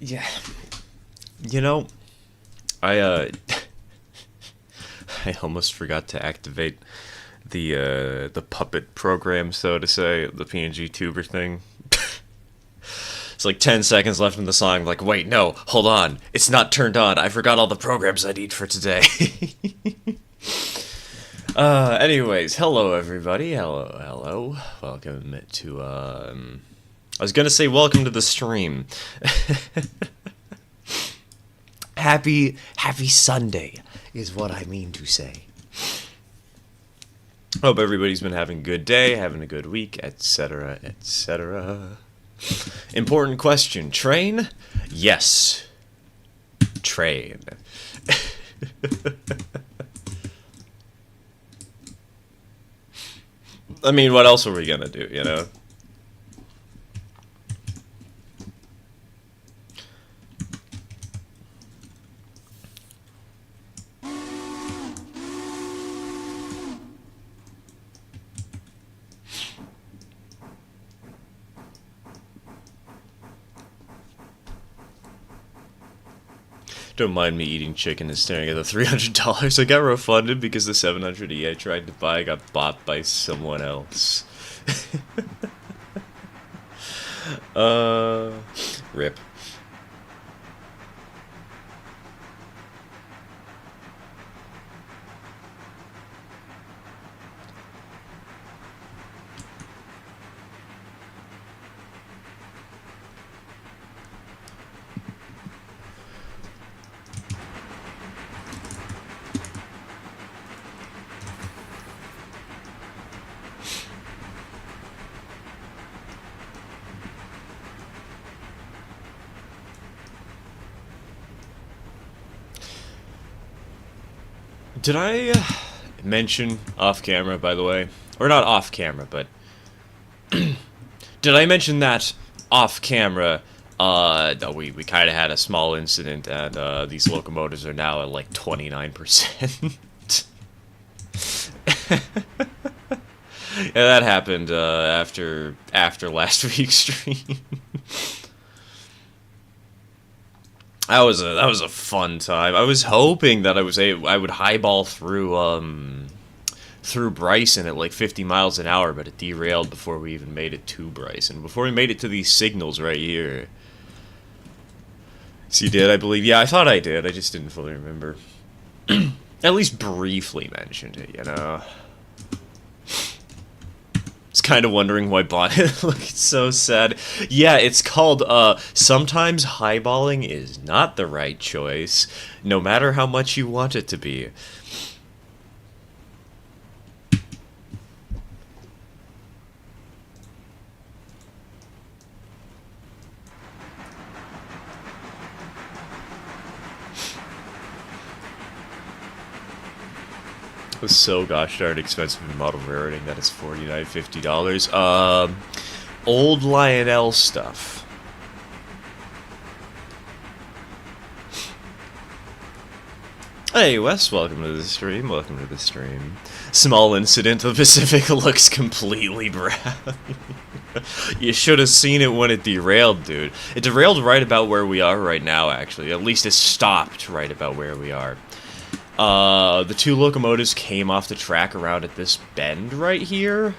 Yeah. You know, I I almost forgot to activate the puppet program, so to say, the PNG tuber thing. It's like 10 seconds left in the song. I'm like, wait, no, hold on. It's not turned on. I forgot all the programs I need for today. Anyways, hello everybody. Hello. Welcome to, I was gonna say welcome to the stream. Happy Sunday is what I mean to say. Hope everybody's been having a good day, having a good week, etc., etc. Important question. Train? Yes. Train. I mean, what else are we gonna do, you know? Don't mind me eating chicken and staring at the $300 I got refunded because the 700E I tried to buy got bought by someone else. Rip. Did I mention off camera, by the way? Or not off camera, but... Did I mention that off camera, we kind of had a small incident, and these locomotives are now at like 29%? Yeah, that happened after last week's stream. That was a fun time. I was hoping that I would highball through Bryson at like 50 miles an hour, but it derailed before we even made it to Bryson. Before we made it to these signals right here. So you did, I believe. Yeah, I thought I did. I just didn't fully remember. At least briefly mentioned it, you know. I was kind of wondering why Bonnet looked so sad. Yeah, it's called, sometimes highballing is not the right choice, no matter how much you want it to be. It was so gosh darn expensive in model rating that it's $49, $50. Old Lionel stuff. Hey Wes, welcome to the stream. Welcome to the stream. Small incident. The Pacific looks completely brown. You should have seen it when it derailed, dude. It derailed right about where we are right now, actually. At least it stopped right about where we are. The two locomotives came off the track around at this bend right here.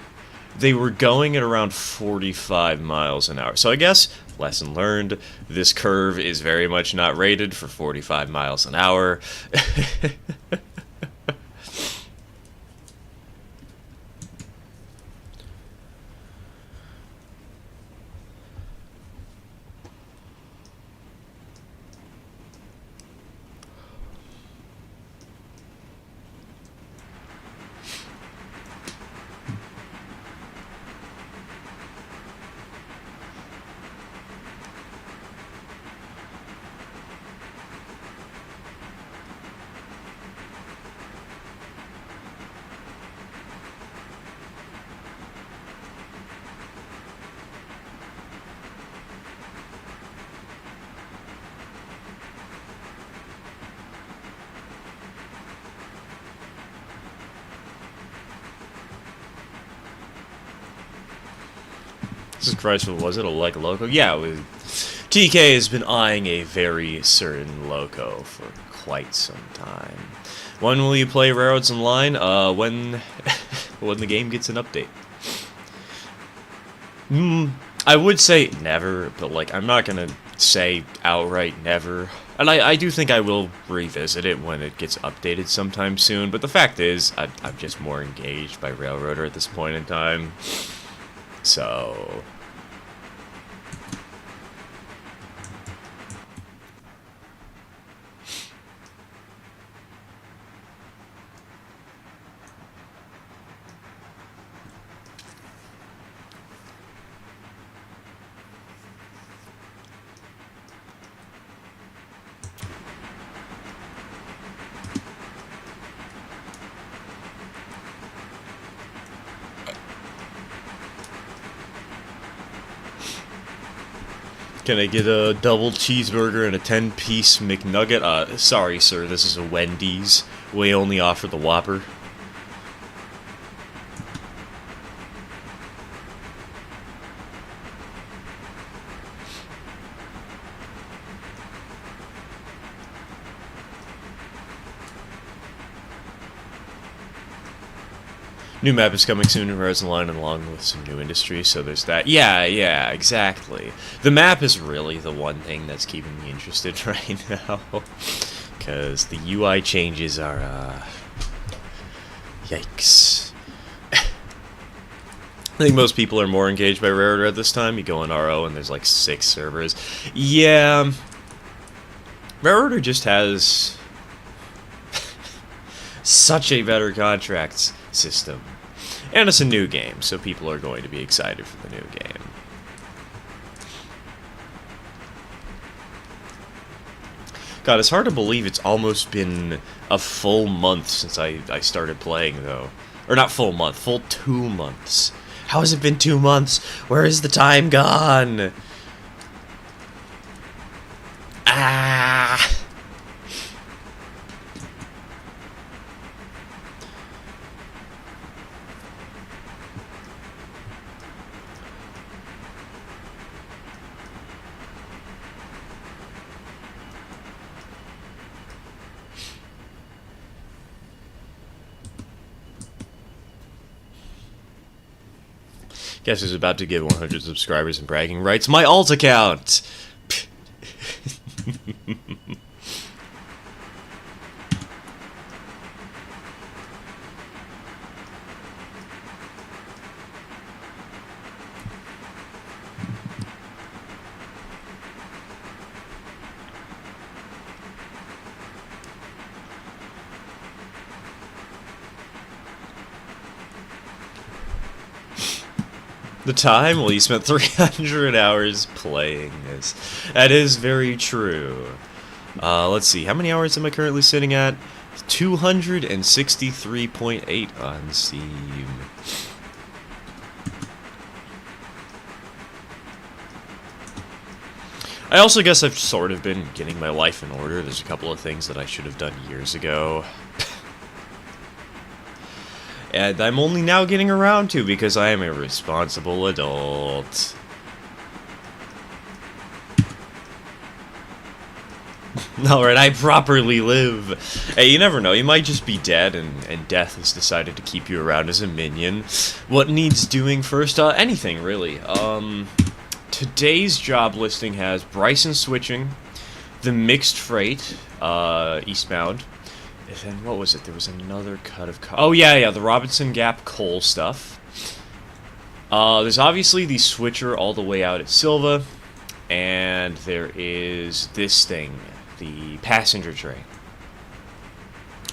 They were going at around 45 miles an hour. So I guess, lesson learned, this curve is very much not rated for 45 miles an hour. Jesus Christ, what was it? A like loco? Yeah, it was TK has been eyeing a very certain loco for quite some time. When will you play Railroads Online? When the game gets an update. I would say never, but like I'm not gonna say outright never. And I do think I will revisit it when it gets updated sometime soon, but the fact is, I'm just more engaged by Railroader at this point in time. So... Can I get a double cheeseburger and a 10-piece McNugget? Sorry, sir, this is a Wendy's. We only offer the Whopper. New map is coming soon in Horizon Line along with some new industry, so there's that. Yeah, exactly. The map is really the one thing that's keeping me interested right now. Because the UI changes are, yikes. I think most people are more engaged by Railroad at this time. You go in RO and there's like 6 servers. Yeah. Railroader just has such a better contracts system. And it's a new game, so people are going to be excited for the new game. God, it's hard to believe it's almost been a full month since I started playing, though. Or not full month, full 2 months. How has it been 2 months? Where is the time gone? Ah! Guess who's about to get 100 subscribers and bragging rights? My alt account! The time? Well, you spent 300 hours playing this. That is very true. Let's see. How many hours am I currently sitting at? 263.8 on Steam. I also guess I've sort of been getting my life in order. There's a couple of things that I should have done years ago. And I'm only now getting around to because I am a responsible adult. Alright, I properly live. Hey, you never know. You might just be dead and death has decided to keep you around as a minion. What needs doing first? Anything, really. Today's job listing has Bryson switching, the mixed freight, eastbound. And then, what was it? There was another cut of... Oh, yeah, the Robinson Gap coal stuff. There's obviously the switcher all the way out at Silva. And there is this thing, the passenger train.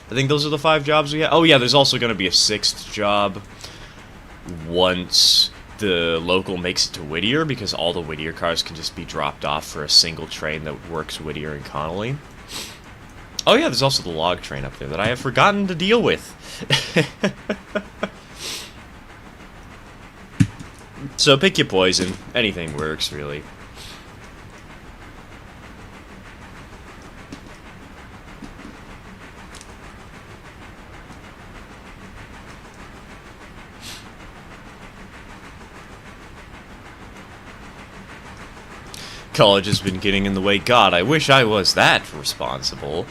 I think those are the 5 jobs we have. Oh, yeah, there's also going to be a 6th job once the local makes it to Whittier, because all the Whittier cars can just be dropped off for a single train that works Whittier and Connolly. Oh yeah, there's also the log train up there that I have forgotten to deal with. So pick your poison. Anything works, really. College has been getting in the way. God, I wish I was that responsible.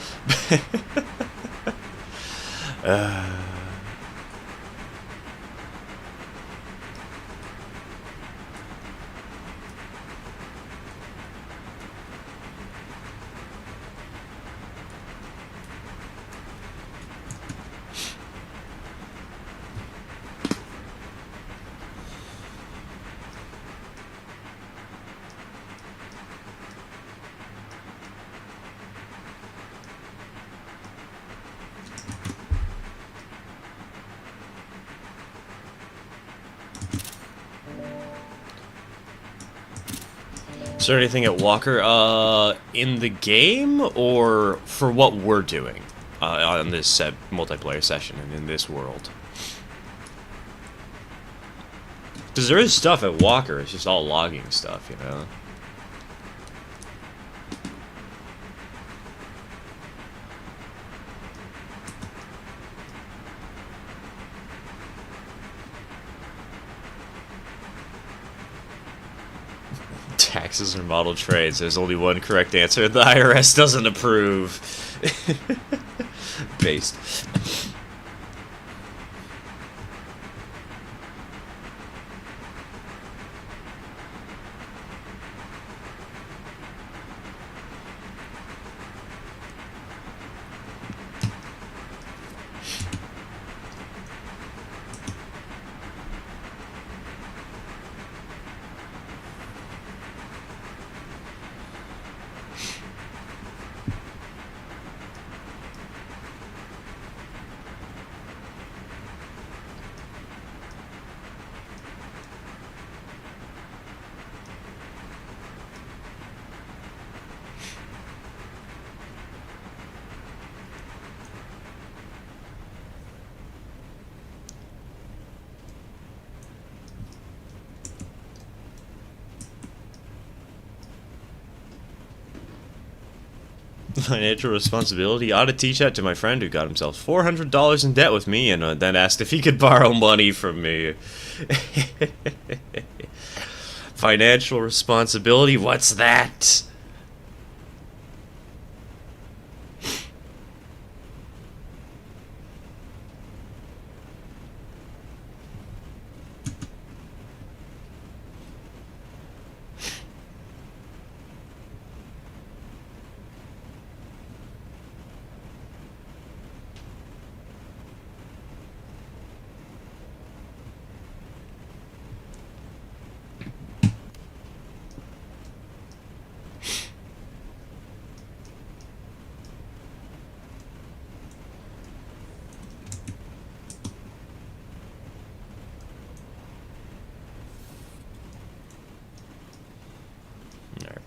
Is there anything at Walker, in the game, or for what we're doing, on this multiplayer session and in this world? Because there is stuff at Walker, it's just all logging stuff, you know? Taxes or model trades. There's only one correct answer. The IRS doesn't approve. Based. Financial responsibility. I ought to teach that to my friend who got himself $400 in debt with me and then asked if he could borrow money from me. Financial responsibility? What's that?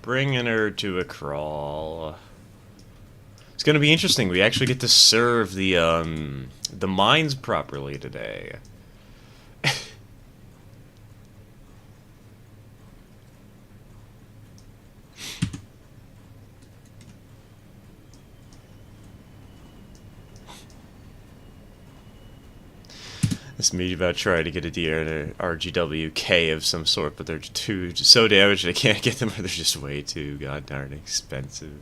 Bringing her to a crawl. It's gonna be interesting. We actually get to serve the mines properly today. This meeting about trying to get a DR and an RGWK of some sort, but they're so damaged I can't get them, or they're just way too goddamn expensive.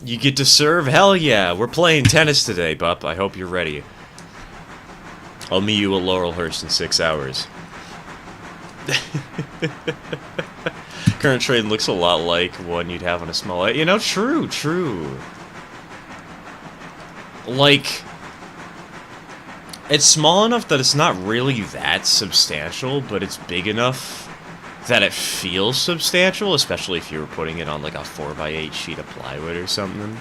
You get to serve? Hell yeah! We're playing tennis today, Bup. I hope you're ready. I'll meet you at Laurelhurst in 6 hours. Current trade looks a lot like one you'd have on a small... You know, true. Like... It's small enough that it's not really that substantial, but it's big enough that it feels substantial, especially if you were putting it on like a 4x8 sheet of plywood or something.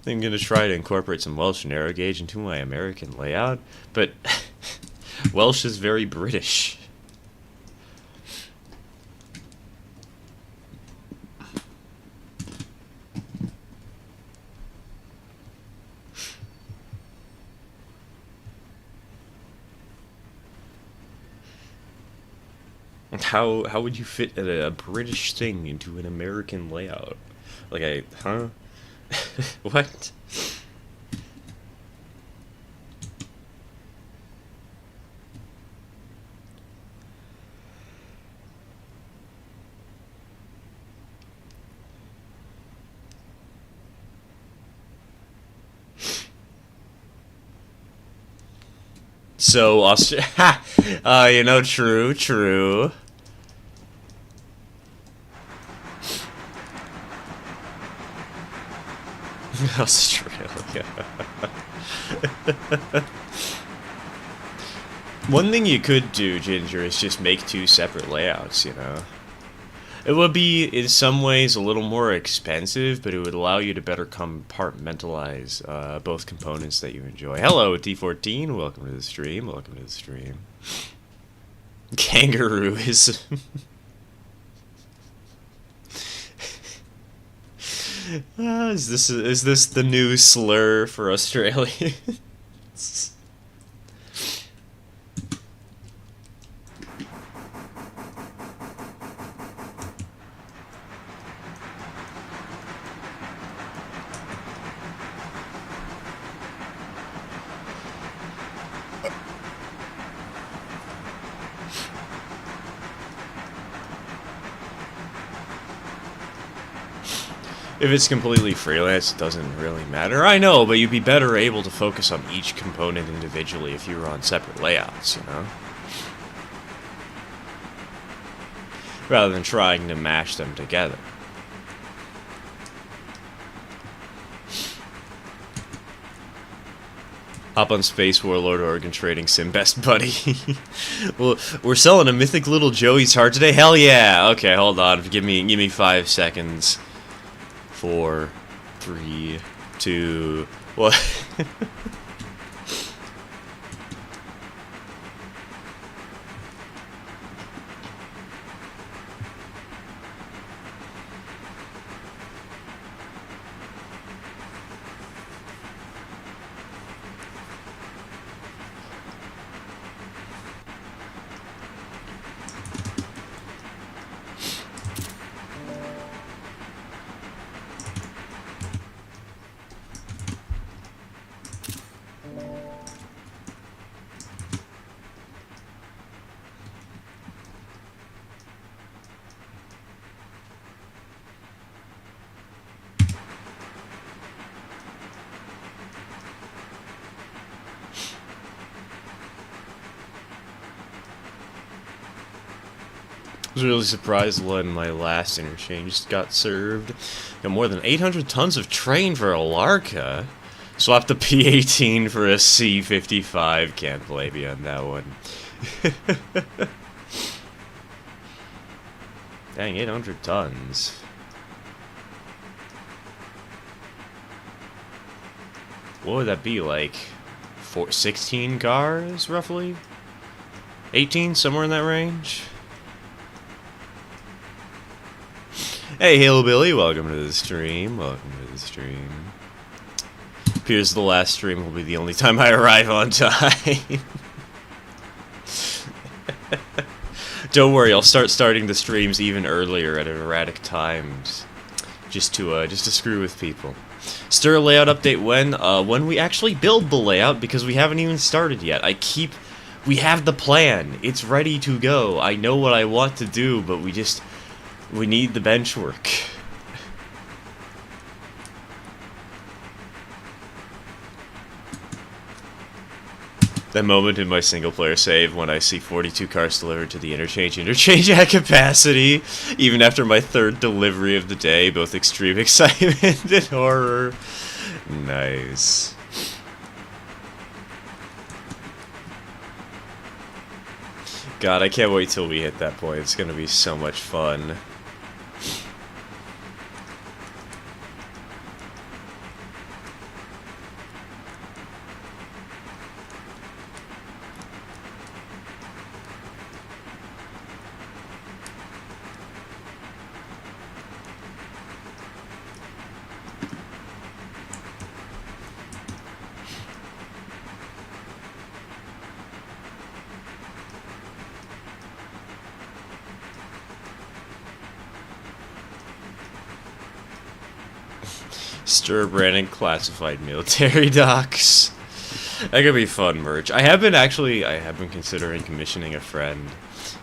I'm going to try to incorporate some Welsh narrow gauge into my American layout, but Welsh is very British. How would you fit a British thing into an American layout? Like huh? What? So, you know, true, true. Australia. One thing you could do, Ginger, is just make 2 separate layouts, you know? It would be, in some ways, a little more expensive, but it would allow you to better compartmentalize both components that you enjoy. Hello, D14. Welcome to the stream. Welcome to the stream. Kangaroo is... is this the new slur for Australians? If it's completely freelance, it doesn't really matter. I know, but you'd be better able to focus on each component individually if you were on separate layouts, you know? Rather than trying to mash them together. Hop on Space Warlord Oregon Trading Sim, best buddy. Well, we're selling a mythic little Joey's heart today? Hell yeah! Okay, hold on. Give me 5 seconds. 4, 3, 2, 1. I was really surprised when my last interchange got served. Got more than 800 tons of train for Alarka. Swapped the P-18 for a C-55. Can't blame you on that one. Dang, 800 tons. What would that be, like 16 cars, roughly? 18, somewhere in that range? Hey, Hillbilly, welcome to the stream. Welcome to the stream. Appears the last stream will be the only time I arrive on time. Don't worry, I'll starting the streams even earlier at erratic times, just to screw with people. Stir layout update when we actually build the layout, because we haven't even started yet. We have the plan. It's ready to go. I know what I want to do, but we need the bench work. That moment in my single-player save when I see 42 cars delivered to the interchange at capacity, even after my 3rd delivery of the day, both extreme excitement and horror. Nice. God, I can't wait till we hit that point. It's gonna be so much fun. Stir branding classified military docks. That could be fun merch. I have been considering commissioning a friend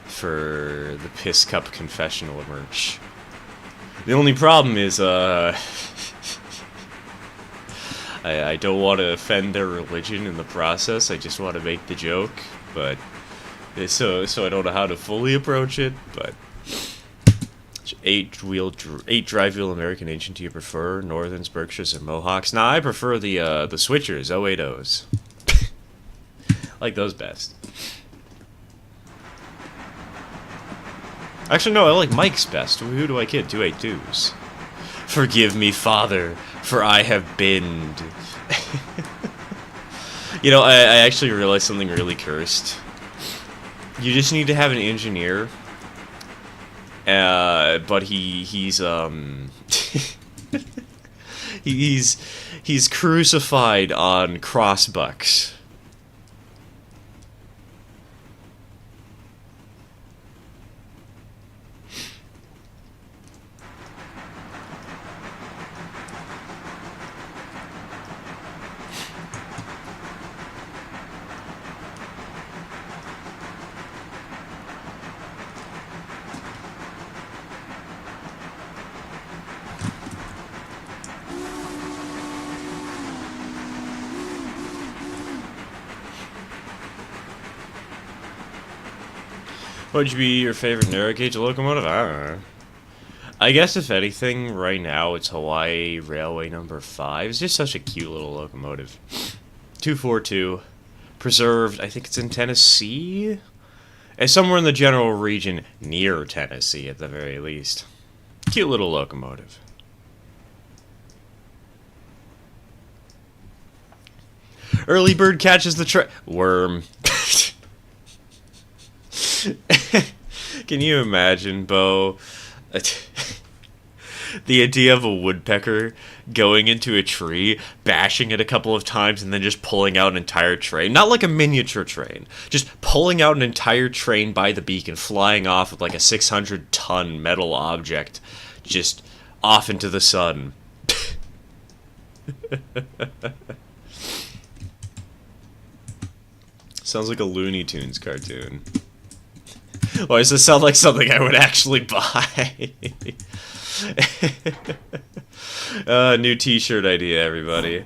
for the Piss Cup confessional merch. The only problem is, I don't want to offend their religion in the process. I just want to make the joke, but so I don't know how to fully approach it. But eight drive wheel American engine do you prefer? Northerns, Berkshires, or Mohawks? Nah, I prefer the Switchers 080s. Like those best. Actually, no, I like Mike's best. Who do I kid? 282s. Forgive me, Father, for I have binned. You know, I actually realized something really cursed. You just need to have an engineer, but he's he's crucified on crossbucks. What would be your favorite narrow gauge locomotive? I don't know. I guess if anything, right now it's Hawaii Railway number 5. It's just such a cute little locomotive. 242, preserved. I think it's in Tennessee. It's somewhere in the general region near Tennessee, at the very least. Cute little locomotive. Early bird catches the worm. Can you imagine, Bo? The idea of a woodpecker going into a tree, bashing it a couple of times, and then just pulling out an entire train. Not like a miniature train. Just pulling out an entire train by the beak and flying off with like a 600-ton metal object just off into the sun. Sounds like a Looney Tunes cartoon. Why does this sound like something I would actually buy? New t-shirt idea, everybody.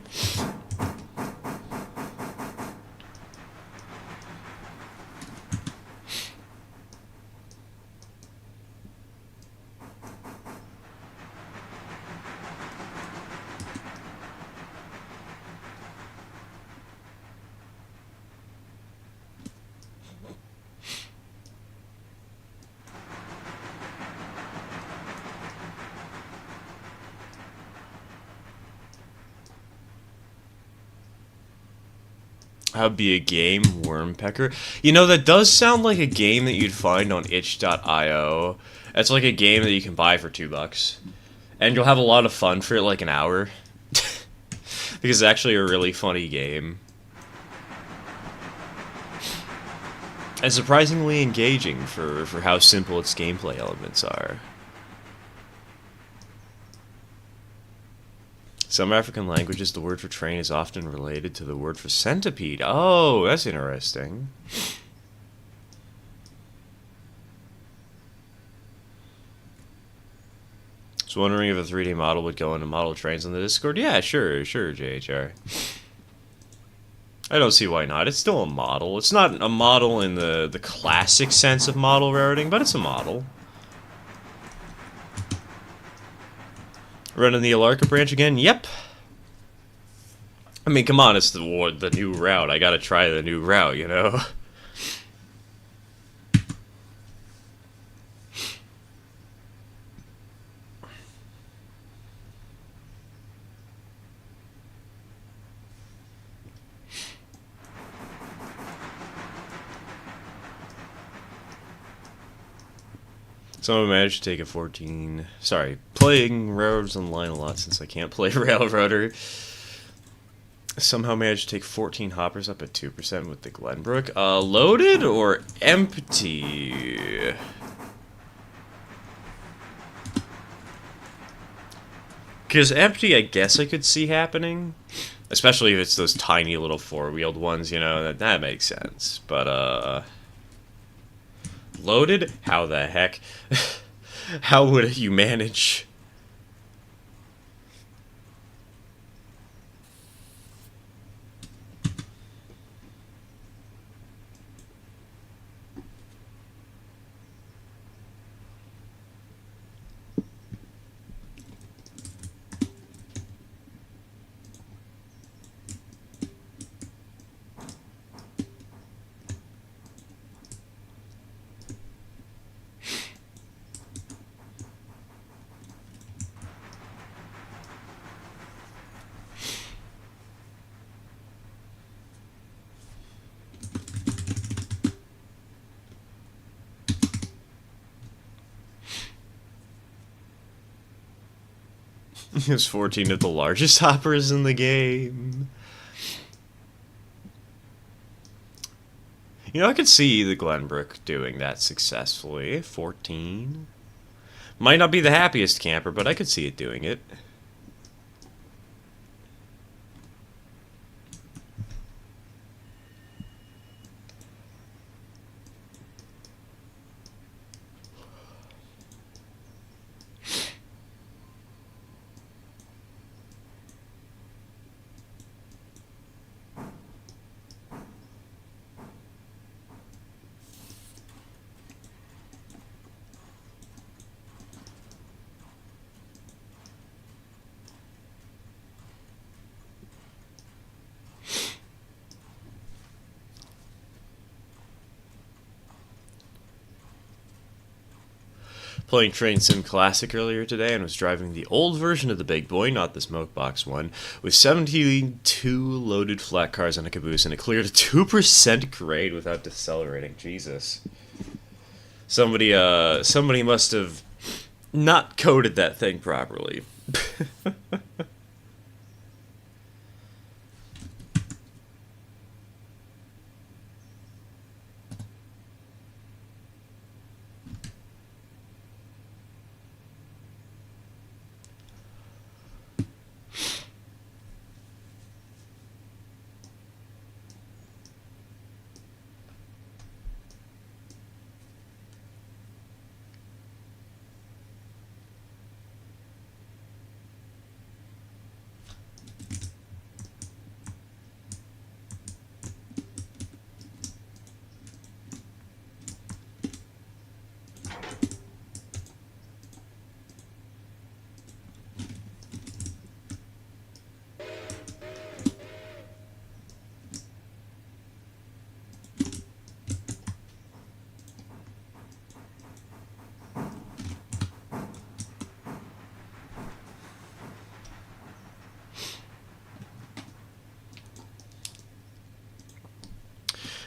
That'd be a game, Wormpecker. You know, that does sound like a game that you'd find on itch.io. It's like a game that you can buy for $2. And you'll have a lot of fun for like an hour. Because it's actually a really funny game. And surprisingly engaging for how simple its gameplay elements are. Some African languages, the word for train is often related to the word for centipede. Oh, that's interesting. Just wondering if a 3D model would go into model trains on the Discord. Yeah, sure, JHR. I don't see why not. It's still a model. It's not a model in the classic sense of model routing, but it's a model. Running the Alarka branch again? Yep. I mean, come on, it's the new route. I gotta try the new route, you know? Someone managed to take a 14... Sorry, playing Railroads Online a lot since I can't play Railroader. Somehow managed to take 14 hoppers up at 2% with the Glenbrook. Loaded or empty? Because empty, I guess I could see happening. Especially if it's those tiny little four-wheeled ones, you know, that makes sense. But, loaded? How the heck? How would you manage? There's 14 of the largest hoppers in the game. You know, I could see the Glenbrook doing that successfully. 14. Might not be the happiest camper, but I could see it doing it. Playing Train Sim Classic earlier today and was driving the old version of the big boy, not the smokebox one, with 72 loaded flat cars on a caboose, and it cleared a 2% grade without decelerating. Jesus. Somebody must have not coded that thing properly.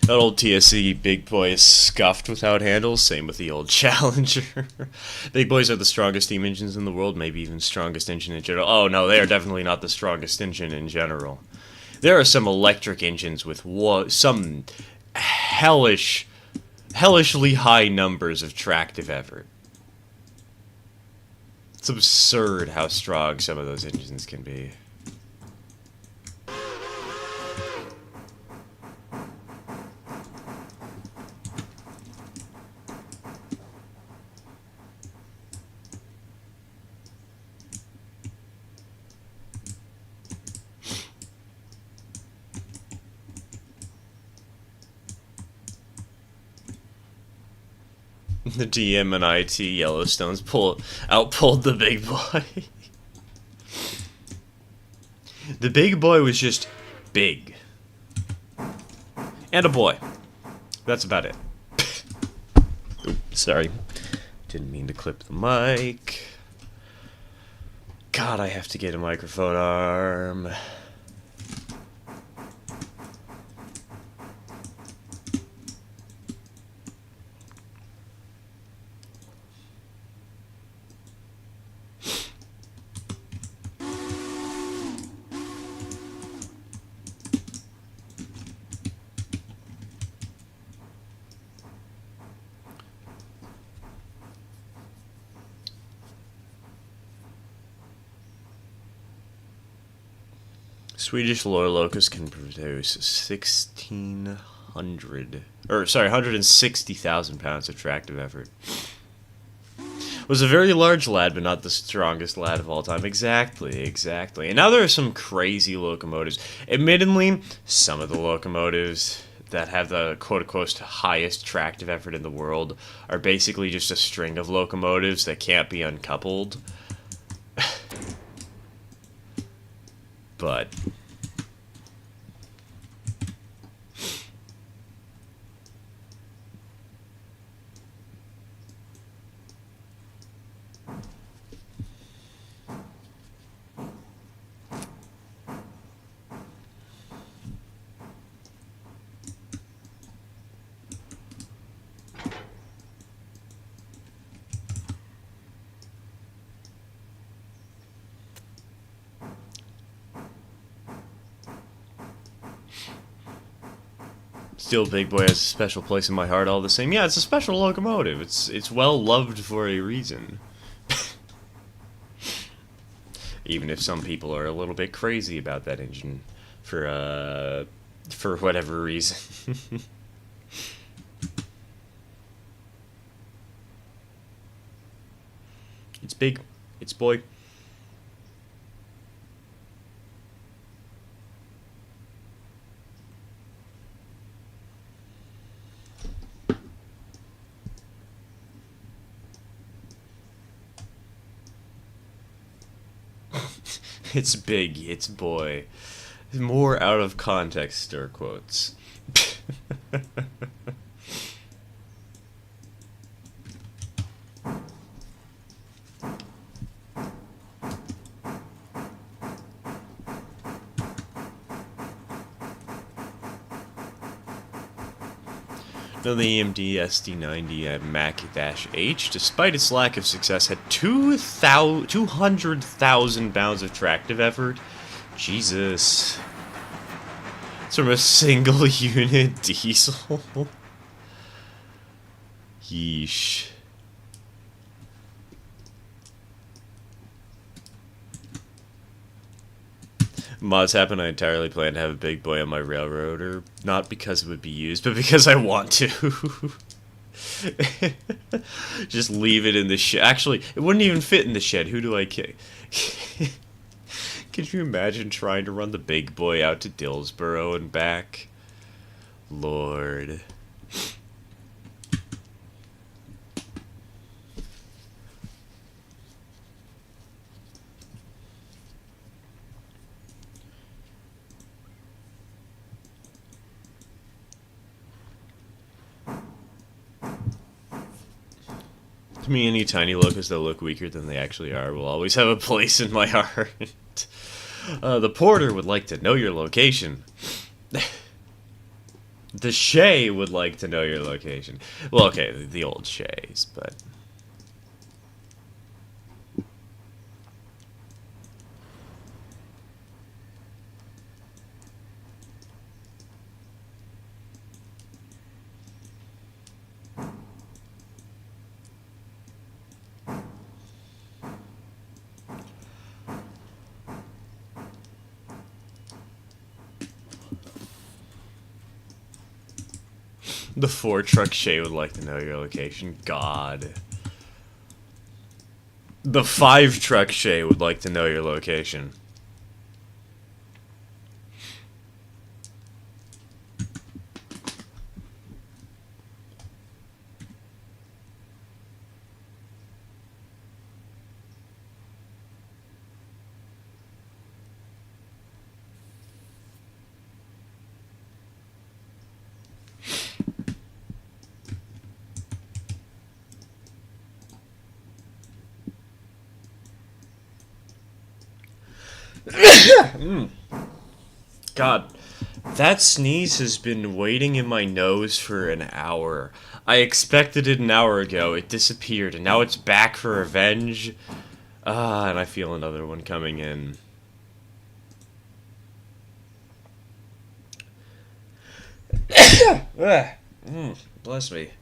That old TSC Big Boy is scuffed without handles, same with the old Challenger. Big Boys are the strongest steam engines in the world, maybe even strongest engine in general. Oh no, they are definitely not the strongest engine in general. There are some electric engines with some hellishly high numbers of tractive effort. It's absurd how strong some of those engines can be. The DM and IT Yellowstones outpulled the big boy. The big boy was just big. And a boy. That's about it. Oops, sorry. Didn't mean to clip the mic. God, I have to get a microphone arm. Swedish Lore Locust can produce 160,000 pounds of tractive effort. Was a very large lad, but not the strongest lad of all time. Exactly. And now there are some crazy locomotives. Admittedly, some of the locomotives that have the quote-unquote highest tractive effort in the world are basically just a string of locomotives that can't be uncoupled. But Still, Big Boy has a special place in my heart all the same. Yeah, it's a special locomotive. It's well loved for a reason. Even if some people are a little bit crazy about that engine for whatever reason. It's big. It's boy. It's big, it's boy. More out of context, stir quotes. Now the AMD SD90 Mac-H, despite its lack of success, had 200,000 pounds of tractive effort. Jesus. It's from a single unit diesel. Yeesh. Mods happen, I entirely plan to have a Big Boy on my railroader, not because it would be used, but because I want to. Just leave it in the shed. Actually, it wouldn't even fit in the shed. Who do I kick? Could you imagine trying to run the Big Boy out to Dillsboro and back? Lord. To me, any tiny locos that look weaker than they actually are will always have a place in my heart. The porter would like to know your location. The Shay would like to know your location. Well, okay, the old Shays, but... The 4-truck Shay would like to know your location. God. The 5-truck Shay would like to know your location. God, that sneeze has been waiting in my nose for an hour. I expected it an hour ago, it disappeared, and now it's back for revenge. And I feel another one coming in. Bless me.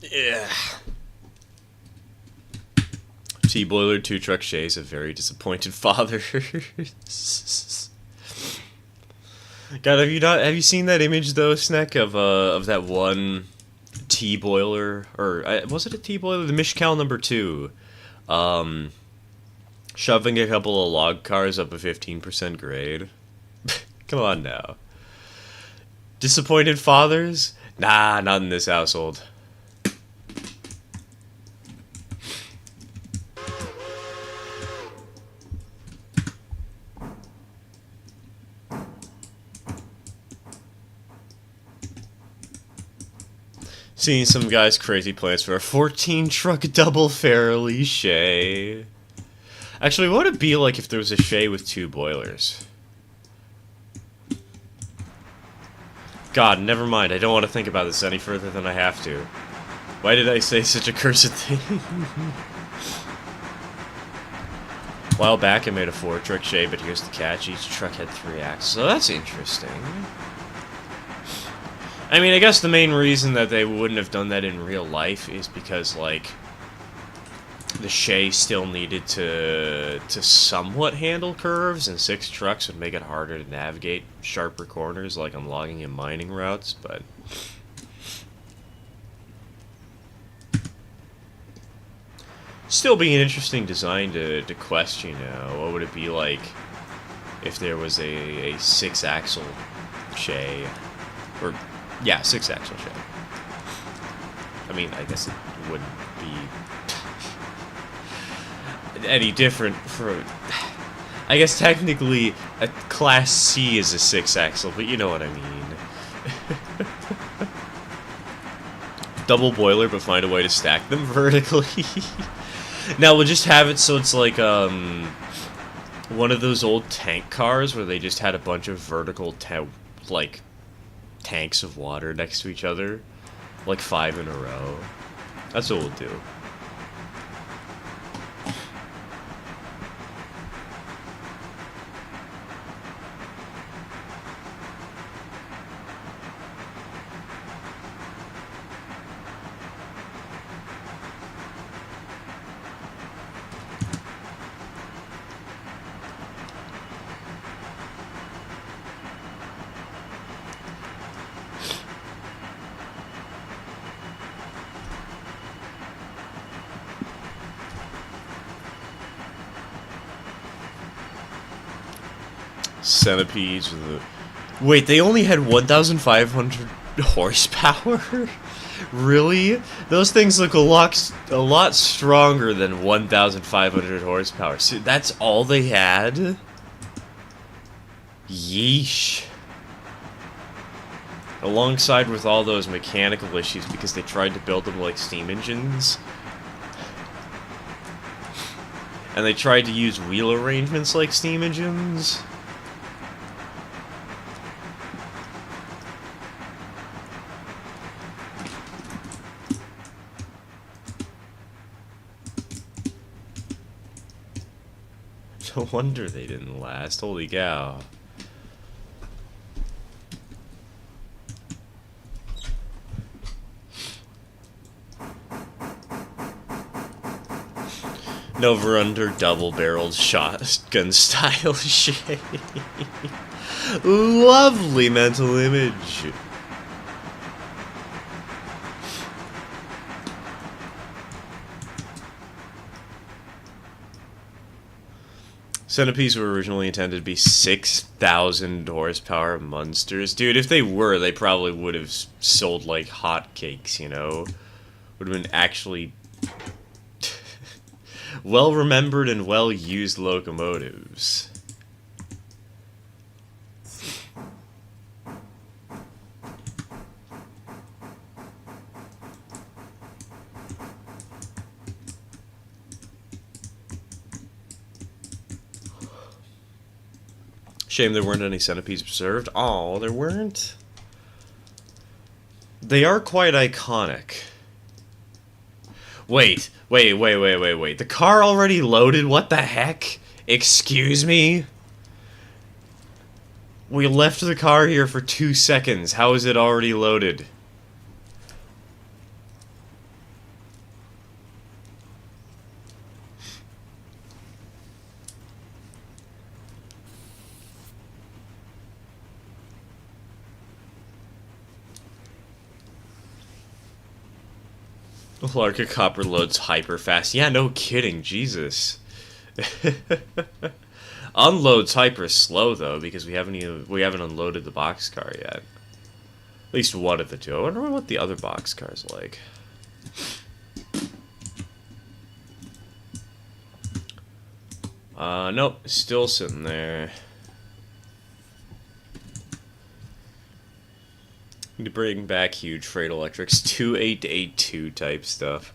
Yeah. T-Boiler, 2-truck Shays, a very disappointed father. God, have you seen that image though, Snack, of that one T-Boiler, or was it a T-Boiler? The Mishkal number 2, shoving a couple of log cars up a 15% grade. Come on now. Disappointed fathers? Nah, not in this household. Seeing some guy's crazy plans for a 14-truck double Farrelly Shay. Actually, what would it be like if there was a Shay with 2 boilers? God, never mind. I don't want to think about this any further than I have to. Why did I say such a cursed thing? A while back, I made a 4-truck Shay, but here's the catch. Each truck had 3 axles, so that's interesting. I mean, I guess the main reason that they wouldn't have done that in real life is because, like, the Shay still needed to somewhat handle curves, and 6 trucks would make it harder to navigate sharper corners like on logging and mining routes, but... still be an interesting design to question, you know. What would it be like if there was a 6-axle Shay? Or, yeah, 6-axle Shay. I mean, I guess it wouldn't be any different for... I guess technically a Class C is a 6-axle, but you know what I mean. Double boiler, but find a way to stack them vertically. Now, we'll just have it so it's like, one of those old tank cars where they just had a bunch of vertical, like, tanks of water next to each other. Like 5 in a row. That's what we'll do. Centipedes with a... Wait, they only had 1,500 horsepower? Really? Those things look a lot stronger than 1,500 horsepower. So that's all they had? Yeesh. Alongside with all those mechanical issues because they tried to build them like steam engines. And they tried to use wheel arrangements like steam engines. No wonder they didn't last. Holy cow. Over under double-barreled shotgun style shade. Lovely mental image. Centipedes were originally intended to be 6,000 horsepower monsters. Dude, if they were, they probably would have sold like hotcakes, you know? Would have been actually well-remembered and well-used locomotives. Shame there weren't any centipedes preserved. Oh, there weren't? They are quite iconic. Wait. The car already loaded? What the heck? Excuse me? We left the car here for 2 seconds. How is it already loaded? Alarka copper loads hyper fast. Yeah, no kidding, Jesus. Unloads hyper slow though, because we haven't unloaded the boxcar yet. At least one of the two. I wonder what the other boxcar's like. Nope, still sitting there. Need to bring back huge freight electrics, 2882 type stuff.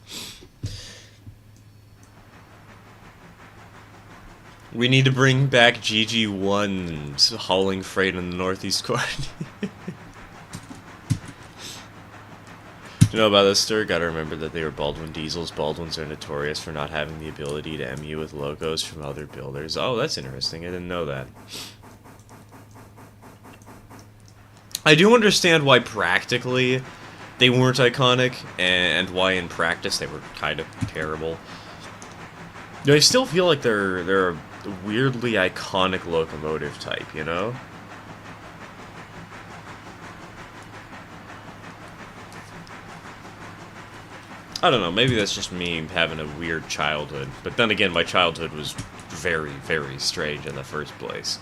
We need to bring back GG1s hauling freight in the northeast corner. You know about this, sir? Gotta remember that they were Baldwin diesels. Baldwins are notorious for not having the ability to MU with logos from other builders. Oh, that's interesting. I didn't know that. I do understand why practically they weren't iconic, and why in practice they were kind of terrible. I still feel like they're a weirdly iconic locomotive type, you know? I don't know, maybe that's just me having a weird childhood. But then again, my childhood was very, very strange in the first place.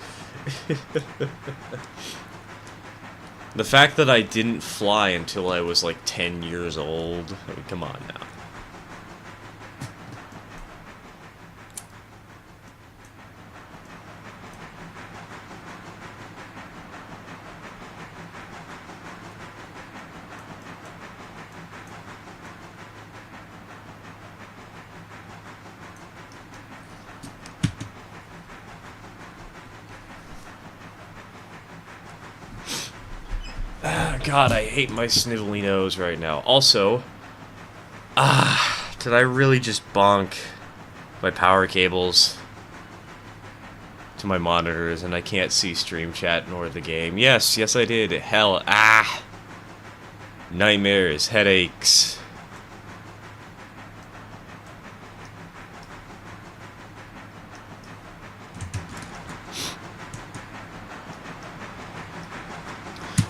The fact that I didn't fly until I was like 10 years old, I mean, come on now. God, I hate my snivelly nose right now. Also, did I really just bonk my power cables to my monitors and I can't see stream chat nor the game? Yes, yes I did. Hell, nightmares, headaches.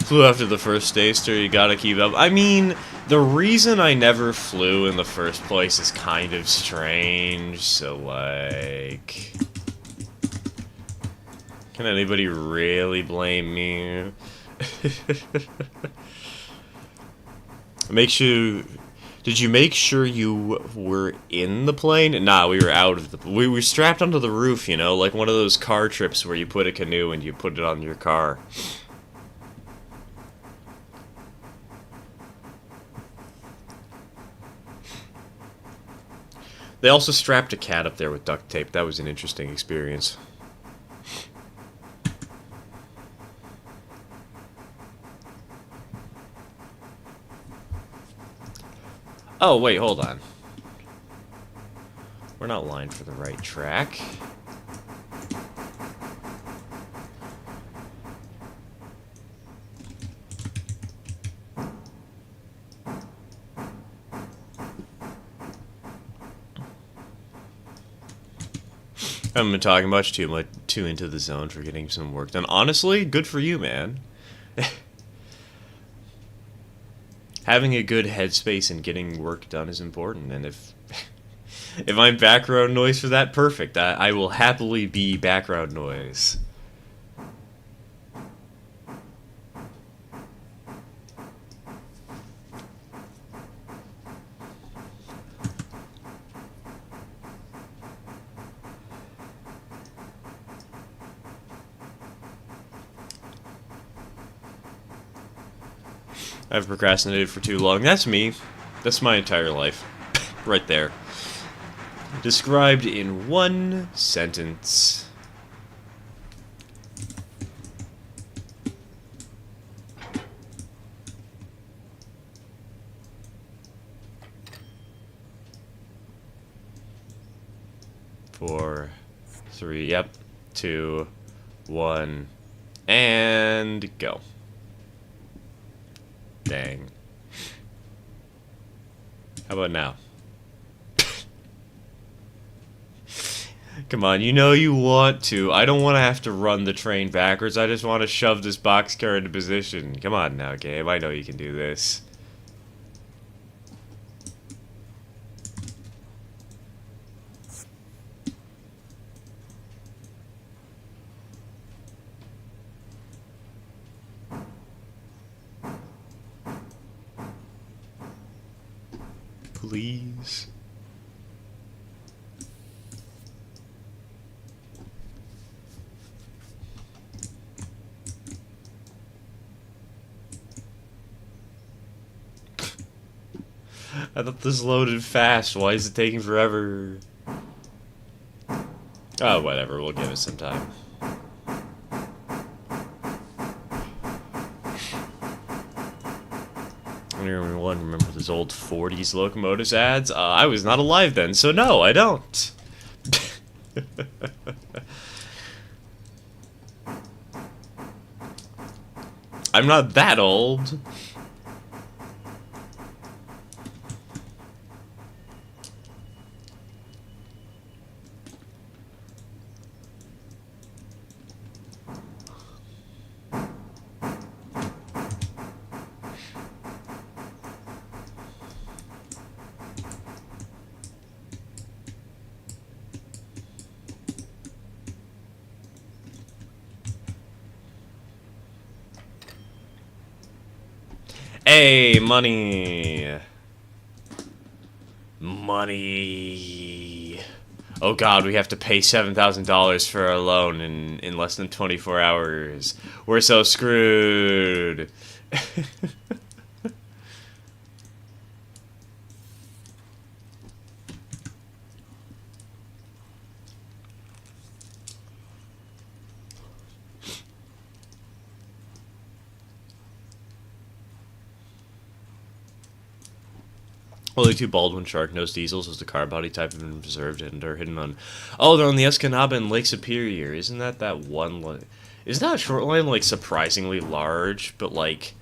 Flew after the first taster, you gotta keep up. I mean, the reason I never flew in the first place is kind of strange, so like... Can anybody really blame me? Did you make sure you were in the plane? Nah, we were out of the... We were strapped onto the roof, you know? Like one of those car trips where you put a canoe and you put it on your car. They also strapped a cat up there with duct tape. That was an interesting experience. Oh, wait, hold on. We're not lined for the right track. I haven't been talking much, too into the zone for getting some work done. Honestly, good for you, man. Having a good headspace and getting work done is important, and if I'm background noise for that, perfect. I will happily be background noise. I've procrastinated for too long. That's me. That's my entire life. Right there. Described in one sentence. Four, three, yep, 2, 1, and go. Dang. How about now? Come on, you know you want to. I don't want to have to run the train backwards. I just want to shove this boxcar into position. Come on now, Gabe. I know you can do this. Please. I thought this loaded fast. Why is it taking forever? Oh, whatever. We'll give it some time. Anyone remember those old 40s Locomotives ads? I was not alive then, so no, I don't. I'm not that old. Hey, money. Money. Oh god, we have to pay $7,000 for our loan in less than 24 hours. We're so screwed. Only two Baldwin shark-nosed diesels as the car body type have been preserved and are hidden on... Oh, they're on the Escanaba and Lake Superior. Isn't that one... Isn't that shoreline, like, surprisingly large, but, like,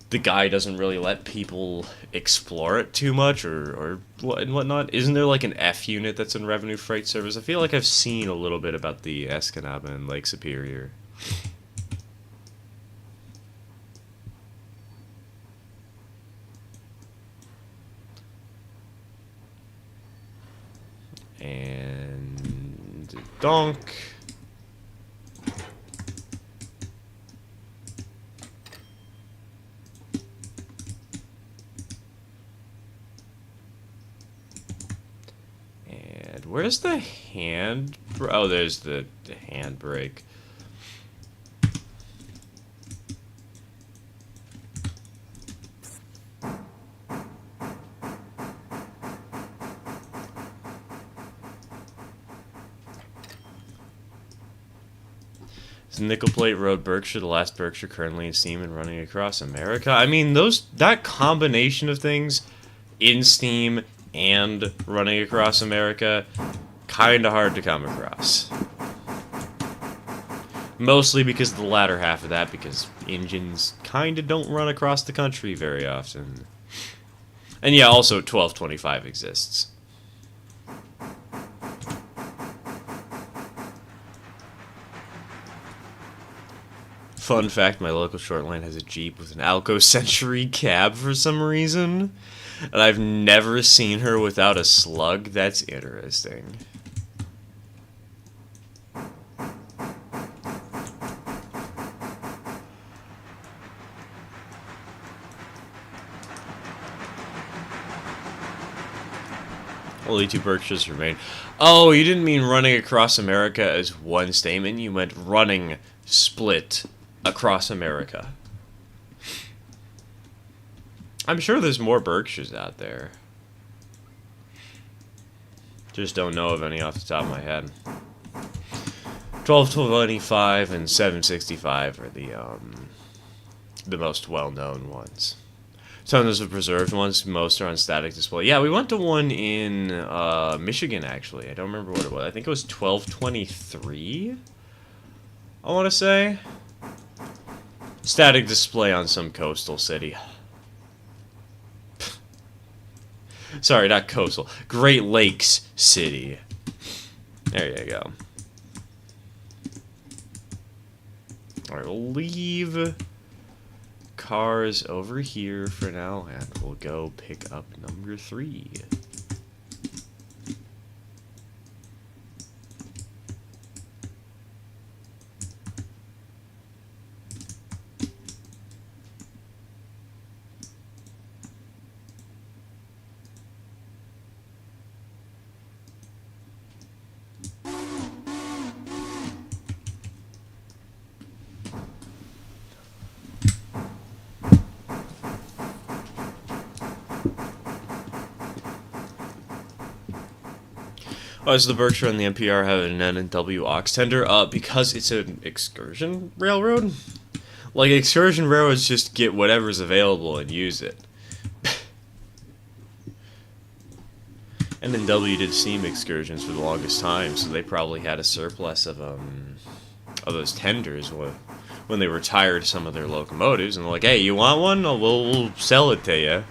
the guy doesn't really let people explore it too much or whatnot? Isn't there, like, an F unit that's in Revenue Freight Service? I feel like I've seen a little bit about the Escanaba and Lake Superior. And donk. And where's the hand? Oh, there's the handbrake. Nickel Plate Road, Berkshire, the last Berkshire currently in steam and running across America. I mean, that combination of things in steam and running across America, kind of hard to come across. Mostly because of the latter half of that, because engines kind of don't run across the country very often. And yeah, also 1225 exists. Fun fact, my local short line has a Jeep with an Alco Century cab for some reason. And I've never seen her without a slug. That's interesting. Only two Berkshires remain. Oh, you didn't mean running across America as one statement. You meant running split across America. I'm sure there's more Berkshires out there. Just don't know of any off the top of my head. 1225 and 765 are the most well-known ones. Some of those are preserved ones. Most are on static display. Yeah, we went to one in Michigan, actually. I don't remember what it was. I think it was 1223, I want to say. Static display on some coastal city. Sorry, not coastal. Great Lakes City. There you go. Alright, we'll leave cars over here for now, and we'll go pick up number 3. Oh, does the Berkshire and the NPR have an N&W aux tender? Because it's an excursion railroad? Like, excursion railroads just get whatever's available and use it. N&W did steam excursions for the longest time, so they probably had a surplus of those tenders when they retired some of their locomotives, and they're like, hey, you want one? Oh, we'll sell it to you.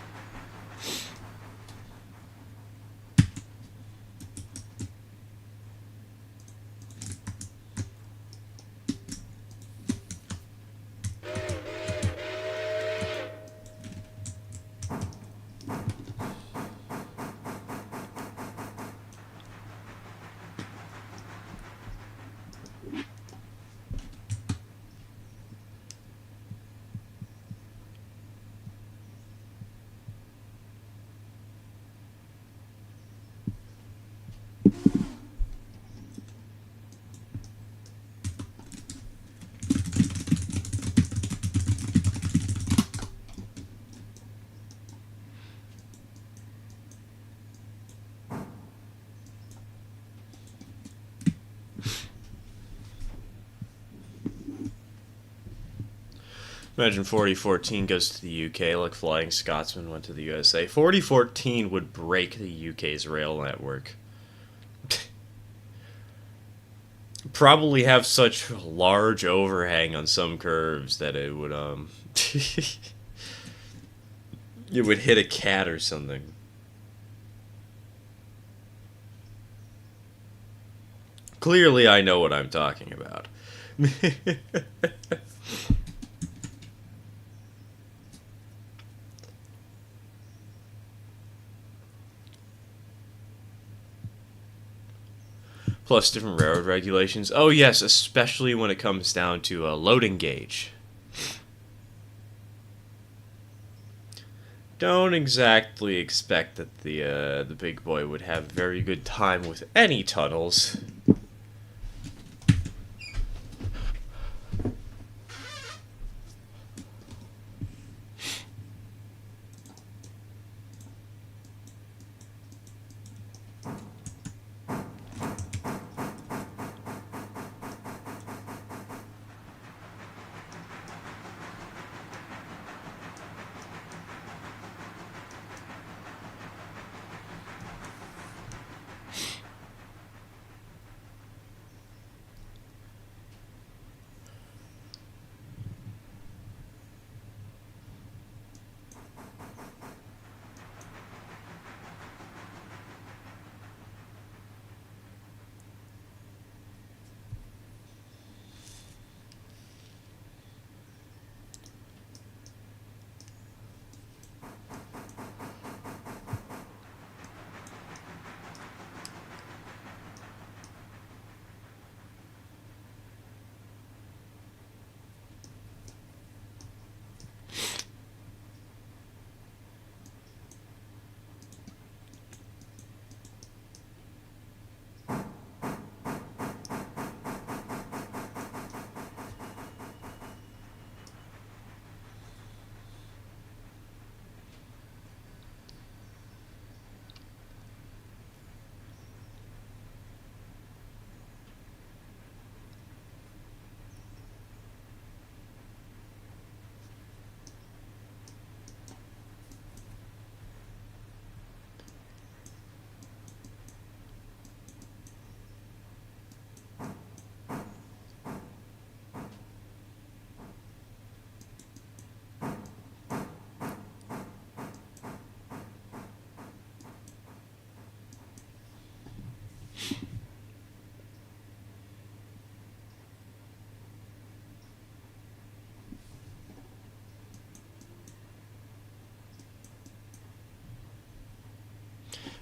Imagine 4014 goes to the UK like Flying Scotsman went to the USA. 4014 would break the UK's rail network. Probably have such large overhang on some curves that it would it would hit a cat or something. Clearly I know what I'm talking about. Plus different railroad regulations. Oh yes, especially when it comes down to a loading gauge. Don't exactly expect that the big boy would have a very good time with any tunnels.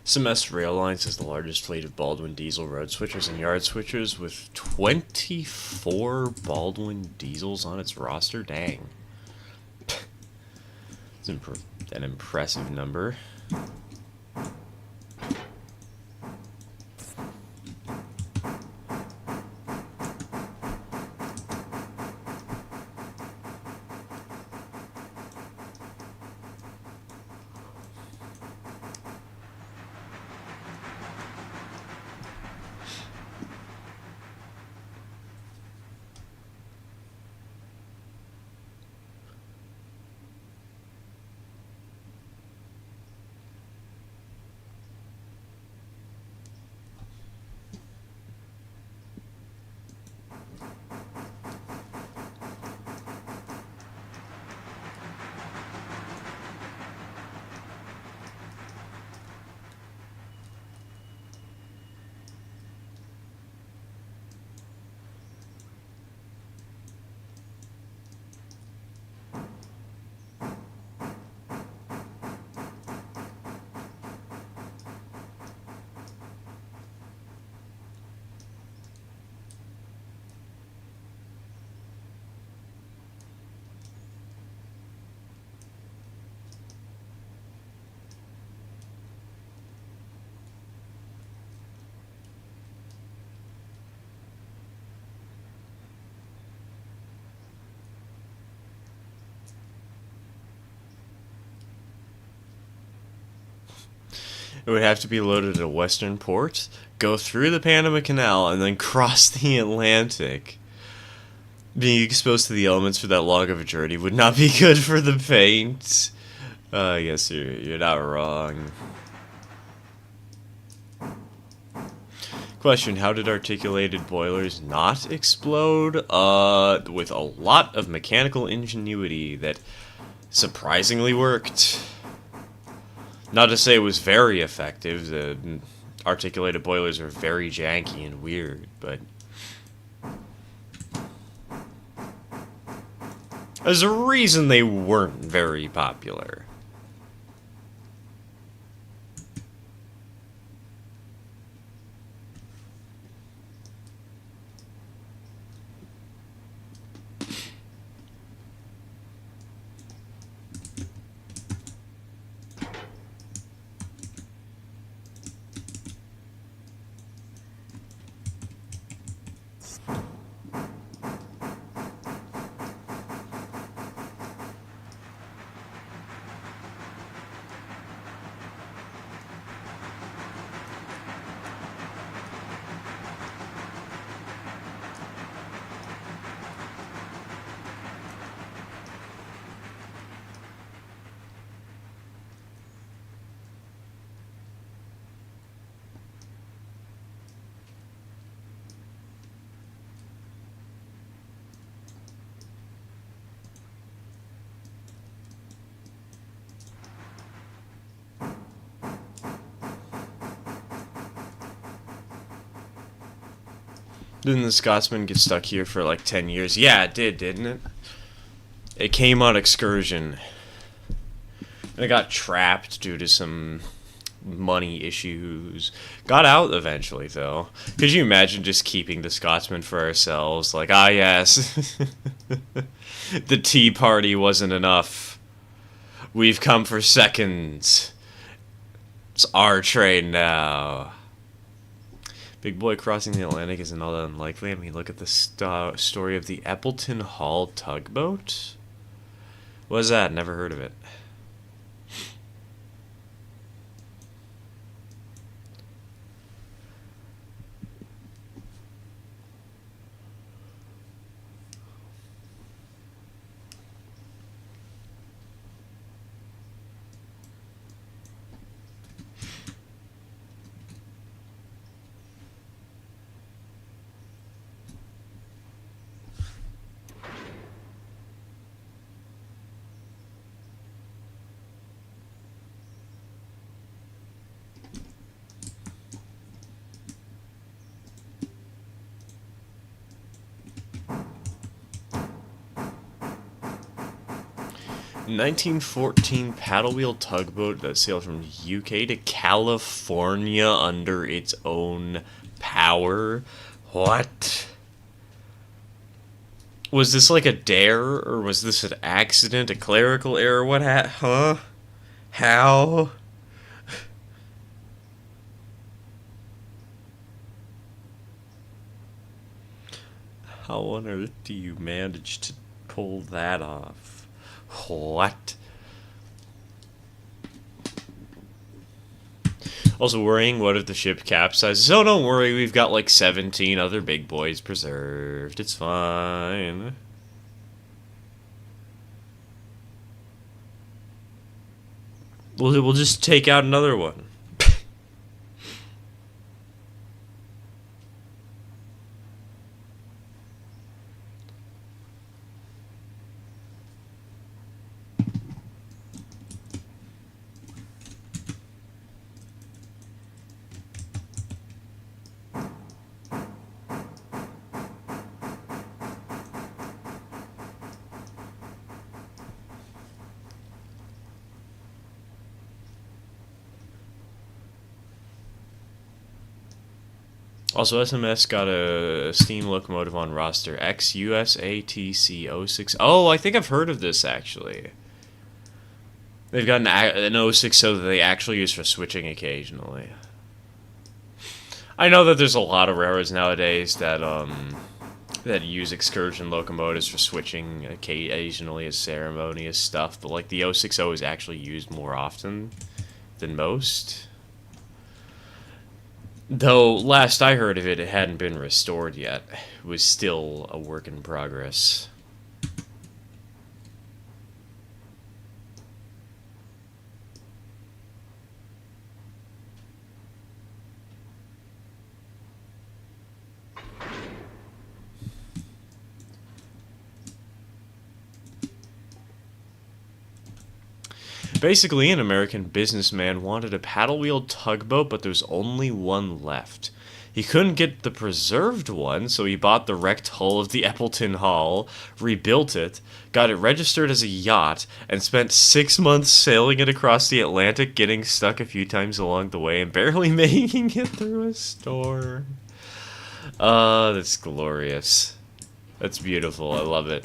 SMS Rail Lines has the largest fleet of Baldwin diesel road switchers and yard switchers with 24 Baldwin diesels on its roster. Dang. It's an impressive number. It would have to be loaded at a western port, go through the Panama Canal, and then cross the Atlantic. Being exposed to the elements for that long of a journey would not be good for the paint. I guess you're not wrong. Question, how did articulated boilers not explode? With a lot of mechanical ingenuity that surprisingly worked. Not to say it was very effective. The articulated boilers are very janky and weird, but there's a reason they weren't very popular. Didn't the Scotsman get stuck here for like 10 years? Yeah, it did, didn't it? It came on excursion. And it got trapped due to some money issues. Got out eventually, though. Could you imagine just keeping the Scotsman for ourselves? Like, ah, yes. The Tea Party wasn't enough. We've come for seconds. It's our train now. Big boy crossing the Atlantic is not unlikely. I mean, look at the story of the Eppleton Hall tugboat. What is that? Never heard of it. A 1914 paddle wheel tugboat that sailed from UK to California under its own power. What? Was this like a dare, or was this an accident, a clerical error? What huh? How? How on earth do you manage to pull that off? What? Also worrying, what if the ship capsizes? Oh, don't worry, we've got like 17 other big boys preserved. It's fine. We'll just take out another one. Also, SMS got a steam locomotive on roster. XUSATC 06. Oh, I think I've heard of this, actually. They've got an 06 so that they actually use for switching occasionally. I know that there's a lot of railroads nowadays that that use excursion locomotives for switching occasionally as ceremonious stuff, but like the 060 is actually used more often than most. Though, last I heard of it, it hadn't been restored yet. It was still a work in progress. Basically, an American businessman wanted a paddle-wheeled tugboat, but there's only one left. He couldn't get the preserved one, so he bought the wrecked hull of the Appleton Hall, rebuilt it, got it registered as a yacht, and spent 6 months sailing it across the Atlantic, getting stuck a few times along the way, and barely making it through a storm. That's glorious. That's beautiful. I love it.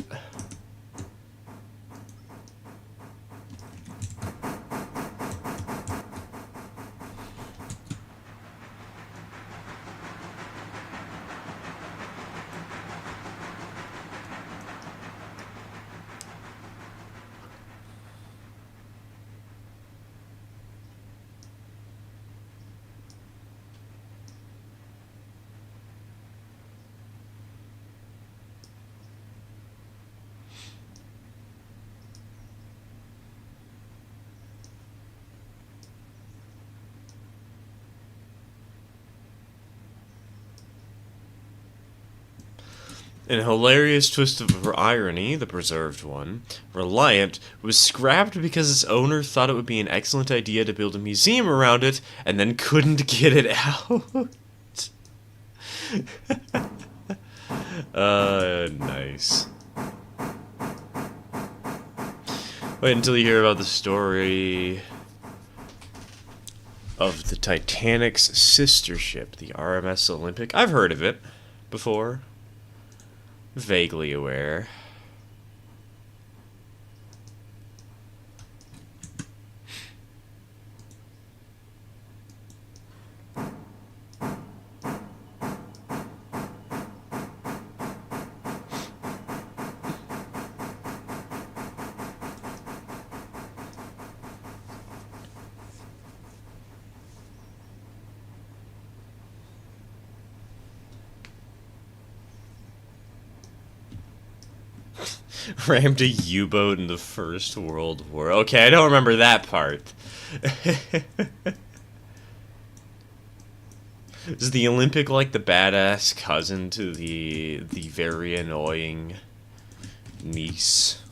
In a hilarious twist of irony, the preserved one, Reliant, was scrapped because its owner thought it would be an excellent idea to build a museum around it, and then couldn't get it out. Nice. Wait until you hear about the story of the Titanic's sister ship, the RMS Olympic. I've heard of it before. Vaguely aware. Rammed a U-boat in the First World War. Okay, I don't remember that part. Is the Olympic like the badass cousin to the very annoying niece?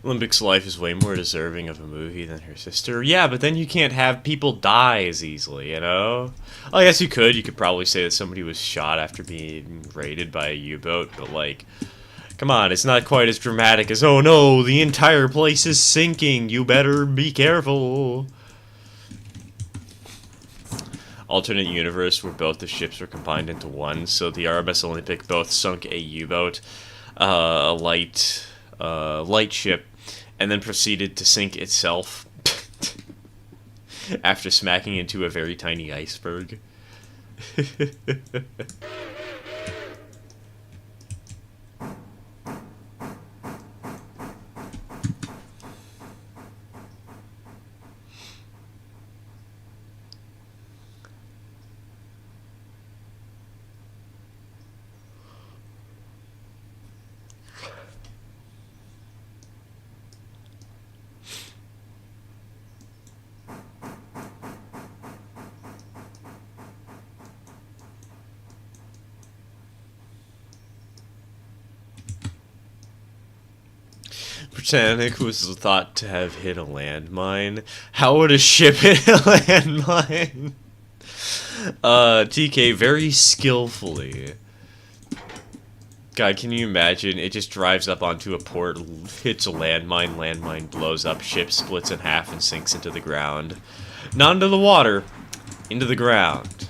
Olympic's life is way more deserving of a movie than her sister. Yeah, but then you can't have people die as easily, you know? I guess you could. You could probably say that somebody was shot after being raided by a U-boat, but like, come on, it's not quite as dramatic as, oh no, the entire place is sinking, you better be careful. Alternate universe where both the ships were combined into one, so the RMS Olympic both sunk a U-boat, a light ship, and then proceeded to sink itself after smacking into a very tiny iceberg. Titanic was thought to have hit a landmine. How would a ship hit a landmine? TK very skillfully. God, can you imagine? It just drives up onto a port, hits a landmine blows up, ship splits in half and sinks into the ground. Not into the water, into the ground.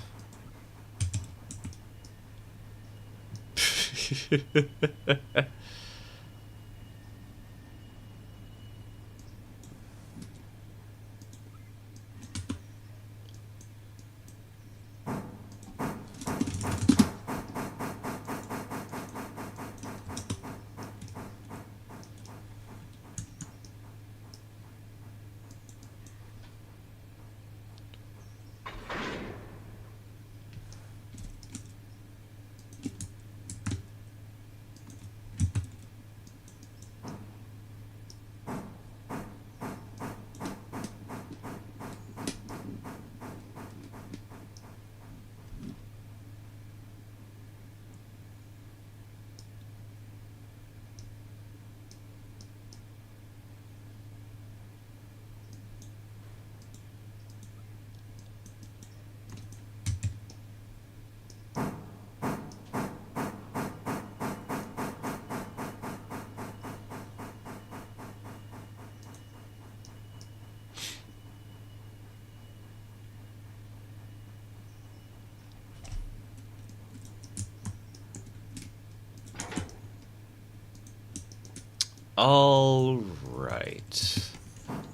All right.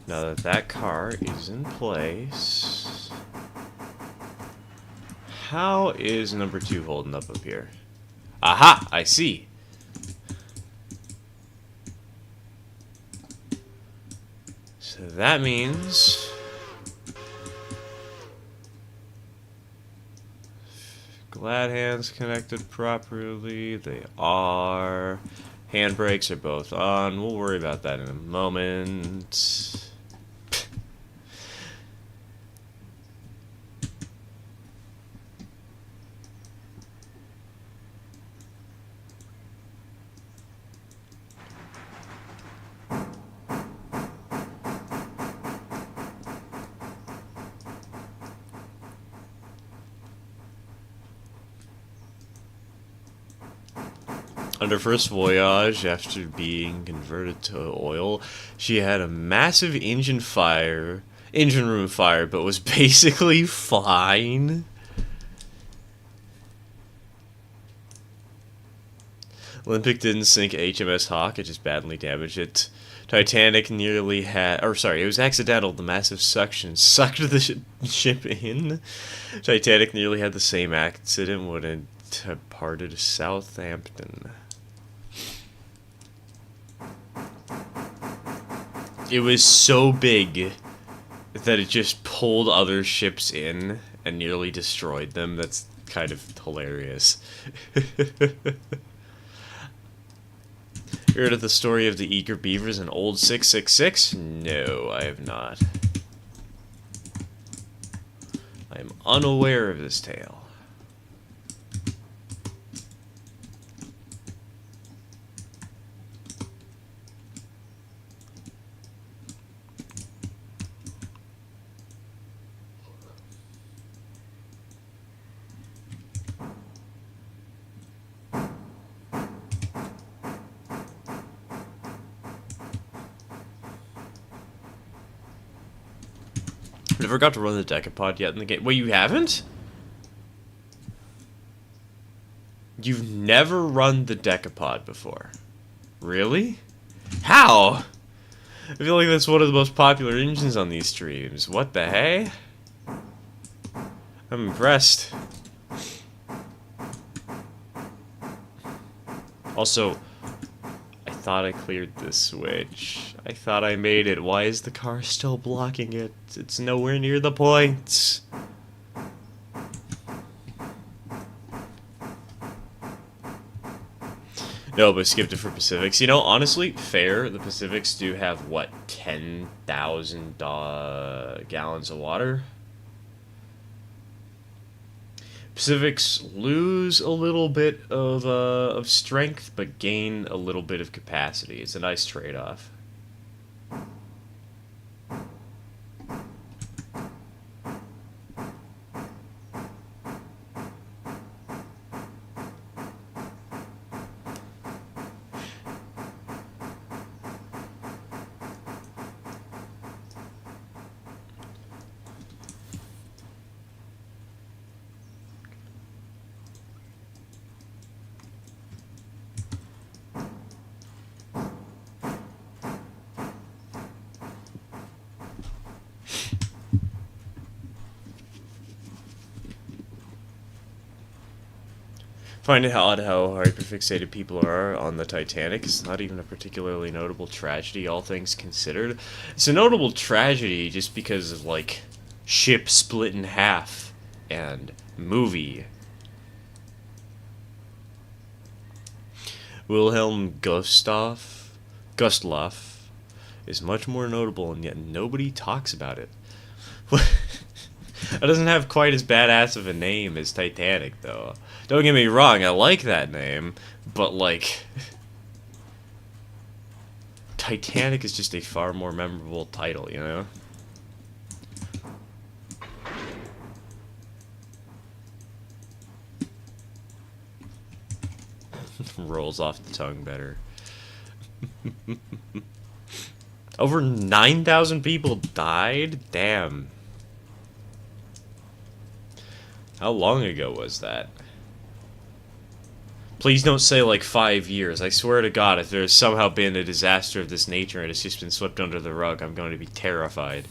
Now that that car is in place, how is number 2 holding up here? Aha! I see. So that means glad hands connected properly. They are. Handbrakes are both on. We'll worry about that in a moment. On her first voyage, after being converted to oil, she had a massive engine room fire, but was basically fine. Olympic didn't sink HMS Hawk, it just badly damaged it. Titanic nearly had, or sorry, it was accidental. The massive suction sucked the ship in. Titanic nearly had the same accident when it departed Southampton. It was so big that it just pulled other ships in and nearly destroyed them. That's kind of hilarious. Heard of the story of the eager beavers and old 666? No, I have not. I am unaware of this tale. Never got to run the decapod yet in the game. Wait, you haven't? You've never run the decapod before. Really? How? I feel like that's one of the most popular engines on these streams. What the hey? I'm impressed. Also, I thought I cleared this switch. I thought I made it. Why is the car still blocking it? It's nowhere near the point. No, but skipped it for Pacifics. You know, honestly, fair. The Pacifics do have, what, 10,000 gallons of water? Pacifics lose a little bit of strength, but gain a little bit of capacity. It's a nice trade-off. Find it odd how hyperfixated people are on the Titanic. It's not even a particularly notable tragedy, all things considered. It's a notable tragedy just because of, like, ship split in half and movie. Wilhelm Gustloff is much more notable, and yet nobody talks about it. It doesn't have quite as badass of a name as Titanic, though. Don't get me wrong, I like that name, but, like, Titanic is just a far more memorable title, you know? Rolls off the tongue better. Over 9,000 people died? Damn. How long ago was that? Please don't say, like, 5 years. I swear to God, if there's somehow been a disaster of this nature and it's just been swept under the rug, I'm going to be terrified.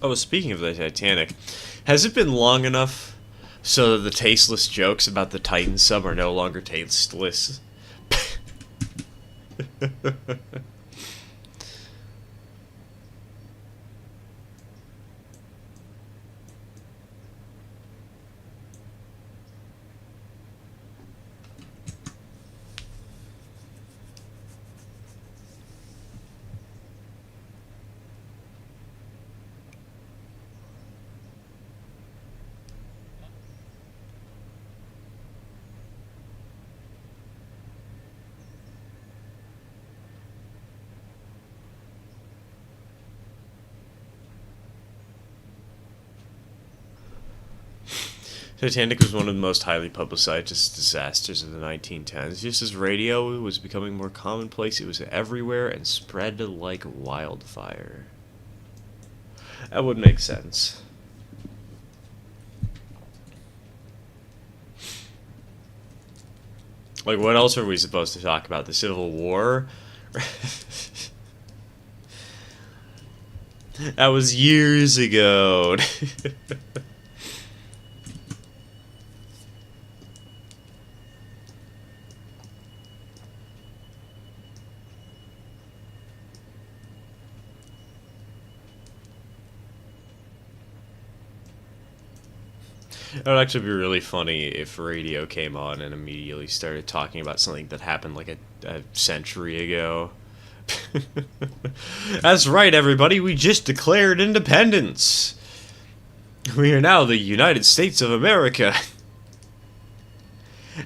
Oh, speaking of the Titanic, has it been long enough so that the tasteless jokes about the Titan sub are no longer tasteless? Titanic was one of the most highly publicized disasters of the 1910s. Just as radio was becoming more commonplace, it was everywhere and spread like wildfire. That would make sense. Like, what else are we supposed to talk about? The Civil War? That was years ago. It would actually be really funny if radio came on and immediately started talking about something that happened like a century ago. That's right, everybody, we just declared independence. We are now the United States of America.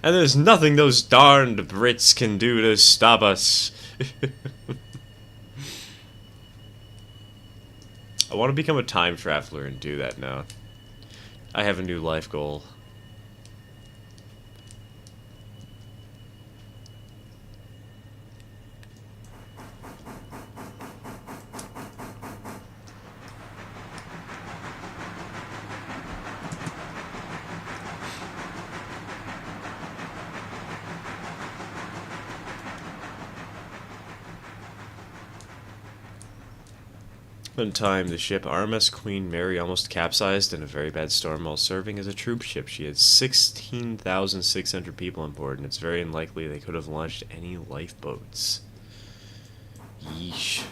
And there's nothing those darned Brits can do to stop us. I want to become a time traveler and do that now. I have a new life goal. One time, the ship RMS Queen Mary almost capsized in a very bad storm while serving as a troop ship. She had 16,600 people on board, and it's very unlikely they could have launched any lifeboats. Yeesh.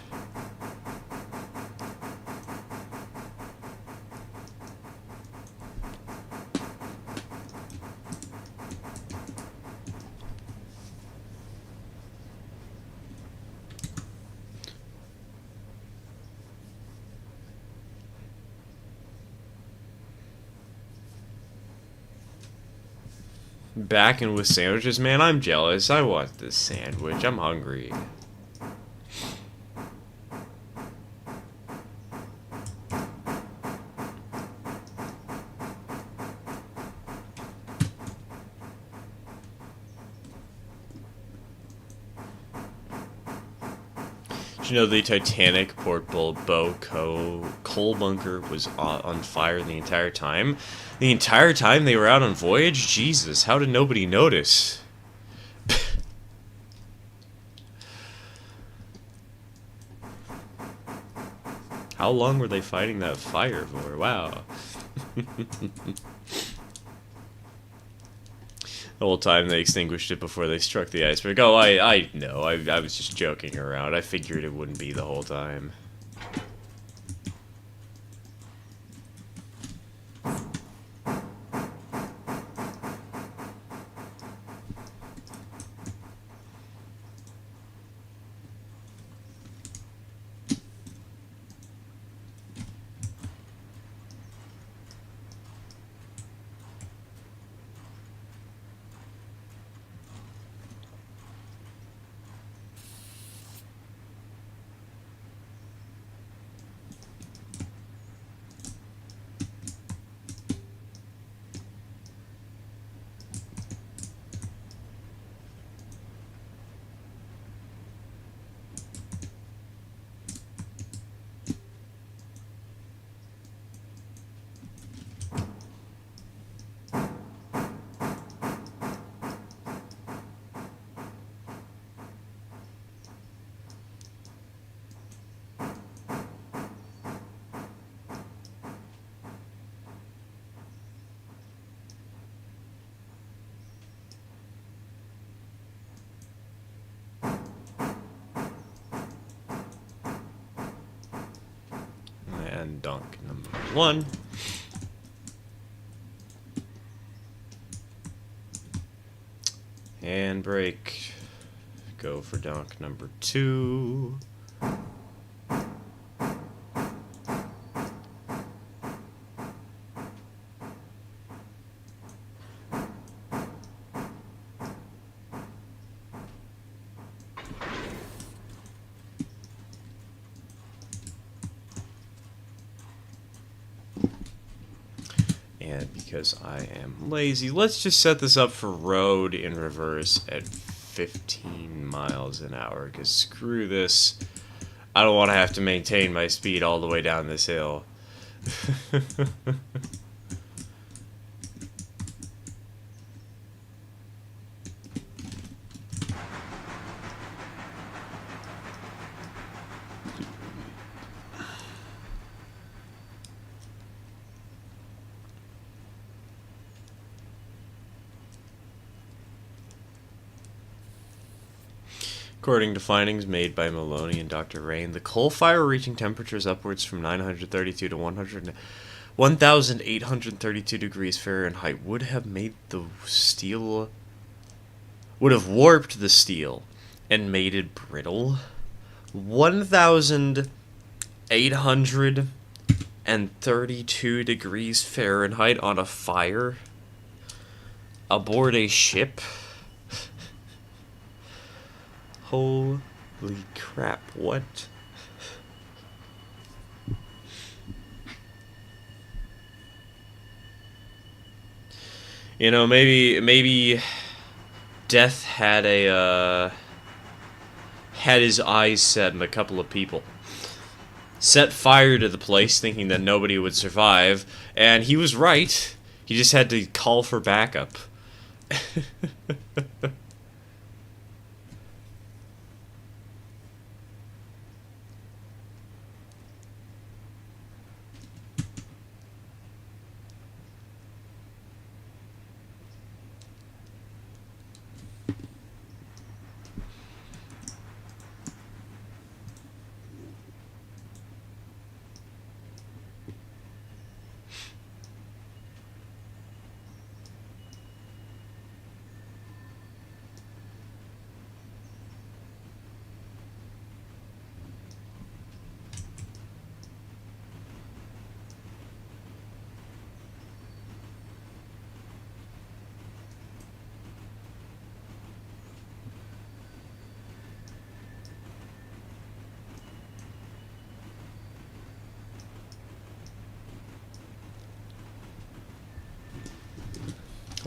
Back and with sandwiches, man, I'm jealous. I want this sandwich. I'm hungry. Did you know the Titanic port bow coal bunker was on fire the entire time? The entire time they were out on voyage? Jesus, how did nobody notice? How long were they fighting that fire for? Wow. The whole time they extinguished it before they struck the iceberg. Oh, I know. I was just joking around. I figured it wouldn't be the whole time. And dunk number 1. And break. Go for dunk number 2. And because I am lazy, let's just set this up for road in reverse at 15 miles an hour, because screw this. I don't want to have to maintain my speed all the way down this hill. According to findings made by Maloney and Dr. Rain, the coal fire reaching temperatures upwards from 932 to 1,832 degrees Fahrenheit would have warped the steel and made it brittle. 1,832 degrees Fahrenheit on a fire aboard a ship. Holy crap, what? You know, maybe Death had his eyes set on a couple of people. Set fire to the place thinking that nobody would survive, and he was right. He just had to call for backup.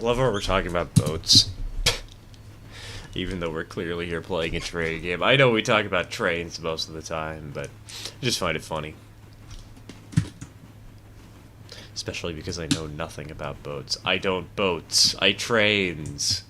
I love how we're talking about boats. Even though we're clearly here playing a train game. I know we talk about trains most of the time, but I just find it funny. Especially because I know nothing about boats. I don't boats. I trains.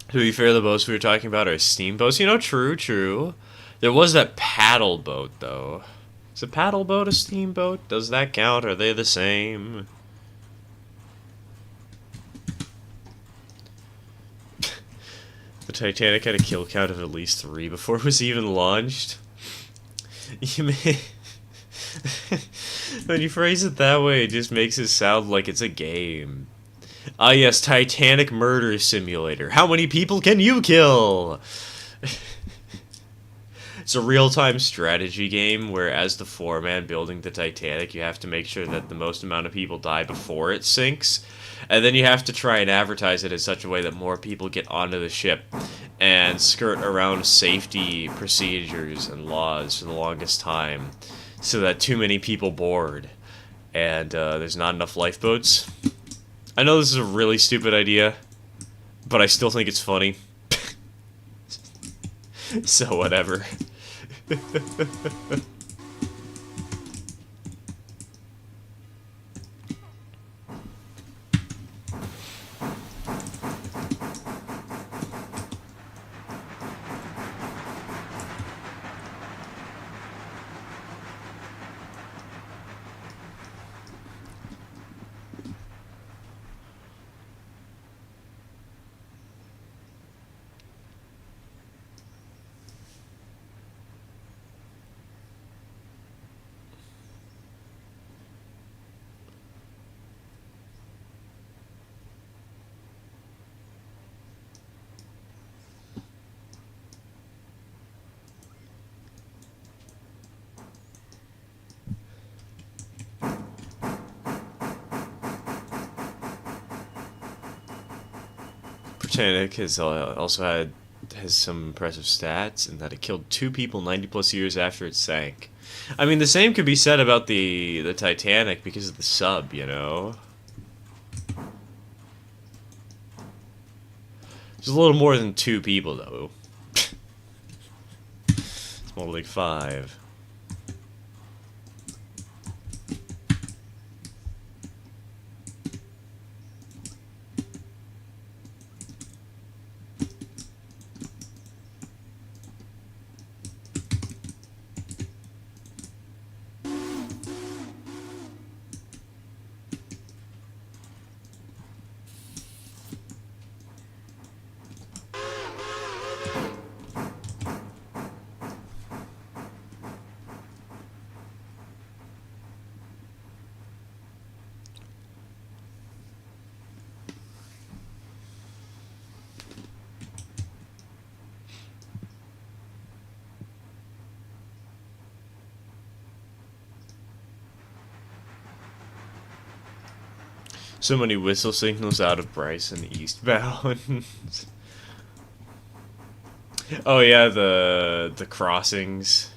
To be fair, the boats we were talking about are steamboats. You know, true. There was that paddle boat, though. Is a paddle boat a steamboat? Does that count? Are they the same? The Titanic had a kill count of at least 3 before it was even launched. You may... When you phrase it that way, it just makes it sound like it's a game. Ah yes, Titanic Murder Simulator. How many people can you kill? It's a real-time strategy game where as the foreman building the Titanic, you have to make sure that the most amount of people die before it sinks. And then you have to try and advertise it in such a way that more people get onto the ship and skirt around safety procedures and laws for the longest time so that too many people board and there's not enough lifeboats. I know this is a really stupid idea, but I still think it's funny. So whatever. Titanic has also has some impressive stats in that it killed 2 people 90 plus years after it sank. I mean, the same could be said about the Titanic because of the sub, you know? It's a little more than 2 people, though. It's more like 5. So many whistle signals out of Bryson eastbound. Oh yeah, the crossings.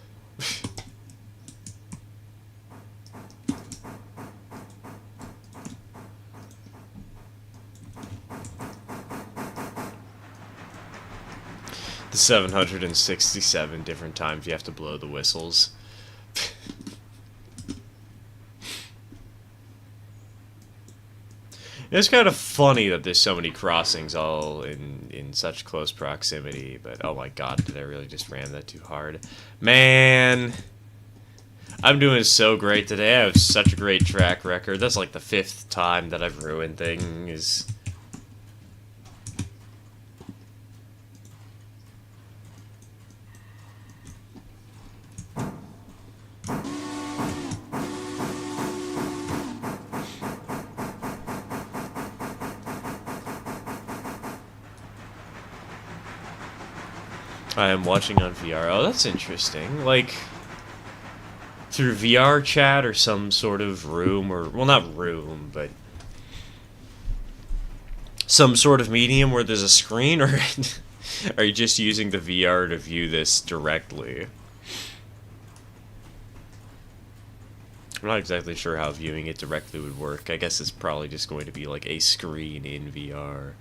The 767 different times you have to blow the whistles. It's kind of funny that there's so many crossings all in such close proximity, but oh my god, did I really just ram that too hard? Man! I'm doing so great today. I have such a great track record. That's like the 5th time that I've ruined things. I am watching on VR. Oh, that's interesting. Like, through VR chat or some sort of room, or, well, not room, but some sort of medium where there's a screen, or are you just using the VR to view this directly? I'm not exactly sure how viewing it directly would work. I guess it's probably just going to be like a screen in VR.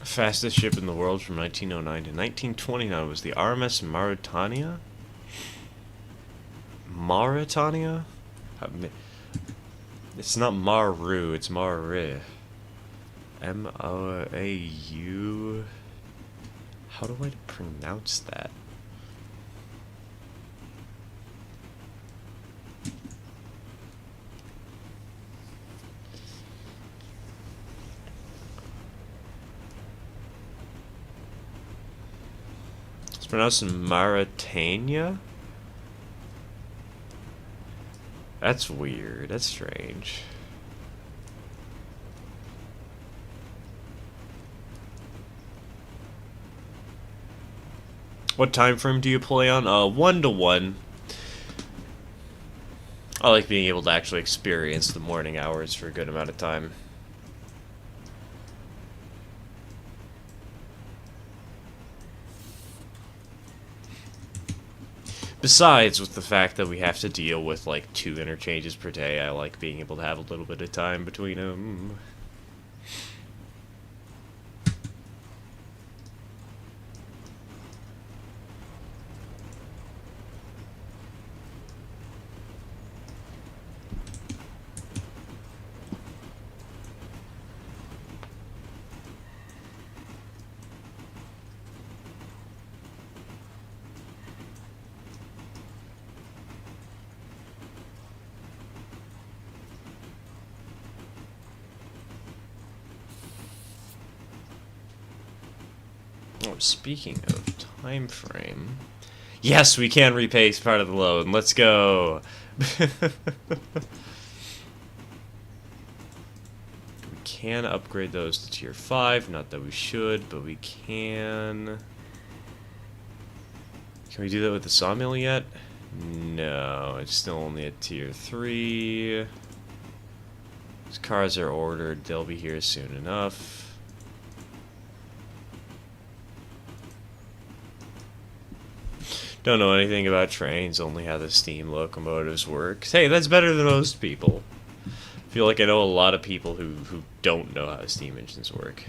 Fastest ship in the world from 1909 to 1929 was the RMS Mauritania? Mauritania? It's not Maru, it's Maru. M-O-A-U... How do I pronounce that? It's pronounced Mauritania? That's weird, that's strange. What time frame do you play on? 1 to 1. I like being able to actually experience the morning hours for a good amount of time. Besides, with the fact that we have to deal with like 2 interchanges per day, I like being able to have a little bit of time between them. Oh, speaking of time frame, yes, we can repay part of the loan. Let's go. We can upgrade those to tier 5. Not that we should, but we can. Can we do that with the sawmill yet? No, it's still only at tier 3. These cars are ordered. They'll be here soon enough. Don't know anything about trains, only how the steam locomotives work. Hey, that's better than most people. I feel like I know a lot of people who don't know how steam engines work.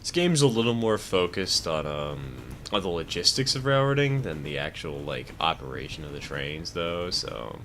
This game's a little more focused on the logistics of railroading than the actual like operation of the trains, though. So.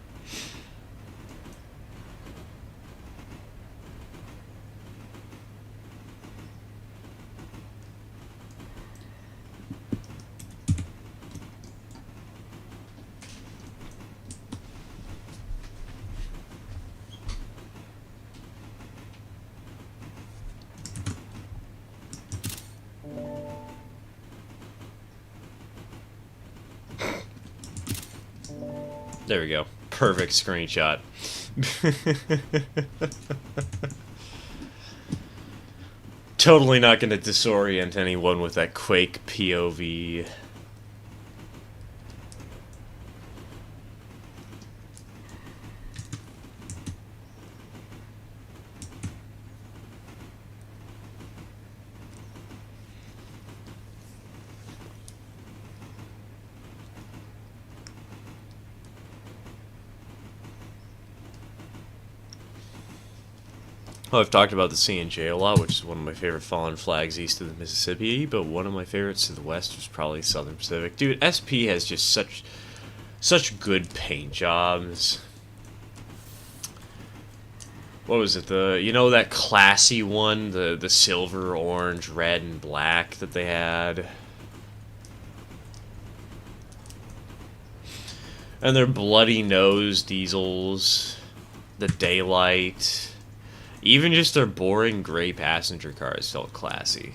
There we go. Perfect screenshot. Totally not going to disorient anyone with that Quake POV. Well, I've talked about the C&J a lot, which is one of my favorite fallen flags east of the Mississippi, but one of my favorites to the west was probably Southern Pacific. Dude, SP has just such good paint jobs. What was it? That classy one, the silver, orange, red, and black that they had. And their bloody nose diesels, the daylight. Even just their boring gray passenger cars felt classy.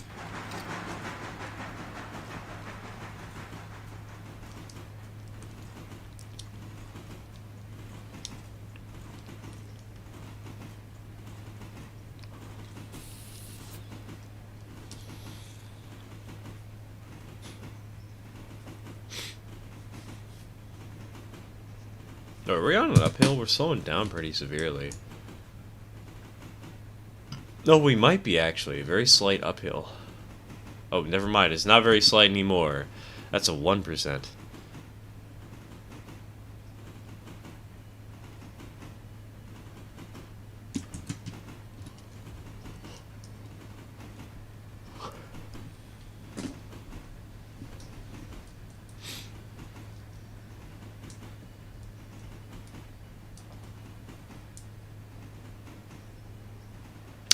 Are we on an uphill? We're slowing down pretty severely. No, we might be actually. Very slight uphill. Oh, never mind. It's not very slight anymore. That's a 1%.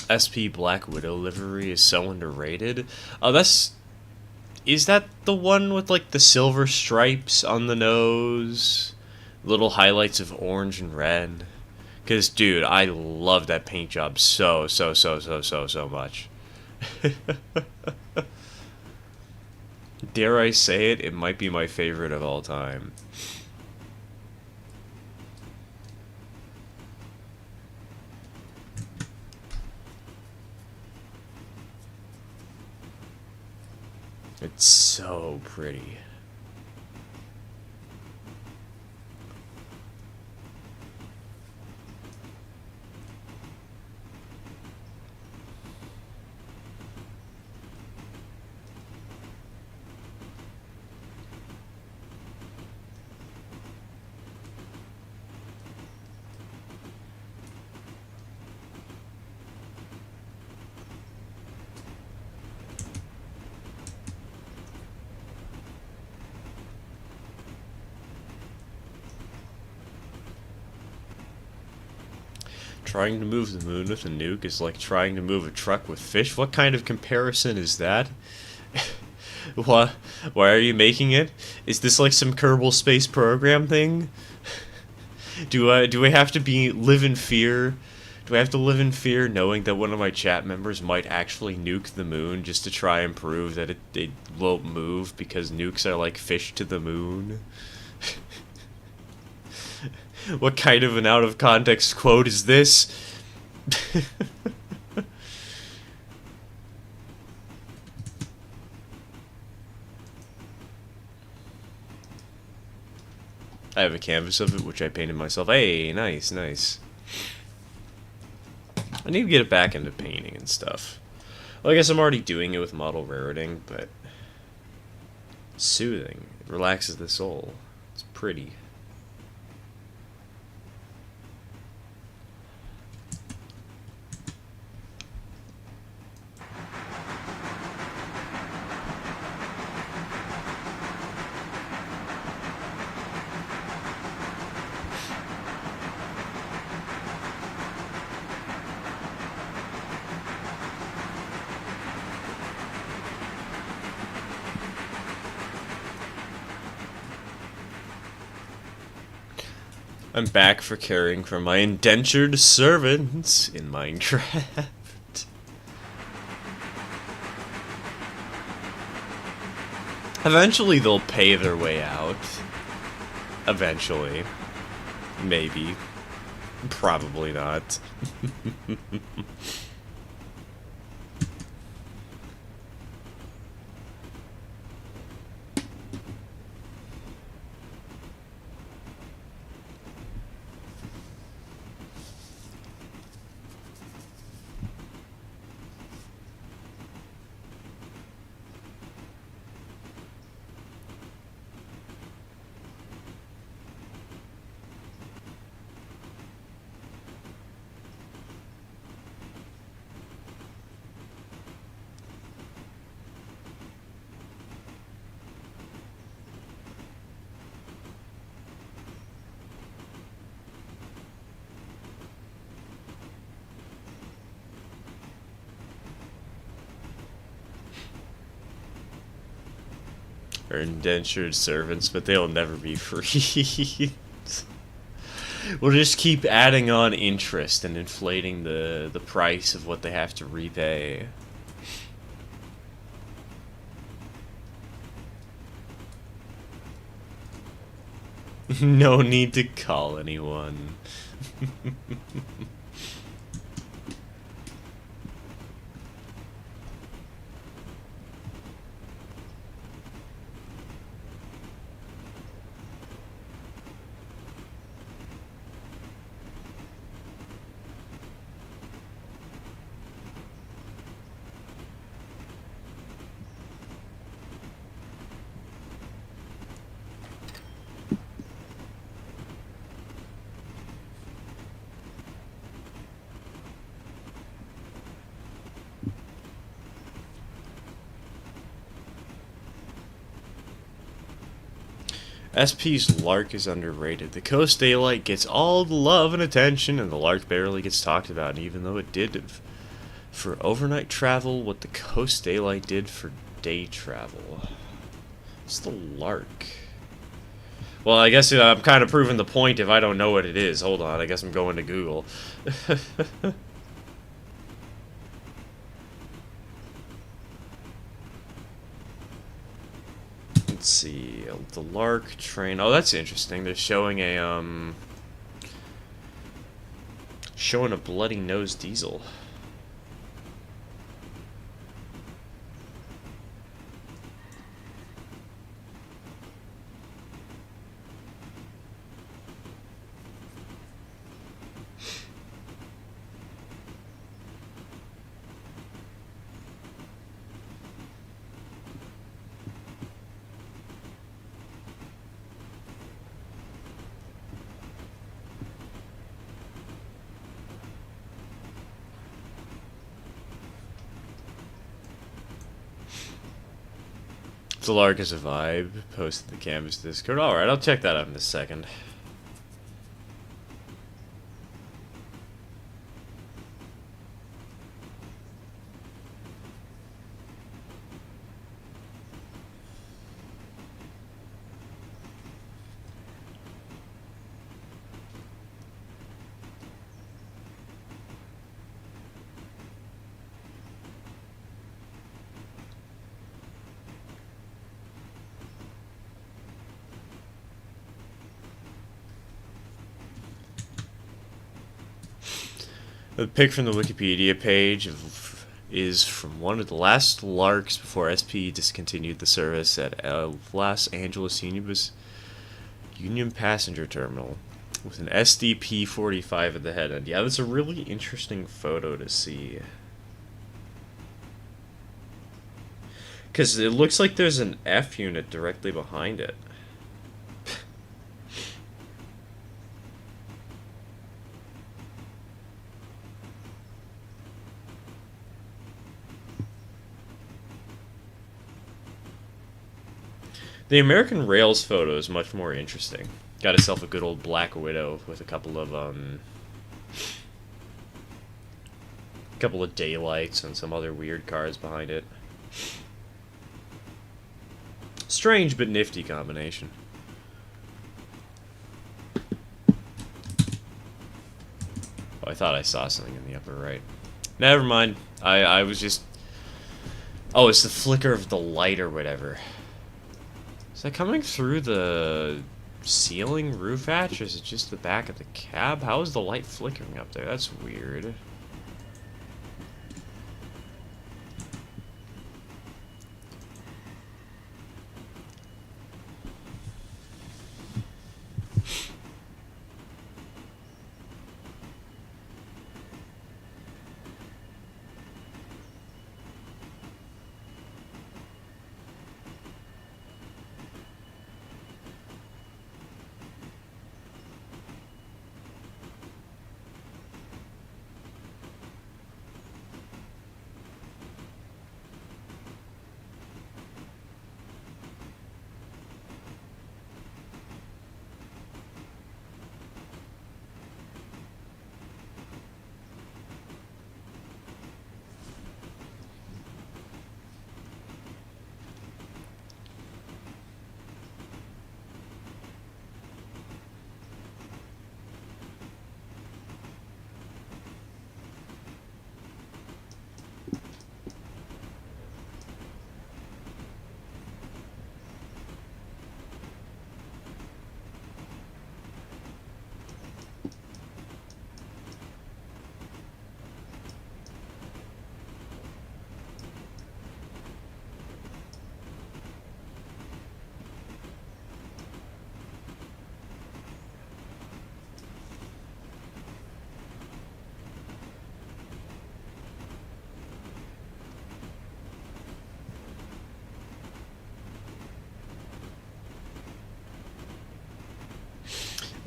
SP Black Widow livery is so underrated. Oh, is that the one with like the silver stripes on the nose? Little highlights of orange and red? Because, dude, I love that paint job so much. Dare I say it, it might be my favorite of all time. It's so pretty. Trying to move the moon with a nuke is like trying to move a truck with fish. What kind of comparison is that? Why are you making it? Is this like some Kerbal Space Program thing? Do I have to live in fear? Do I have to live in fear knowing that one of my chat members might actually nuke the moon just to try and prove that it won't move because nukes are like fish to the moon? What kind of an out-of-context quote is this? I have a canvas of it, which I painted myself. Hey, nice, nice. I need to get it back into painting and stuff. Well, I guess I'm already doing it with model rareting, but... soothing. It relaxes the soul. It's pretty. I'm back for caring for my indentured servants in Minecraft. Eventually they'll pay their way out. Eventually. Maybe. Probably not. Or indentured servants, but they'll never be free. We'll just keep adding on interest and inflating the price of what they have to repay. No need to call anyone. SP's Lark is underrated. The Coast Daylight gets all the love and attention, and the Lark barely gets talked about. And even though it did for overnight travel what the Coast Daylight did for day travel. It's the Lark. Well, I guess I'm kind of proving the point if I don't know what it is. Hold on, I guess I'm going to Google. Let's see, the Lark train. Oh, that's interesting. They're showing a bloody nose diesel. The Lark is a vibe. Posted the Canvas Discord. Alright, I'll check that out in a second. The pic from the Wikipedia page is from one of the last Larks before SP discontinued the service at Los Angeles Union Passenger Terminal, with an SDP-45 at the head end. Yeah, that's a really interesting photo to see. Because it looks like there's an F unit directly behind it. The American Rails photo is much more interesting. Got itself a good old Black Widow with a couple of daylights and some other weird cars behind it. Strange but nifty combination. Oh, I thought I saw something in the upper right. Never mind. I was just... Oh, it's the flicker of the light or whatever. Is that coming through the ceiling roof hatch, or is it just the back of the cab? How is the light flickering up there? That's weird.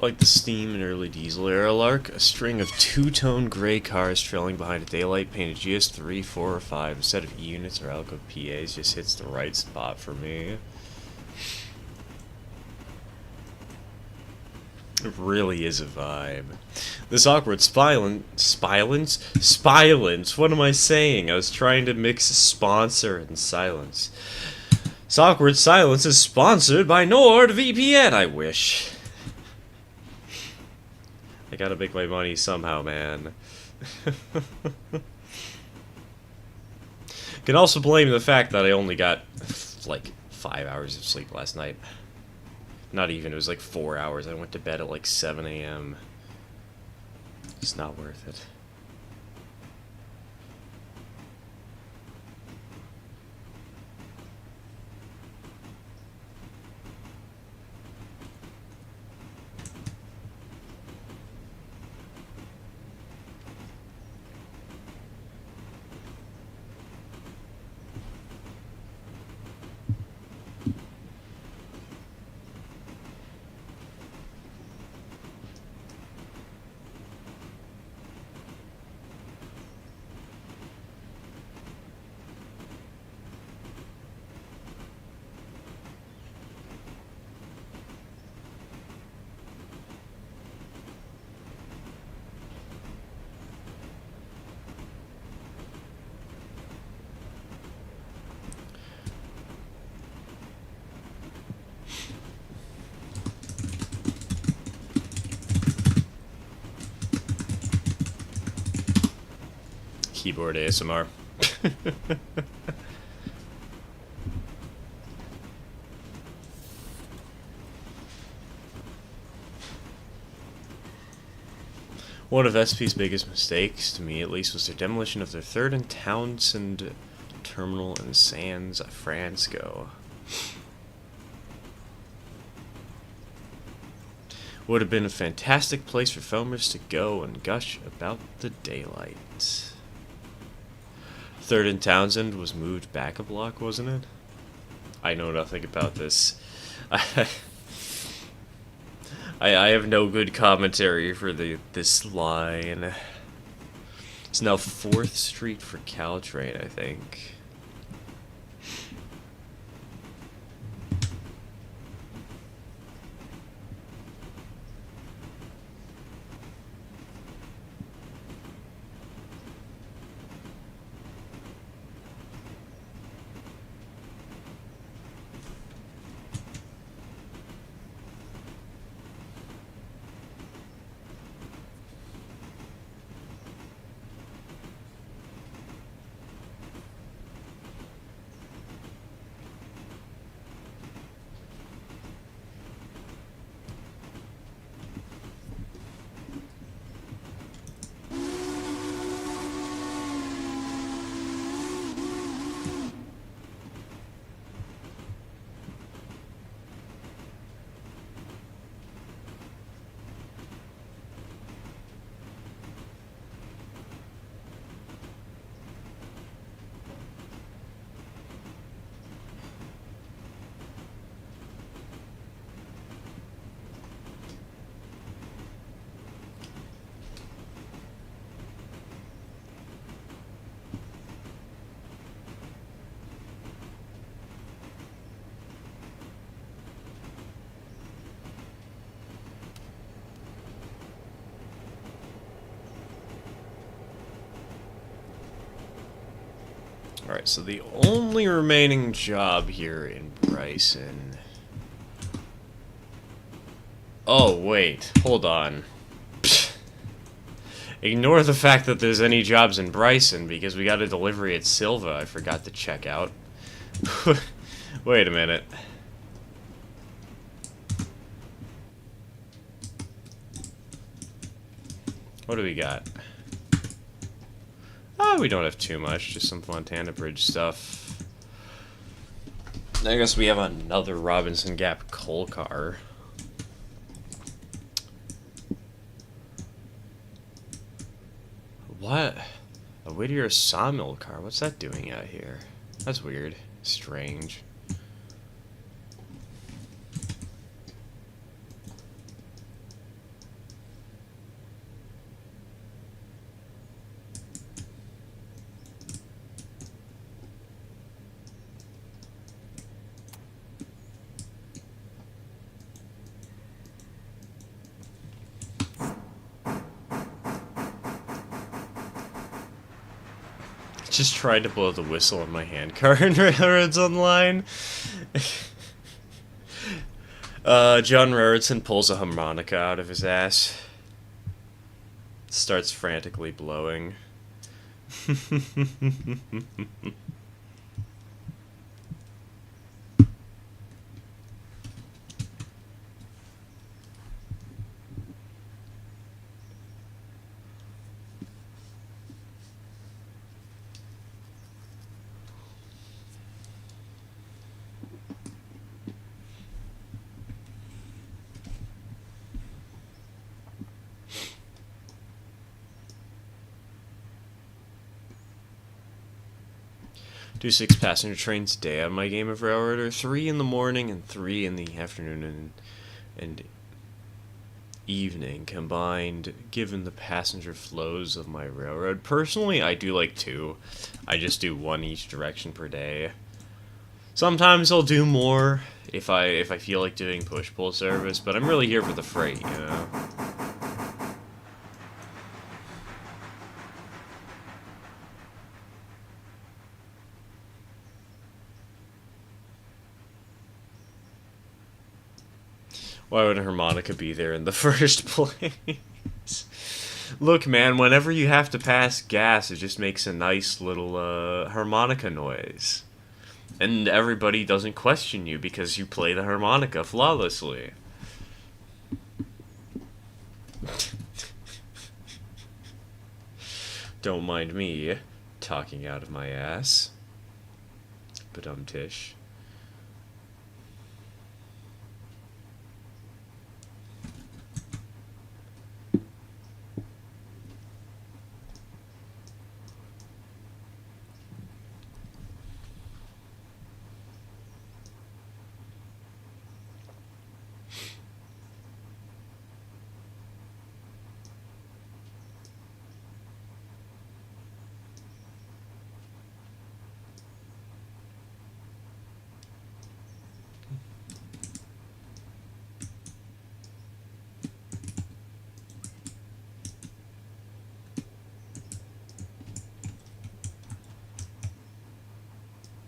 Like the steam and early diesel era Alarka, a string of two-tone gray cars trailing behind a daylight painted GS3, 4, or 5 instead of units or Alarka PAs just hits the right spot for me. It really is a vibe. This awkward spilence? What am I saying? I was trying to mix sponsor and silence. This awkward silence is sponsored by NordVPN, I wish. I gotta make my money somehow, man. Can also blame the fact that I only got, like, 5 hours of sleep last night. Not even, it was like 4 hours. I went to bed at like 7 a.m. It's not worth it. Keyboard ASMR. One of SP's biggest mistakes, to me at least, was their demolition of their 3rd and Townsend terminal in San Francisco. Would have been a fantastic place for filmers to go and gush about the daylight. 3rd and Townsend was moved back a block, wasn't it? I know nothing about this. I have no good commentary for this line. It's now 4th Street for Caltrain, I think. Alright, so the only remaining job here in Bryson... Oh, wait. Hold on. Ignore the fact that there's any jobs in Bryson, because we got a delivery at Silva I forgot to check out. Wait a minute. What do we got? Oh, we don't have too much, just some Fontana Bridge stuff. I guess we have another Robinson Gap coal car. What? A Whittier sawmill car? What's that doing out here? That's weird. Strange. Just tried to blow the whistle on my handcar in Railroads Online. John Raritan pulls a harmonica out of his ass. Starts frantically blowing. Do 6 passenger trains a day on my game of Railroader. 3 in the morning and 3 in the afternoon and evening combined, given the passenger flows of my railroad. Personally, I do like 2. I just do 1 each direction per day. Sometimes I'll do more if I feel like doing push-pull service, but I'm really here for the freight, you know? Why would a harmonica be there in the first place? Look, man, whenever you have to pass gas, it just makes a nice little harmonica noise. And everybody doesn't question you because you play the harmonica flawlessly. Don't mind me talking out of my ass. Badum-tish.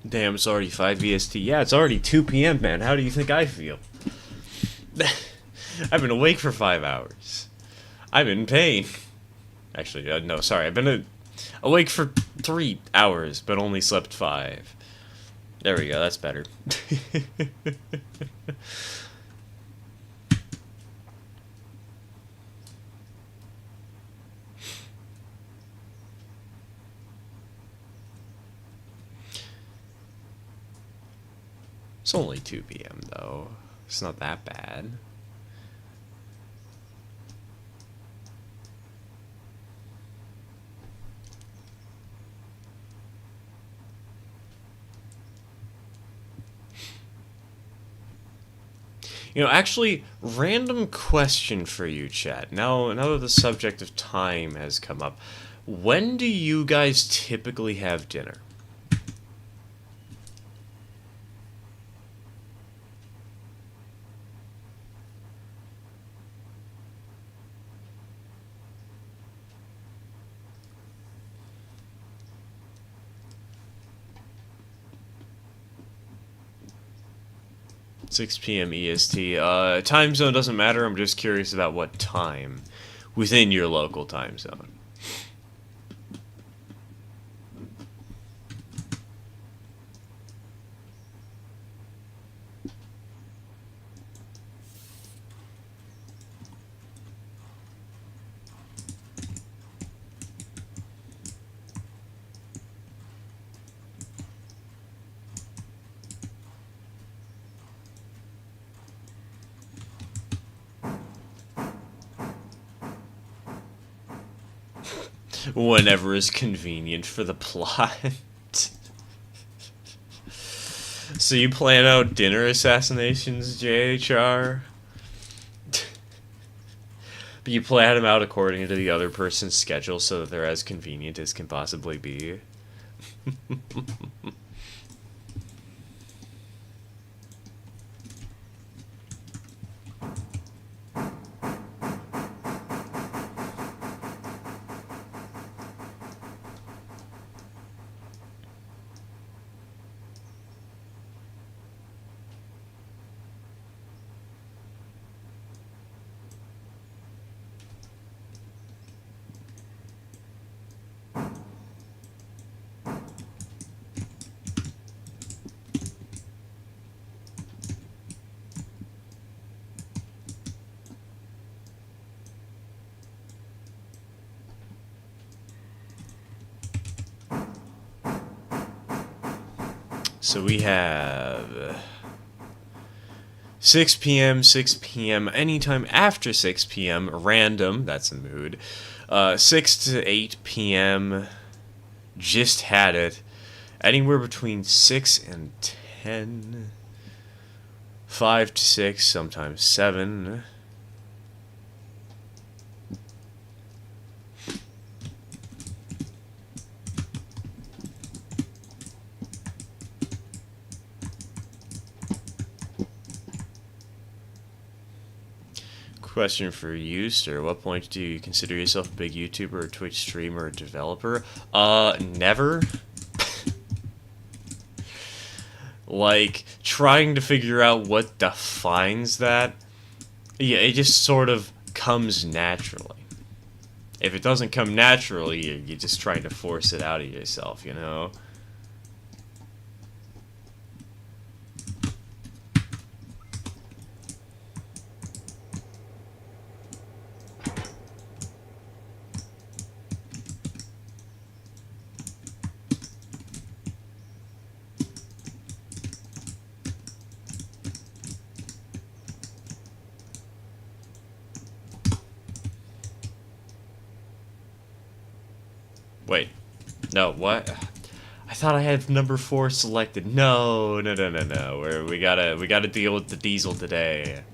Damn, it's already 5 VST. Yeah, it's already 2 p.m., man. How do you think I feel? I've been awake for 5 hours. I'm in pain. Actually, no, sorry. I've been awake for 3 hours, but only slept 5. There we go, that's better. It's only 2 p.m. though. It's not that bad. You know, actually, random question for you, chat. Now that the subject of time has come up, when do you guys typically have dinner? 6 p.m. EST. Time zone doesn't matter. I'm just curious about what time within your local time zone. Whenever is convenient for the plot. So you plan out dinner assassinations, JHR? But you plan them out according to the other person's schedule so that they're as convenient as can possibly be. So we have 6 p.m., 6 p.m., anytime after 6 p.m., random, that's a mood. 6 to 8 p.m., just had it. Anywhere between 6 and 10. 5 to 6, sometimes 7. Question for you, sir. At what point do you consider yourself a big YouTuber or Twitch streamer or developer? Never. Like, trying to figure out what defines that, yeah, it just sort of comes naturally. If it doesn't come naturally, you're just trying to force it out of yourself, you know? Wait. No, what? I thought I had number 4 selected. No. We gotta deal with the diesel today.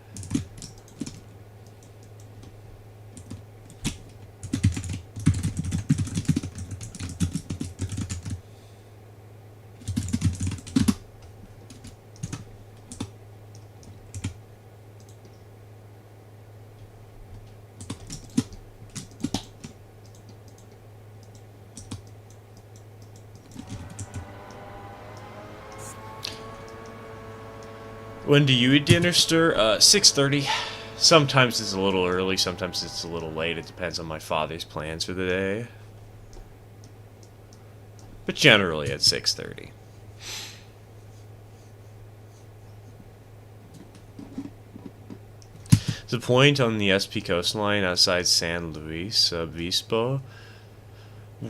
When do you eat dinner, sir? 6:30. Sometimes it's a little early, sometimes it's a little late. It depends on my father's plans for the day. But generally at 6:30. The point on the SP coastline outside San Luis Obispo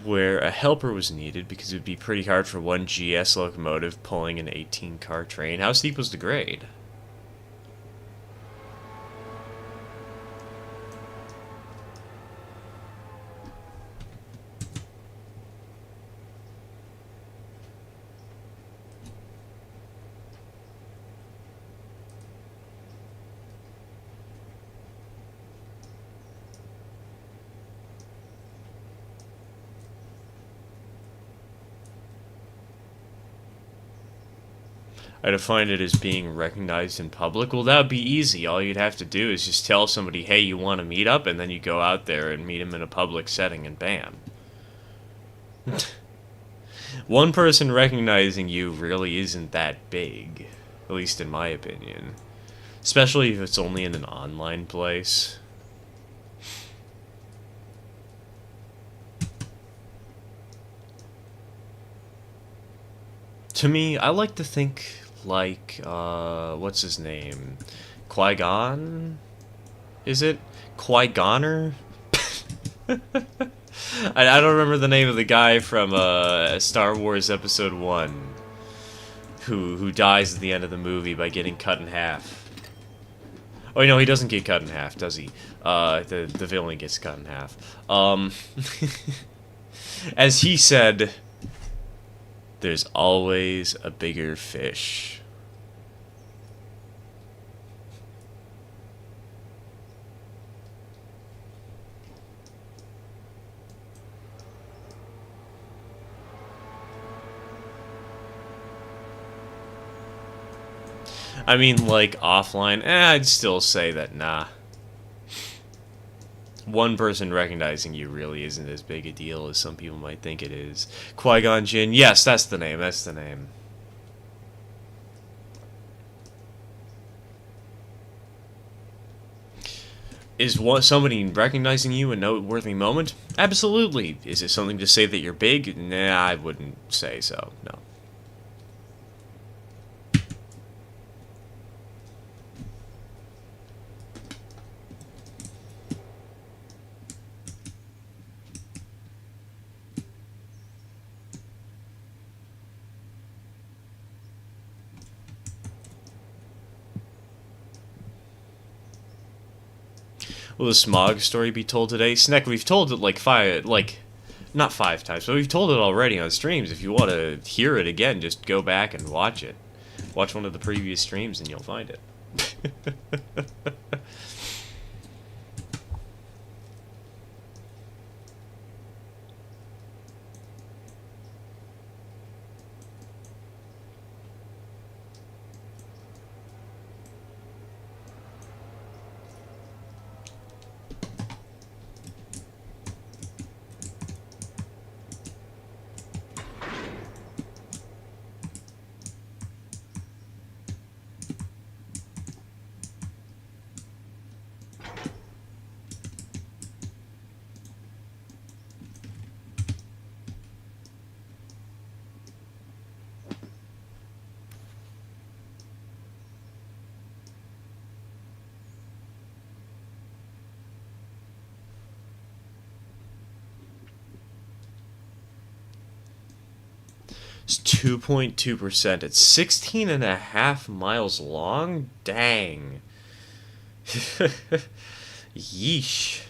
where a helper was needed because it would be pretty hard for one GS locomotive pulling an 18-car train. How steep was the grade? I define it as being recognized in public. Well, that would be easy. All you'd have to do is just tell somebody, hey, you want to meet up? And then you go out there and meet them in a public setting, and bam. One person recognizing you really isn't that big. At least in my opinion. Especially if it's only in an online place. To me, I like to think like, what's his name? Qui-Gon? Is it? Qui-Goner? I don't remember the name of the guy from Star Wars Episode 1 who dies at the end of the movie by getting cut in half. Oh, no, he doesn't get cut in half, does he? The villain gets cut in half. As he said, there's always a bigger fish. I mean, like, offline, I'd still say that, nah. One person recognizing you really isn't as big a deal as some people might think it is. Qui-Gon Jinn, yes, that's the name, that's the name. Is somebody recognizing you a noteworthy moment? Absolutely. Is it something to say that you're big? Nah, I wouldn't say so, no. Will the smog story be told today? Sneck, we've told it not 5 times, but we've told it already on streams. If you want to hear it again, just go back and watch it. Watch one of the previous streams and you'll find it. It's 2.2%. It's 16.5 miles long? Dang. Yeesh.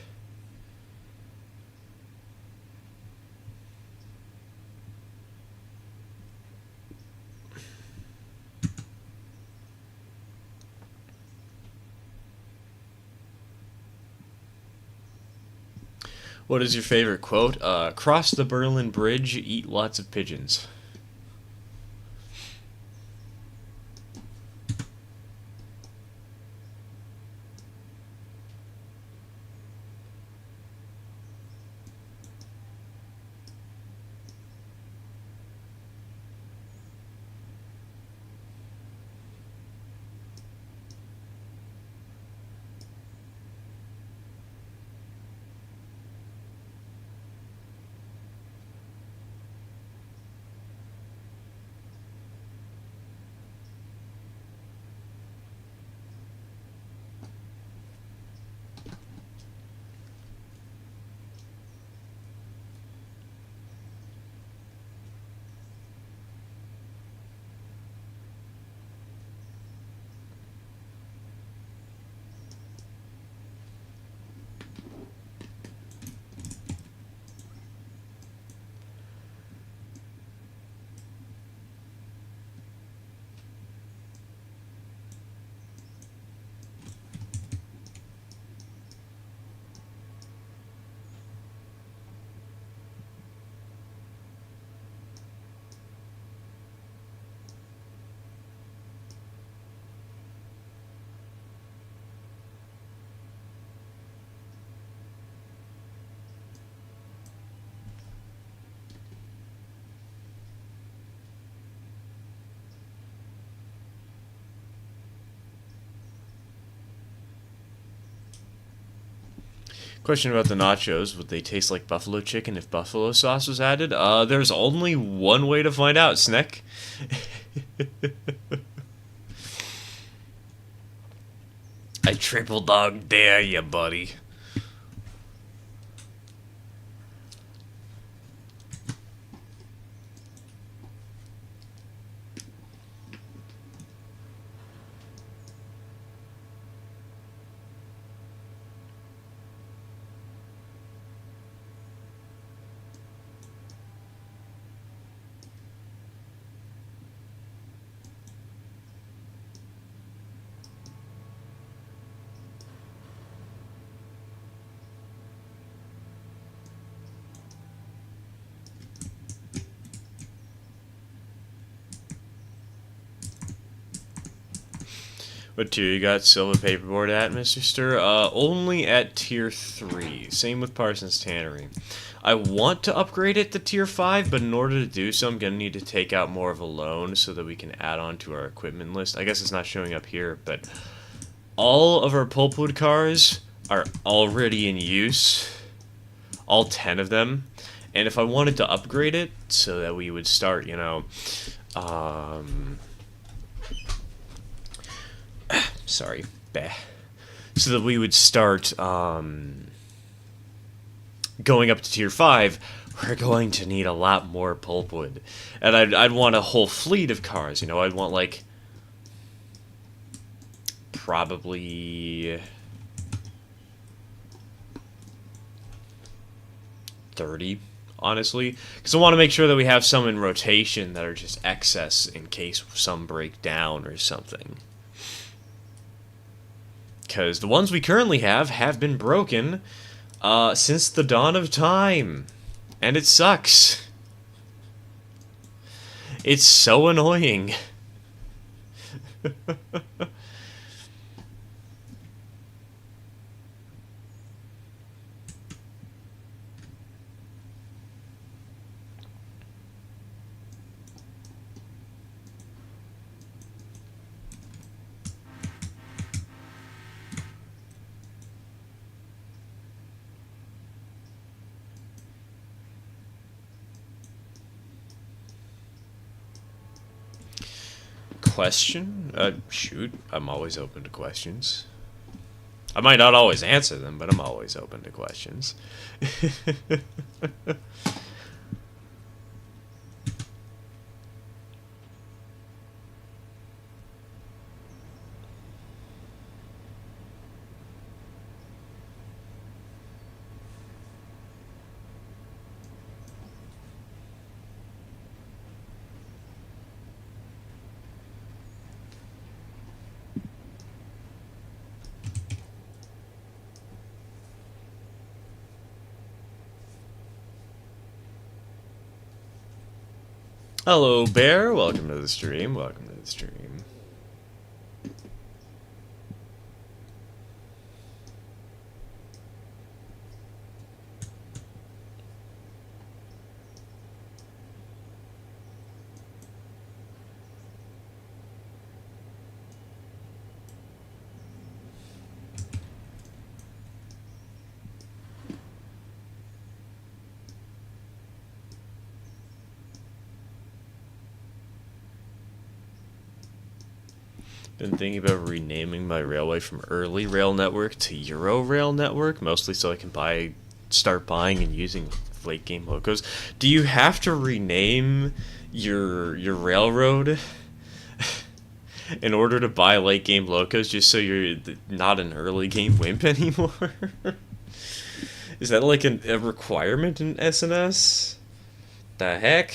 What is your favorite quote? Cross the Berlin Bridge, eat lots of pigeons. Question about the nachos. Would they taste like buffalo chicken if buffalo sauce was added? There's only one way to find out, Snick. I triple dog dare you, buddy. What tier you got silver paperboard at, Mr. Stir? Only at tier 3. Same with Parsons Tannery. I want to upgrade it to tier 5, but in order to do so, I'm going to need to take out more of a loan so that we can add on to our equipment list. I guess it's not showing up here, but all of our pulpwood cars are already in use. All 10 of them. And if I wanted to upgrade it so that we would start, you know, sorry, bah. So that we would start going up to tier 5, we're going to need a lot more pulpwood. And I'd want a whole fleet of cars, you know, I'd want like probably 30, honestly, because I want to make sure that we have some in rotation that are just excess in case some break down or something. Because the ones we currently have been broken since the dawn of time. And it sucks. It's so annoying. Question? Shoot, I'm always open to questions. I might not always answer them, but I'm always open to questions. Hello, Bear. Welcome to the stream. Welcome to the stream. Been thinking about renaming my railway from Early Rail Network to Euro Rail Network, mostly so I can start buying and using late game locos. Do you have to rename your railroad in order to buy late game locos just so you're not an early game wimp anymore? Is that like a requirement in SNS? The heck?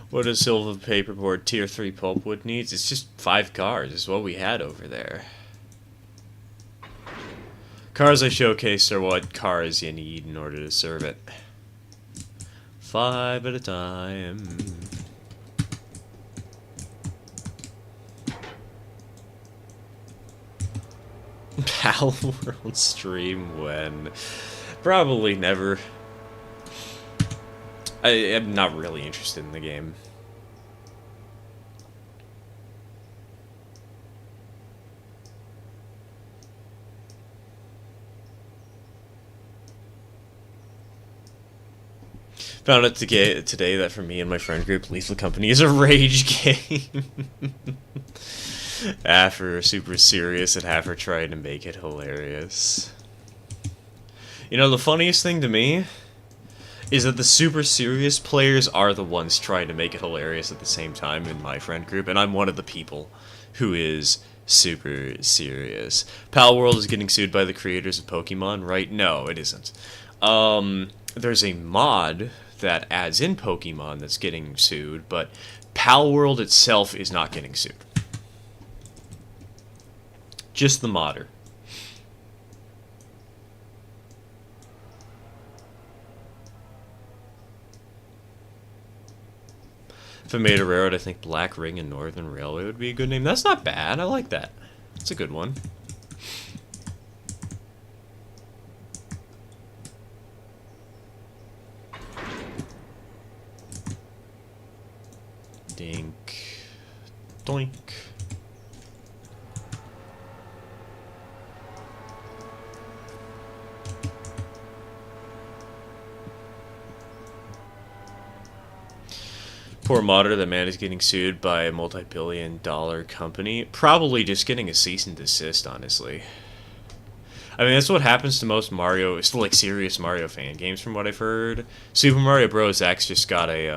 What does silver paperboard tier 3 pulpwood needs? It's just 5 cars, is what we had over there. Cars I showcased are what cars you need in order to serve it. 5 at a time. Pal World stream when? Probably never. I am not really interested in the game. Found out today that for me and my friend group, Lethal Company is a rage game. Half are super serious and half are trying to make it hilarious. You know, the funniest thing to me is that the super serious players are the ones trying to make it hilarious at the same time in my friend group, and I'm one of the people who is super serious. Pal World is getting sued by the creators of Pokemon, right? No, it isn't. There's a mod that adds in Pokemon that's getting sued, but Pal World itself is not getting sued. Just the modder. If I made a railroad, I think Black Ring and Northern Railway would be a good name. That's not bad. I like that. That's a good one. Dink. Doink. Poor modder, the man is getting sued by a multi-billion-dollar company. Probably just getting a cease and desist, honestly. I mean, that's what happens to most Mario, still like serious Mario fan games from what I've heard. Super Mario Bros. X just got a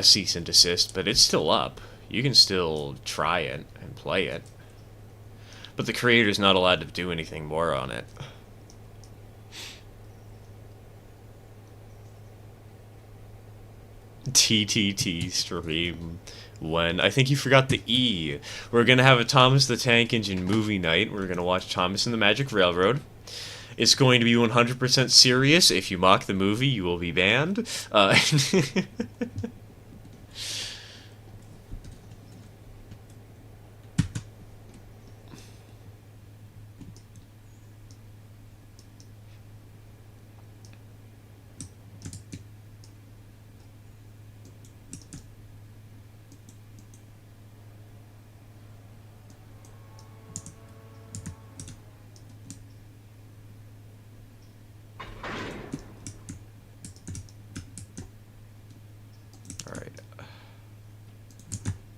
cease and desist, but it's still up. You can still try it and play it. But the creator's not allowed to do anything more on it. TTT stream when I think you forgot the E. We're gonna have a Thomas the Tank Engine movie night. We're gonna watch Thomas and the Magic Railroad. It's going to be 100% serious. If you mock the movie, you will be banned.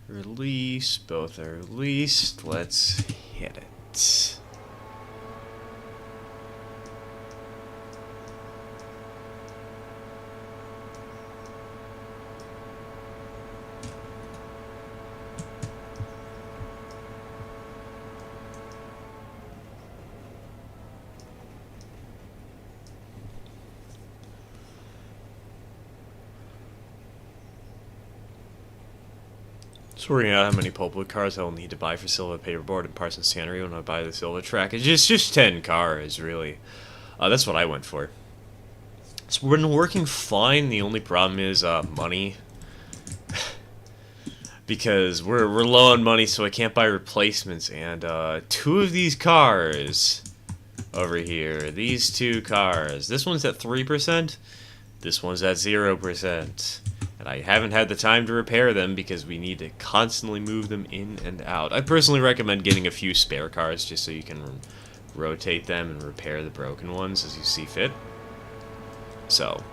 Release, both are released. Let's hit it. Just worrying out how many Pulpwood cars I will need to buy for Silver Paperboard and Parsons Tannery when I buy the Silver Track. It's just 10 cars, really. That's what I went for. It's been working fine. The only problem is money. Because we're low on money, so I can't buy replacements. And 2 of these cars over here, these 2 cars. This one's at 3%. This one's at 0%. And I haven't had the time to repair them because we need to constantly move them in and out. I personally recommend getting a few spare cars just so you can rotate them and repair the broken ones as you see fit. So.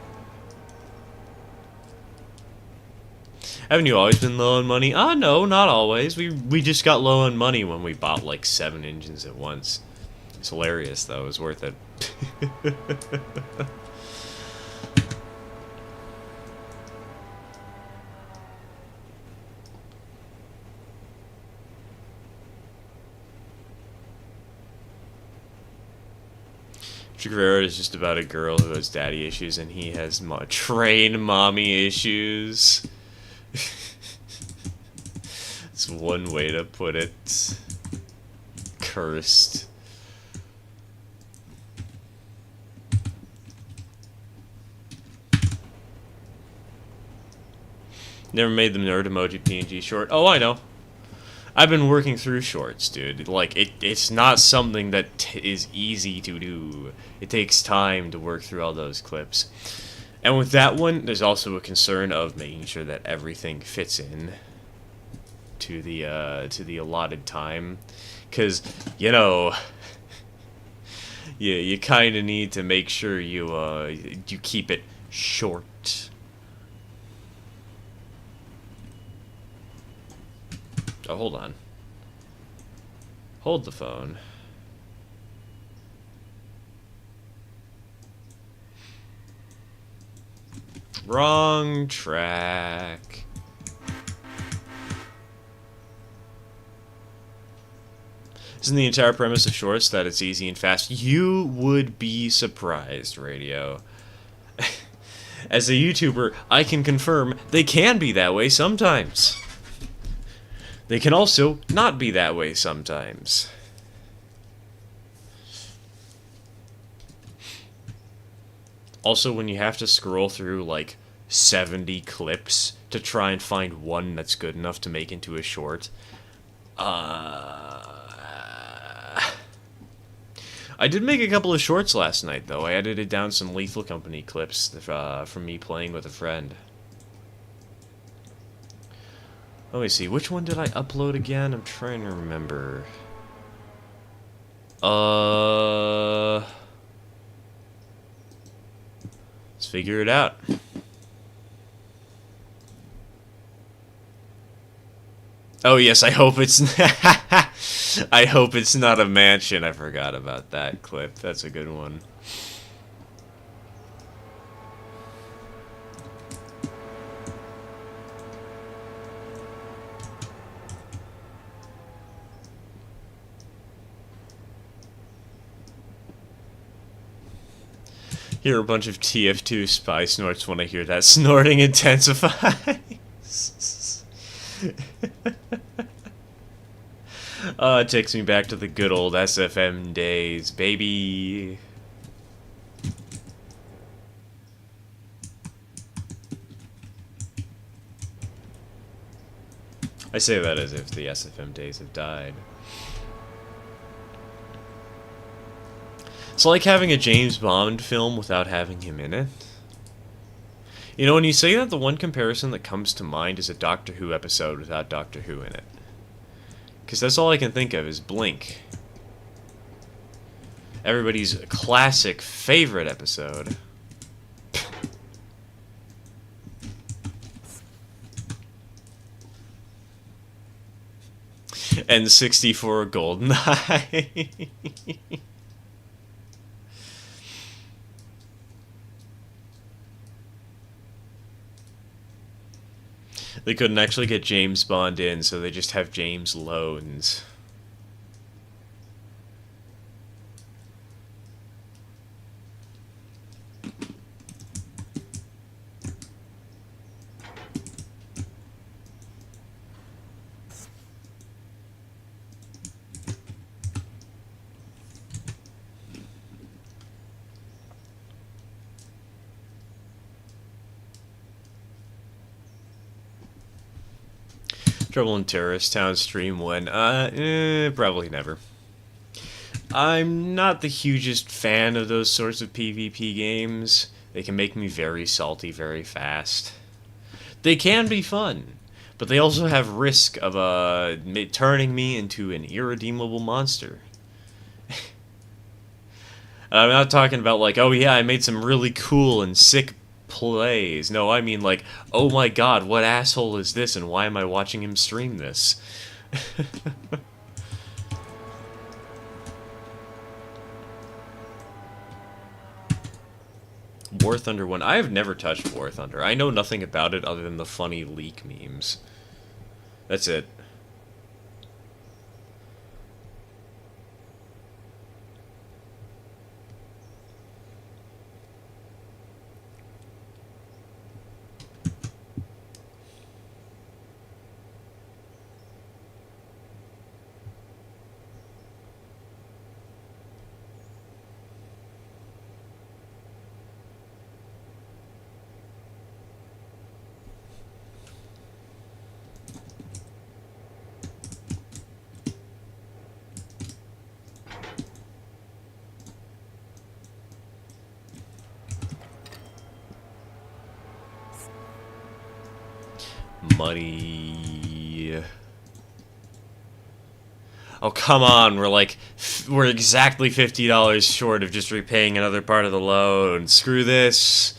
Haven't you always been low on money? No, not always. We just got low on money when we bought like 7 engines at once. It's hilarious though, it was worth it. Guerrero is just about a girl who has daddy issues and he has train mommy issues. It's one way to put it. Cursed. Never made the nerd emoji PNG short. Oh, I know. I've been working through shorts, dude. Like, it's not something that is easy to do. It takes time to work through all those clips. And with that one, there's also a concern of making sure that everything fits in to the allotted time. Because, you know, you kind of need to make sure you keep it short. Oh, hold on. Hold the phone. Wrong track. Isn't the entire premise of shorts that it's easy and fast? You would be surprised, Radio. As a YouTuber, I can confirm they can be that way sometimes. They can also not be that way sometimes. Also, when you have to scroll through like 70 clips to try and find one that's good enough to make into a short, I did make a couple of shorts last night, though. I edited down some Lethal Company clips from me playing with a friend. Let me see, which one did I upload again? I'm trying to remember. Let's figure it out. Oh yes, I hope it's I hope it's not a mansion. I forgot about that clip. That's a good one. Hear a bunch of TF2 spy snorts when I hear that. Snorting intensifies. Oh, it takes me back to the good old SFM days, baby. I say that as if the SFM days have died. It's like having a James Bond film without having him in it. You know, when you say that, the one comparison that comes to mind is a Doctor Who episode without Doctor Who in it. Because that's all I can think of is Blink. Everybody's classic favorite episode. And 64 Goldeneye. They couldn't actually get James Bond in, so they just have James Loans. Trouble in Terrorist Town stream when? Probably never. I'm not the hugest fan of those sorts of PvP games. They can make me very salty very fast. They can be fun, but they also have risk of turning me into an irredeemable monster. I'm not talking about like, oh yeah, I made some really cool and sick plays. No, I mean like, oh my god, what asshole is this and why am I watching him stream this? War Thunder 1. I have never touched War Thunder. I know nothing about it other than the funny leak memes. That's it. Money. Oh, come on. We're exactly $50 short of just repaying another part of the loan. Screw this.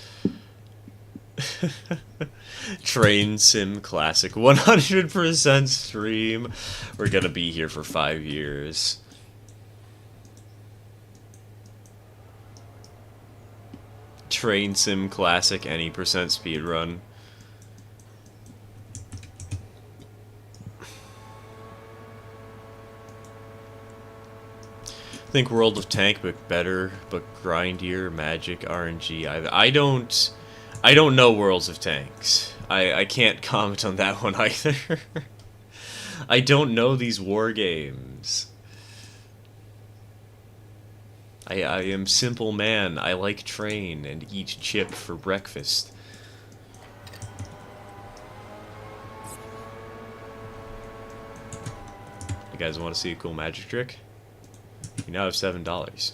Train Sim Classic 100% stream. We're gonna be here for 5 years. Train Sim Classic any percent speedrun. I think World of Tank, but better, but grindier, magic, RNG. I don't know Worlds of Tanks. I can't comment on that one either. I don't know these war games. I am simple man. I like train and eat chip for breakfast. You guys want to see a cool magic trick? You now have $7.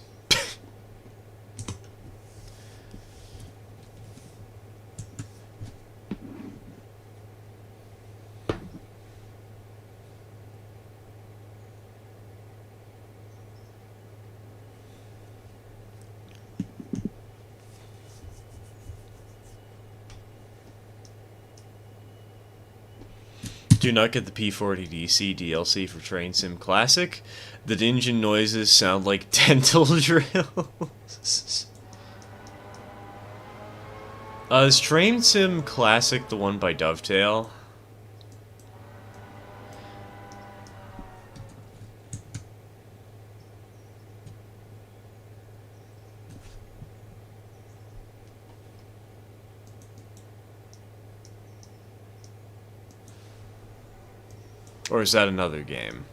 Do not get the P40DC DLC for Train Sim Classic. The engine noises sound like dental drills. Is Train Sim Classic the one by Dovetail? Or is that another game?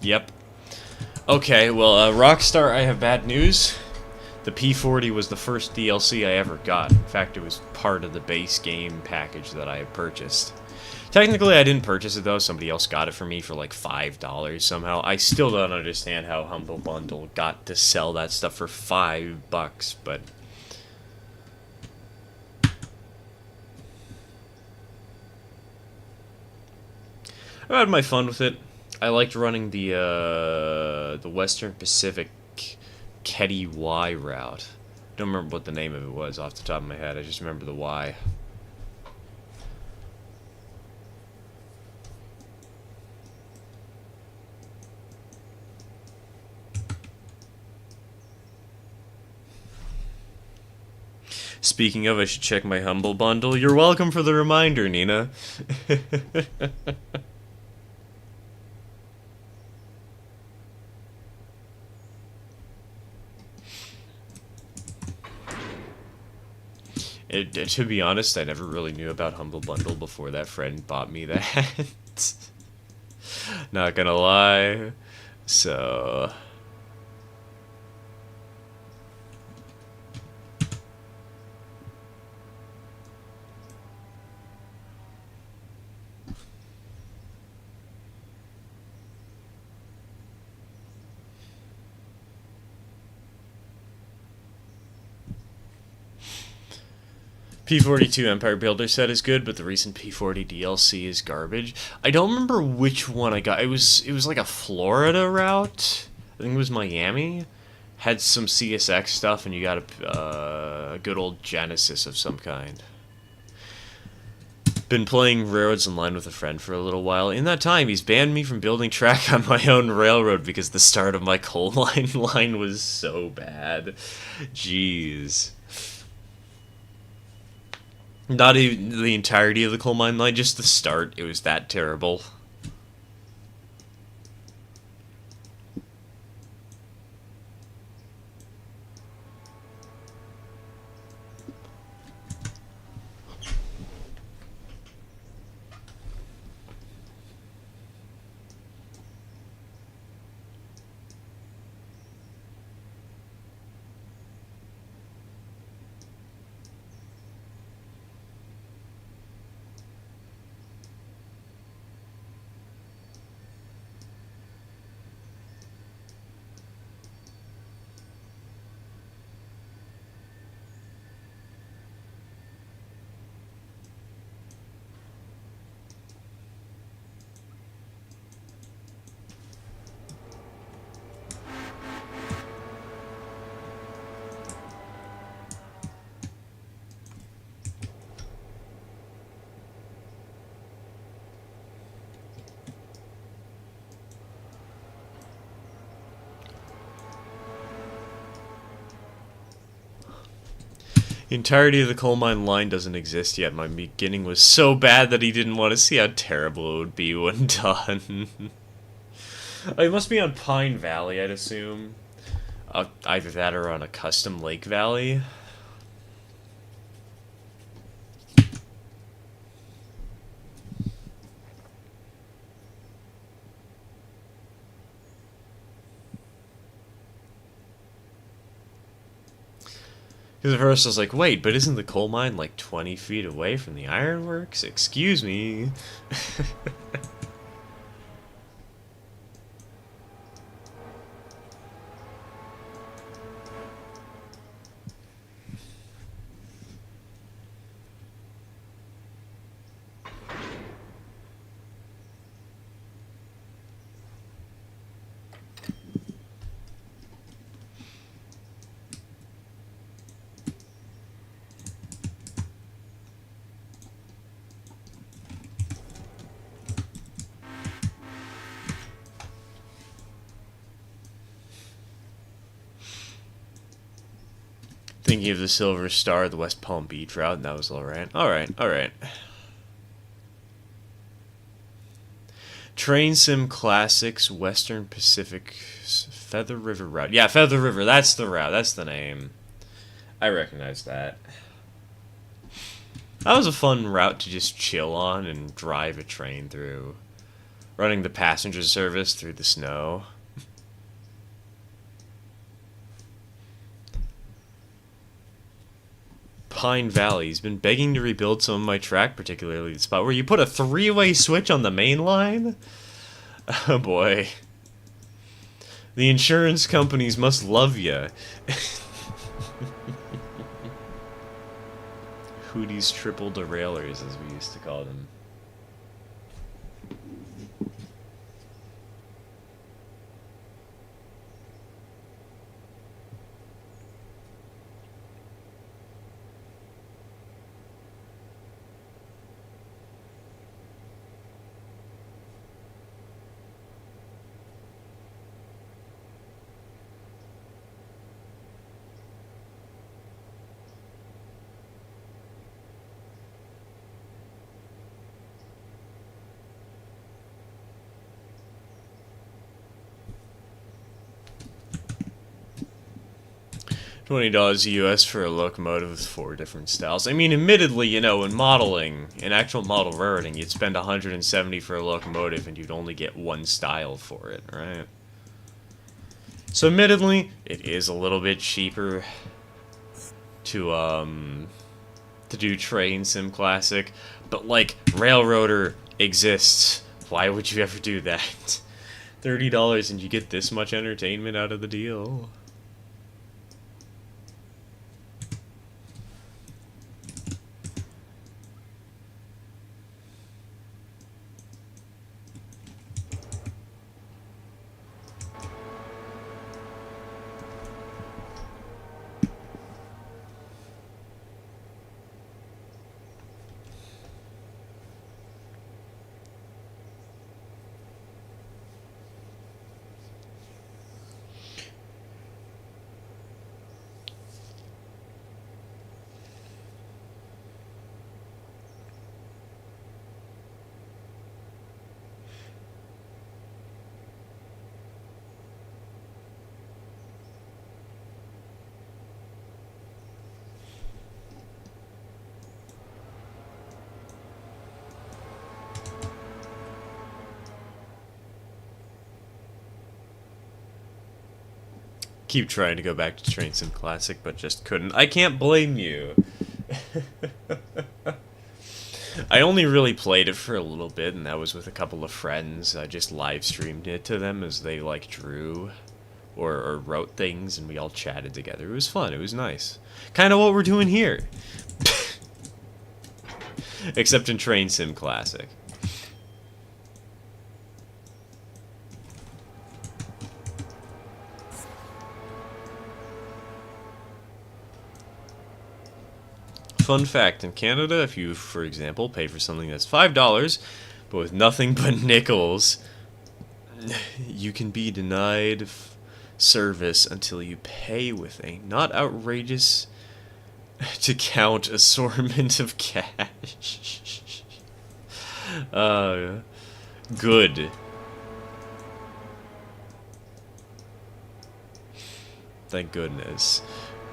Yep. Okay, well, Rockstar, I have bad news. The P40 was the first DLC I ever got. In fact, it was part of the base game package that I had purchased. Technically, I didn't purchase it, though. Somebody else got it for me for like $5 somehow. I still don't understand how Humble Bundle got to sell that stuff for $5, but... I had my fun with it. I liked running the Western Pacific Ketty Y route. Don't remember what the name of it was off the top of my head. I just remember the Y. Speaking of, I should check my Humble Bundle. You're welcome for the reminder, Nina. To be honest, I never really knew about Humble Bundle before that friend bought me that. Not gonna lie. So... P42 Empire Builder set is good, but the recent P40 DLC is garbage. I don't remember which one I got. It was like a Florida route. I think it was Miami. Had some CSX stuff, and you got a good old Genesis of some kind. Been playing Railroads Online with a friend for a little while. In that time, he's banned me from building track on my own railroad because the start of my coal mine line was so bad. Jeez. Not even the entirety of the coal mine line, just the start. It was that terrible. The entirety of the coal mine line doesn't exist yet. My beginning was so bad that he didn't want to see how terrible it would be when done. Oh, it must be on Pine Valley, I'd assume. Either that or on a custom Lake Valley. Because at first I was like, wait, but isn't the coal mine like 20 feet away from the ironworks? Excuse me. Thinking of the Silver Star, the West Palm Beach route, and that was alright. Alright. Train Sim Classics, Western Pacific, Feather River route. Yeah, Feather River, that's the route, that's the name. I recognize that. That was a fun route to just chill on and drive a train through. Running the passenger service through the snow. Pine Valley's been begging to rebuild some of my track, particularly the spot where you put a three-way switch on the main line. Oh boy. The insurance companies must love ya. Hootie's triple derailers, as we used to call them. $20 US for a locomotive with 4 different styles. I mean, admittedly, you know, in modeling, in actual model railroading, you'd spend $170 for a locomotive and you'd only get one style for it, right? So admittedly, it is a little bit cheaper to do Train Sim Classic, but like, Railroader exists. Why would you ever do that? $30 and you get this much entertainment out of the deal. Keep trying to go back to Train Sim Classic, but just couldn't. I can't blame you. I only really played it for a little bit, and that was with a couple of friends. I just live streamed it to them as they, like, drew or wrote things, and we all chatted together. It was fun. It was nice. Kind of what we're doing here. Except in Train Sim Classic. Fun fact, in Canada, if you, for example, pay for something that's $5, but with nothing but nickels, you can be denied service until you pay with a not outrageous to count assortment of cash. Good. Thank goodness.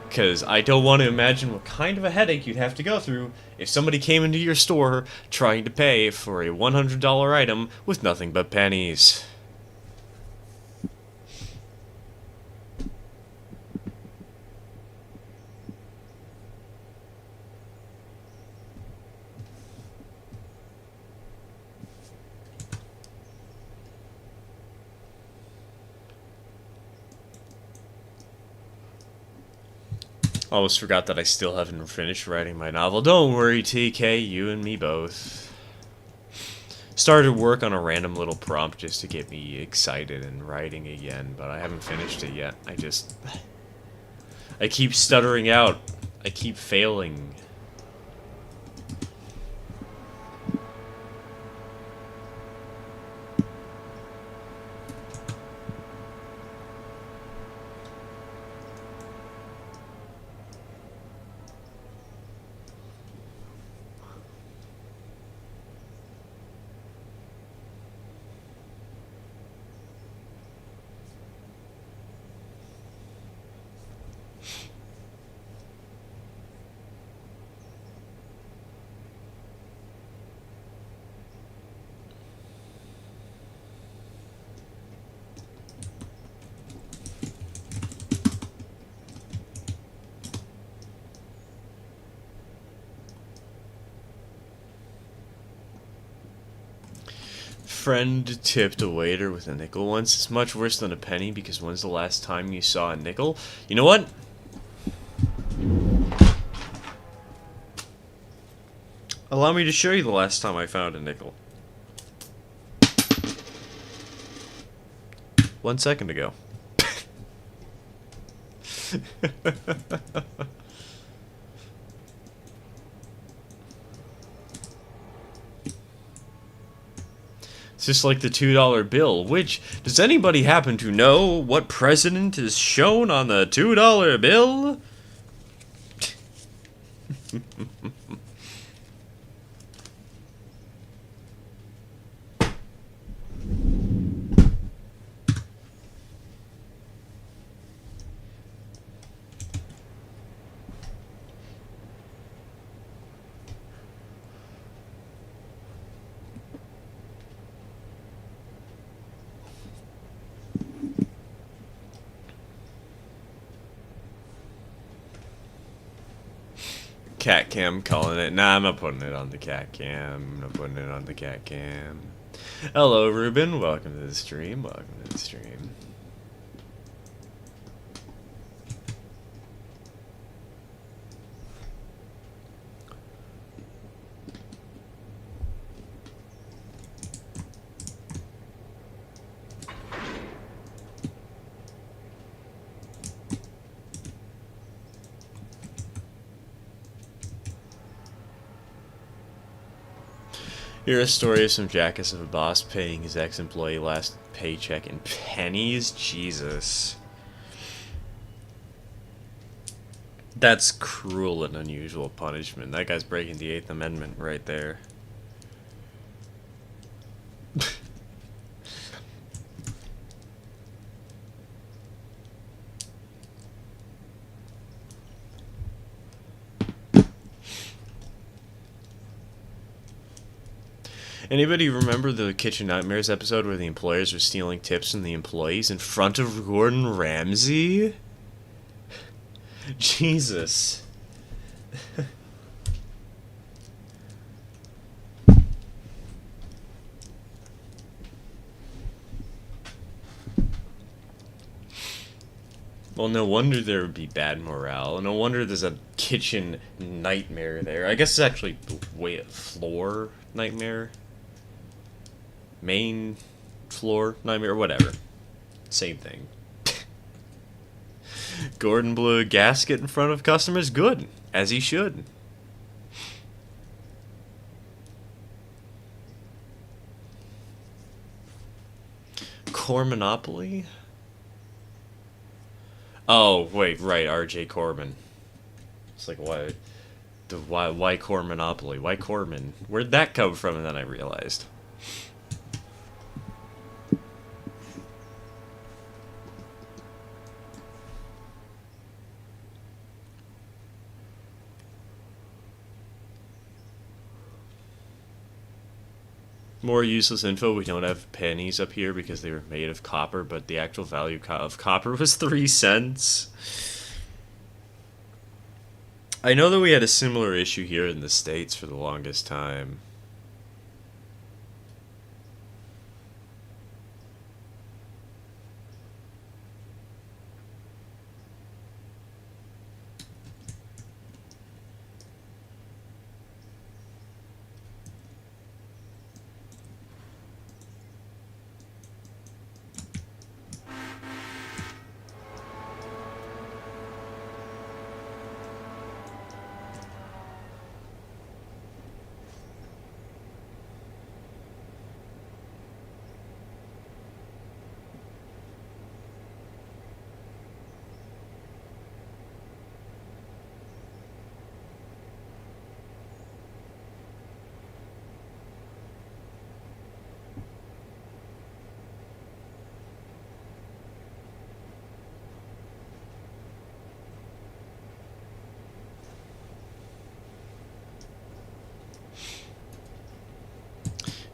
Because I don't want to imagine what kind of a headache you'd have to go through if somebody came into your store trying to pay for a $100 item with nothing but pennies. Almost forgot that I still haven't finished writing my novel. Don't worry, TK, you and me both. Started work on a random little prompt just to get me excited and writing again, but I haven't finished it yet. I keep stuttering out. I keep failing. Friend tipped a waiter with a nickel once. It's much worse than a penny because when's the last time you saw a nickel? You know what? Allow me to show you the last time I found a nickel. 1 second ago. It's just like the $2 bill, which, does anybody happen to know what president is shown on the $2 bill? Cat cam calling it. Nah, I'm not putting it on the cat cam. I'm not putting it on the cat cam. Hello, Ruben. Welcome to the stream. Welcome to the stream. Here's a story of some jackass of a boss paying his ex-employee last paycheck in pennies. Jesus. That's cruel and unusual punishment. That guy's breaking the 8th Amendment right there. Anybody remember the Kitchen Nightmares episode where the employers were stealing tips from the employees in front of Gordon Ramsay? Jesus. Well, no wonder there would be bad morale. No wonder there's a kitchen nightmare there. I guess it's actually floor nightmare. Main floor nightmare, whatever. Same thing. Gordon blew a gasket in front of customers. Good, as he should. Core Monopoly? Oh, wait, right, R.J. Corbin. It's like, why core monopoly? Why Corman? Where'd that come from? And then I realized. More useless info. We don't have pennies up here because they were made of copper, but the actual value of copper was 3 cents. I know that we had a similar issue here in the States for the longest time.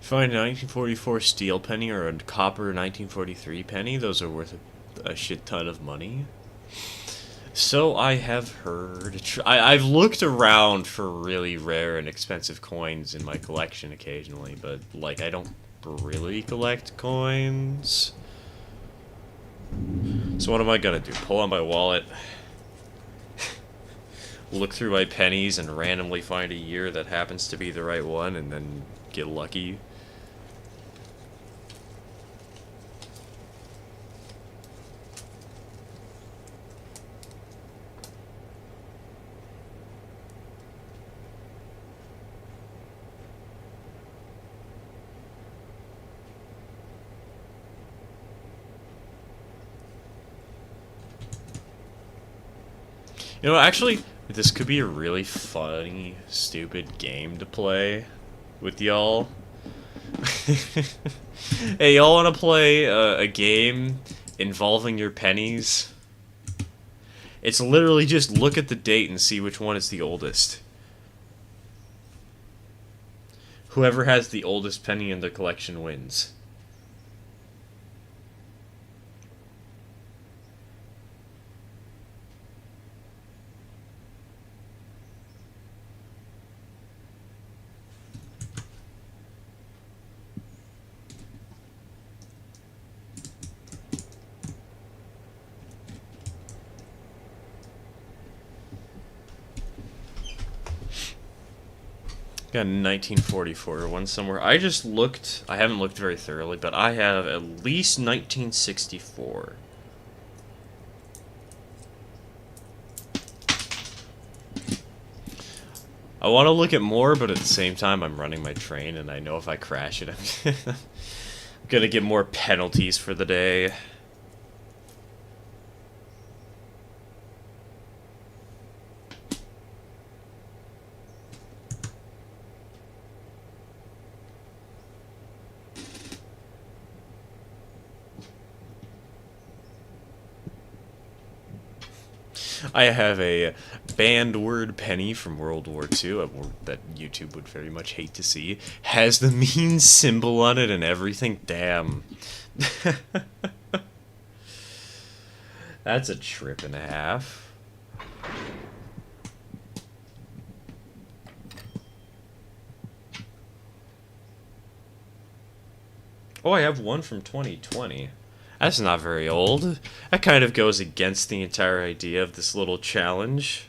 Find a 1944 steel penny or a copper 1943 penny. Those are worth a shit ton of money. So I have heard. I've looked around for really rare and expensive coins in my collection occasionally, but like I don't really collect coins. So what am I gonna do? Pull out my wallet, look through my pennies, and randomly find a year that happens to be the right one, and then get lucky? You know, actually, this could be a really funny, stupid game to play with y'all. Hey, y'all want to play a game involving your pennies? It's literally just look at the date and see which one is the oldest. Whoever has the oldest penny in their collection wins. Got a 1944 one somewhere. I just looked. I haven't looked very thoroughly, but I have at least 1964. I want to look at more, but at the same time, I'm running my train, and I know if I crash it, I'm gonna get more penalties for the day. I have a banned word penny from World War II, a word that YouTube would very much hate to see. Has the mean symbol on it and everything. Damn. That's a trip and a half. Oh, I have one from 2020. That's not very old. That kind of goes against the entire idea of this little challenge.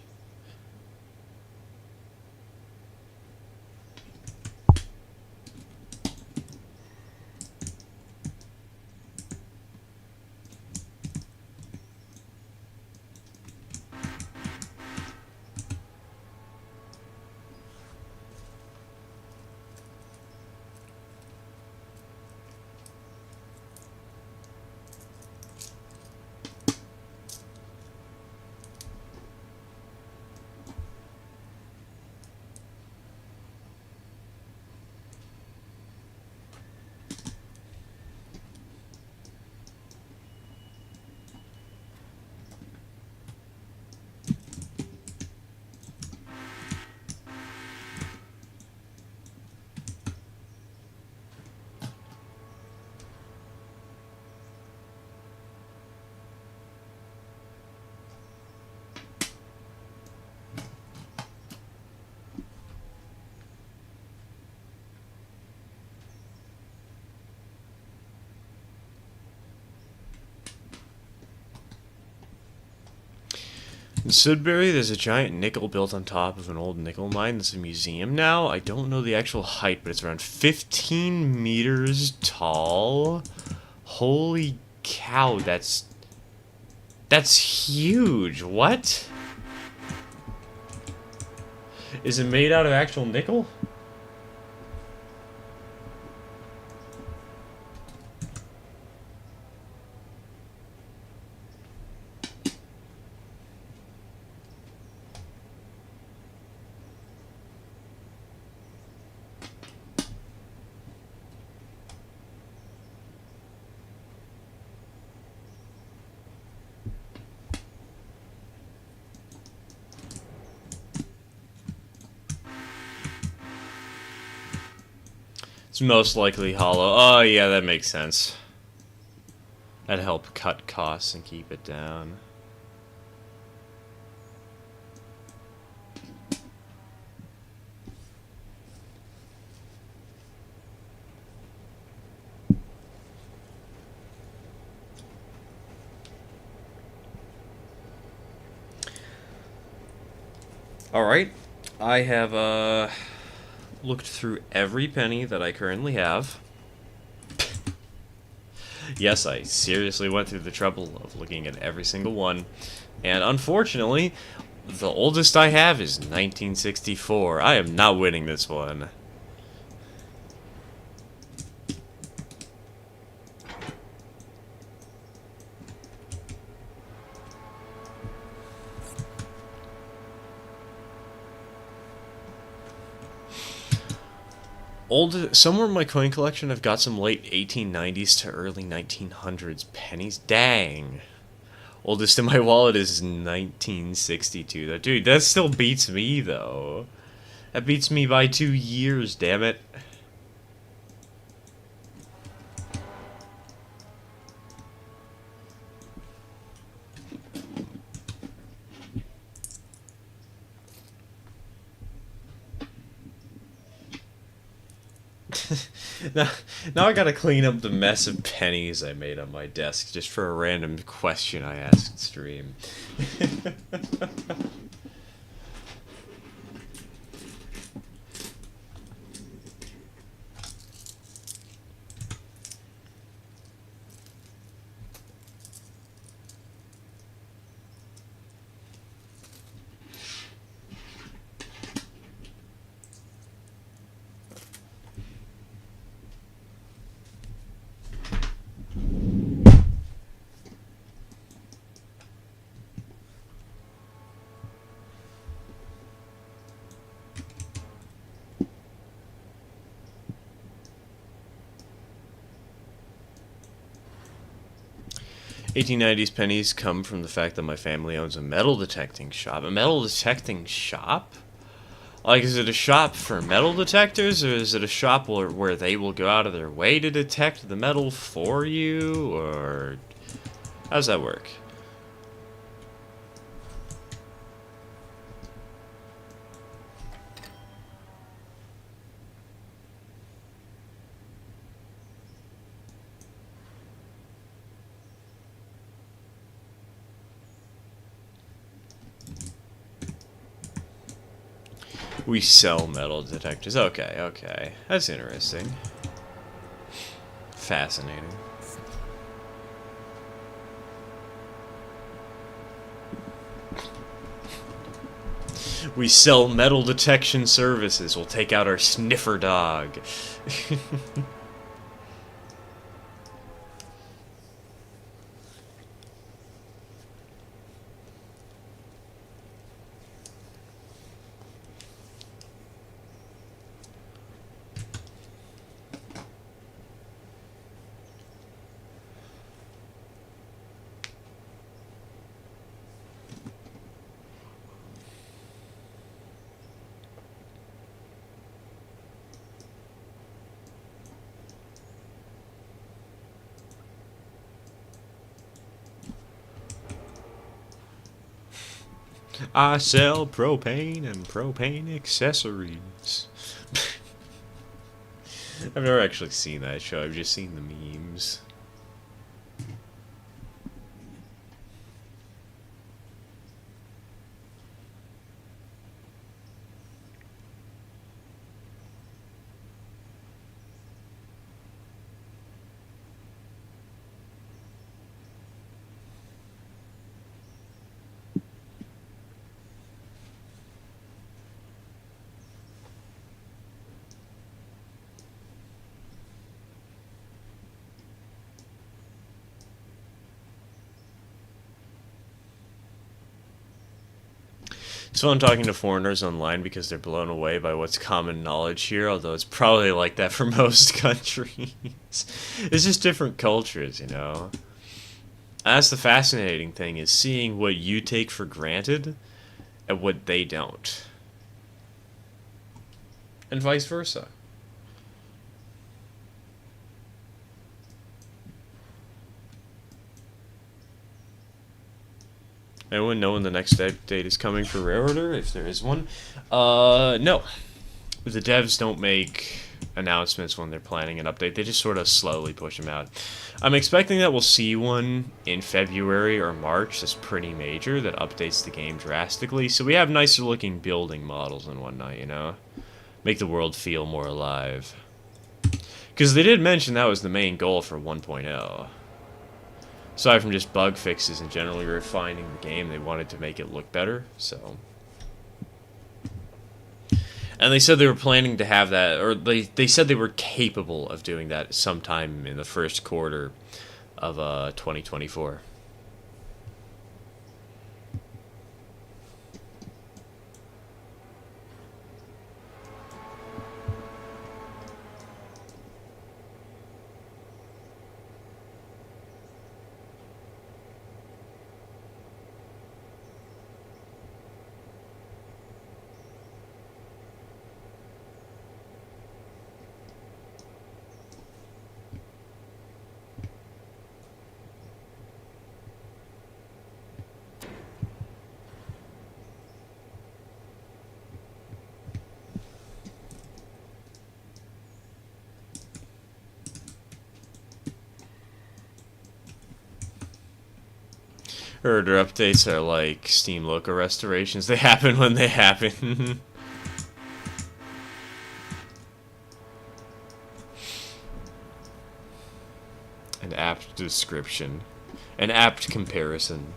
In Sudbury, there's a giant nickel built on top of an old nickel mine. It's a museum now. I don't know the actual height, but it's around 15 meters tall. Holy cow, that's huge. What? Is it made out of actual nickel? It's most likely hollow. Oh, yeah, that makes sense. That'd help cut costs and keep it down. Alright, I have, looked through every penny that I currently have. Yes, I seriously went through the trouble of looking at every single one. And unfortunately, the oldest I have is 1964. I am not winning this one. Somewhere in my coin collection, I've got some late 1890s to early 1900s pennies. Dang. Oldest in my wallet is 1962. Dude, that still beats me, though. That beats me by 2 years, damn it. Now I gotta clean up the mess of pennies I made on my desk just for a random question I asked stream. 1890s pennies come from the fact that my family owns a metal detecting shop. A metal detecting shop? Like, is it a shop for metal detectors, or is it a shop where they will go out of their way to detect the metal for you, or how does that work? We sell metal detectors. Okay, okay. That's interesting. Fascinating. We sell metal detection services. We'll take out our sniffer dog. I sell propane and propane accessories. I've never actually seen that show, I've just seen the memes. It's fun talking to foreigners online because they're blown away by what's common knowledge here, although it's probably like that for most countries. It's just different cultures, you know? That's the fascinating thing, is seeing what you take for granted and what they don't. And vice versa. Anyone know when the next update is coming for Railroader, if there is one? No. The devs don't make announcements when they're planning an update. They just sort of slowly push them out. I'm expecting that we'll see one in February or March that's pretty major, that updates the game drastically, so we have nicer looking building models and whatnot, you know? Make the world feel more alive. Because they did mention that was the main goal for 1.0. Aside from just bug fixes and generally refining the game, they wanted to make it look better, so... And they said they were planning to have that, or they said they were capable of doing that sometime in the first quarter of 2024. Herder updates are like Steam Loco restorations. They happen when they happen. An apt description. An apt comparison.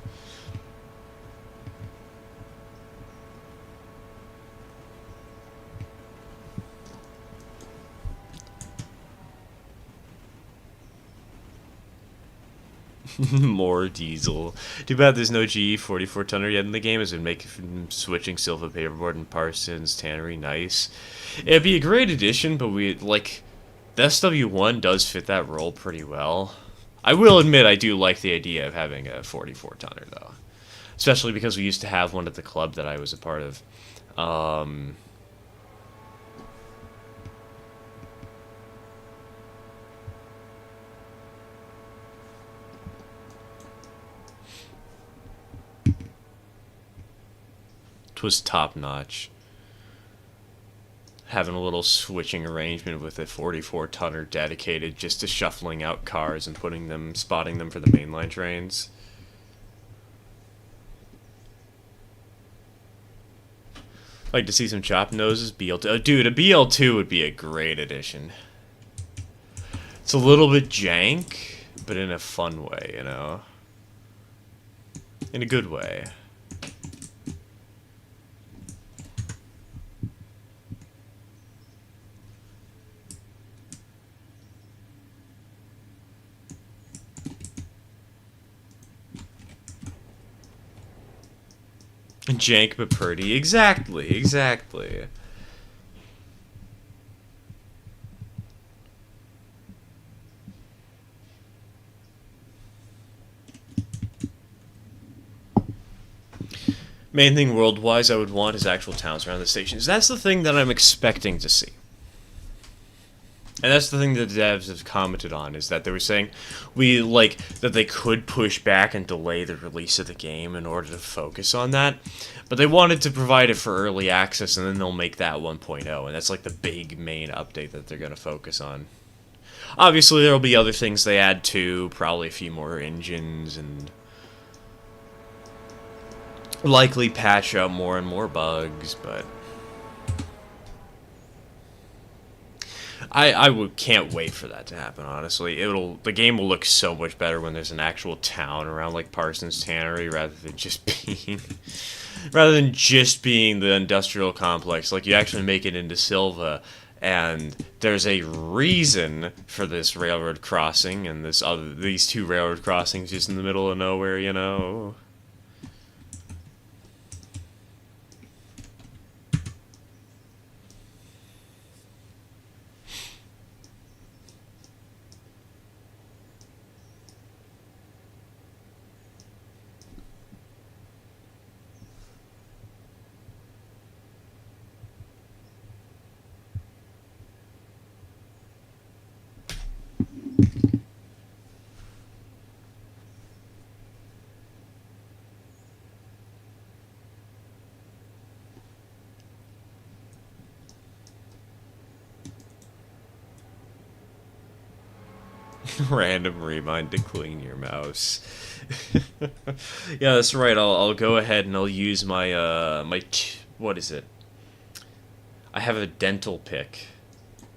More diesel. Too bad there's no GE 44 tonner yet in the game, as it would make switching Silva Paperboard and Parsons Tannery nice. It'd be a great addition, but the SW1 does fit that role pretty well. I will admit I do like the idea of having a 44 tonner though. Especially because we used to have one at the club that I was a part of. Was top notch. Having a little switching arrangement with a 44 tonner dedicated just to shuffling out cars and spotting them for the mainline trains. Like to see some chopped noses. BL2. Oh, dude, a BL2 would be a great addition. It's a little bit jank, but in a fun way, you know? In a good way. Jank but pretty. Exactly, exactly. Main thing world-wise I would want is actual towns around the stations. That's the thing that I'm expecting to see. And that's the thing that the devs have commented on, is that they were saying that they could push back and delay the release of the game in order to focus on that. But they wanted to provide it for early access, and then they'll make that 1.0, and that's like the big main update that they're going to focus on. Obviously, there'll be other things they add too, probably a few more engines, and likely patch out more and more bugs, but I can't wait for that to happen, honestly. The game will look so much better when there's an actual town around like Parsons Tannery rather than just being the industrial complex. Like, you actually make it into Silva, and there's a reason for this railroad crossing and these two railroad crossings just in the middle of nowhere, you know. Random remind to clean your mouse. Yeah, that's right. I'll go ahead and I'll use my what is it? I have a dental pick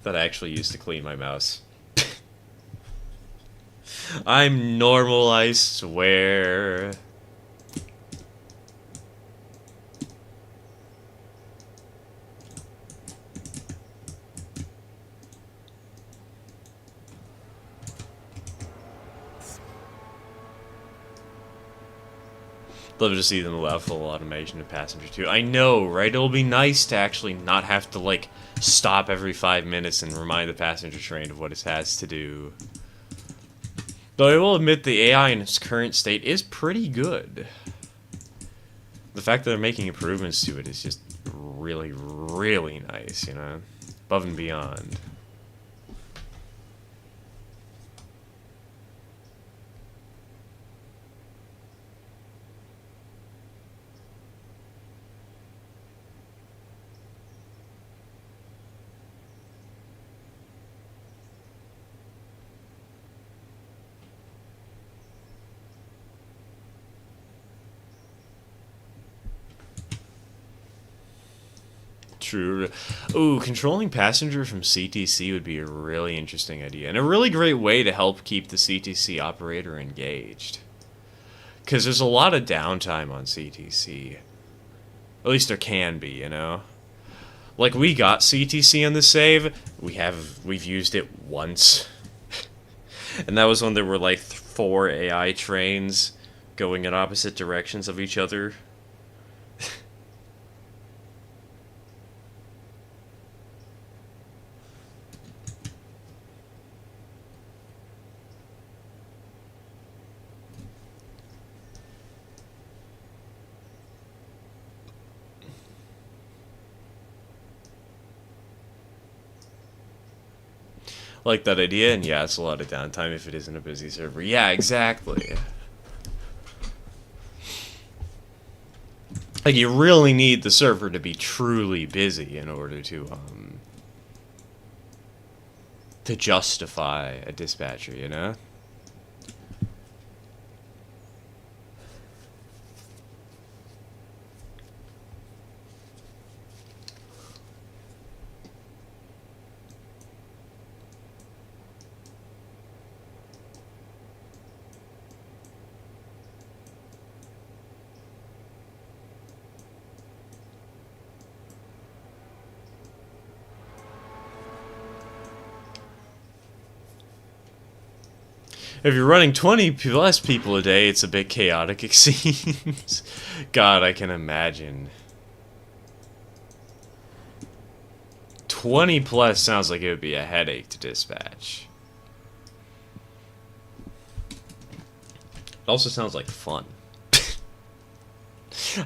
that I actually use to clean my mouse. I'm normal, I swear. Love to see them allow full automation of passenger too. I know, right? It'll be nice to actually not have to, like, stop every 5 minutes and remind the passenger train of what it has to do. Though I will admit the AI in its current state is pretty good. The fact that they're making improvements to it is just really, really nice, you know? Above and beyond. True. Ooh, controlling passenger from CTC would be a really interesting idea, and a really great way to help keep the CTC operator engaged. Because there's a lot of downtime on CTC. At least there can be, you know? Like, we got CTC on the save, we've used it once. And that was when there were like 4 AI trains going in opposite directions of each other. Like that idea, and yeah, it's a lot of downtime if it isn't a busy server. Yeah, exactly. Like, you really need the server to be truly busy in order to justify a dispatcher, you know? If you're running 20 plus people a day, it's a bit chaotic, it seems. God, I can imagine. 20 plus sounds like it would be a headache to dispatch. It also sounds like fun.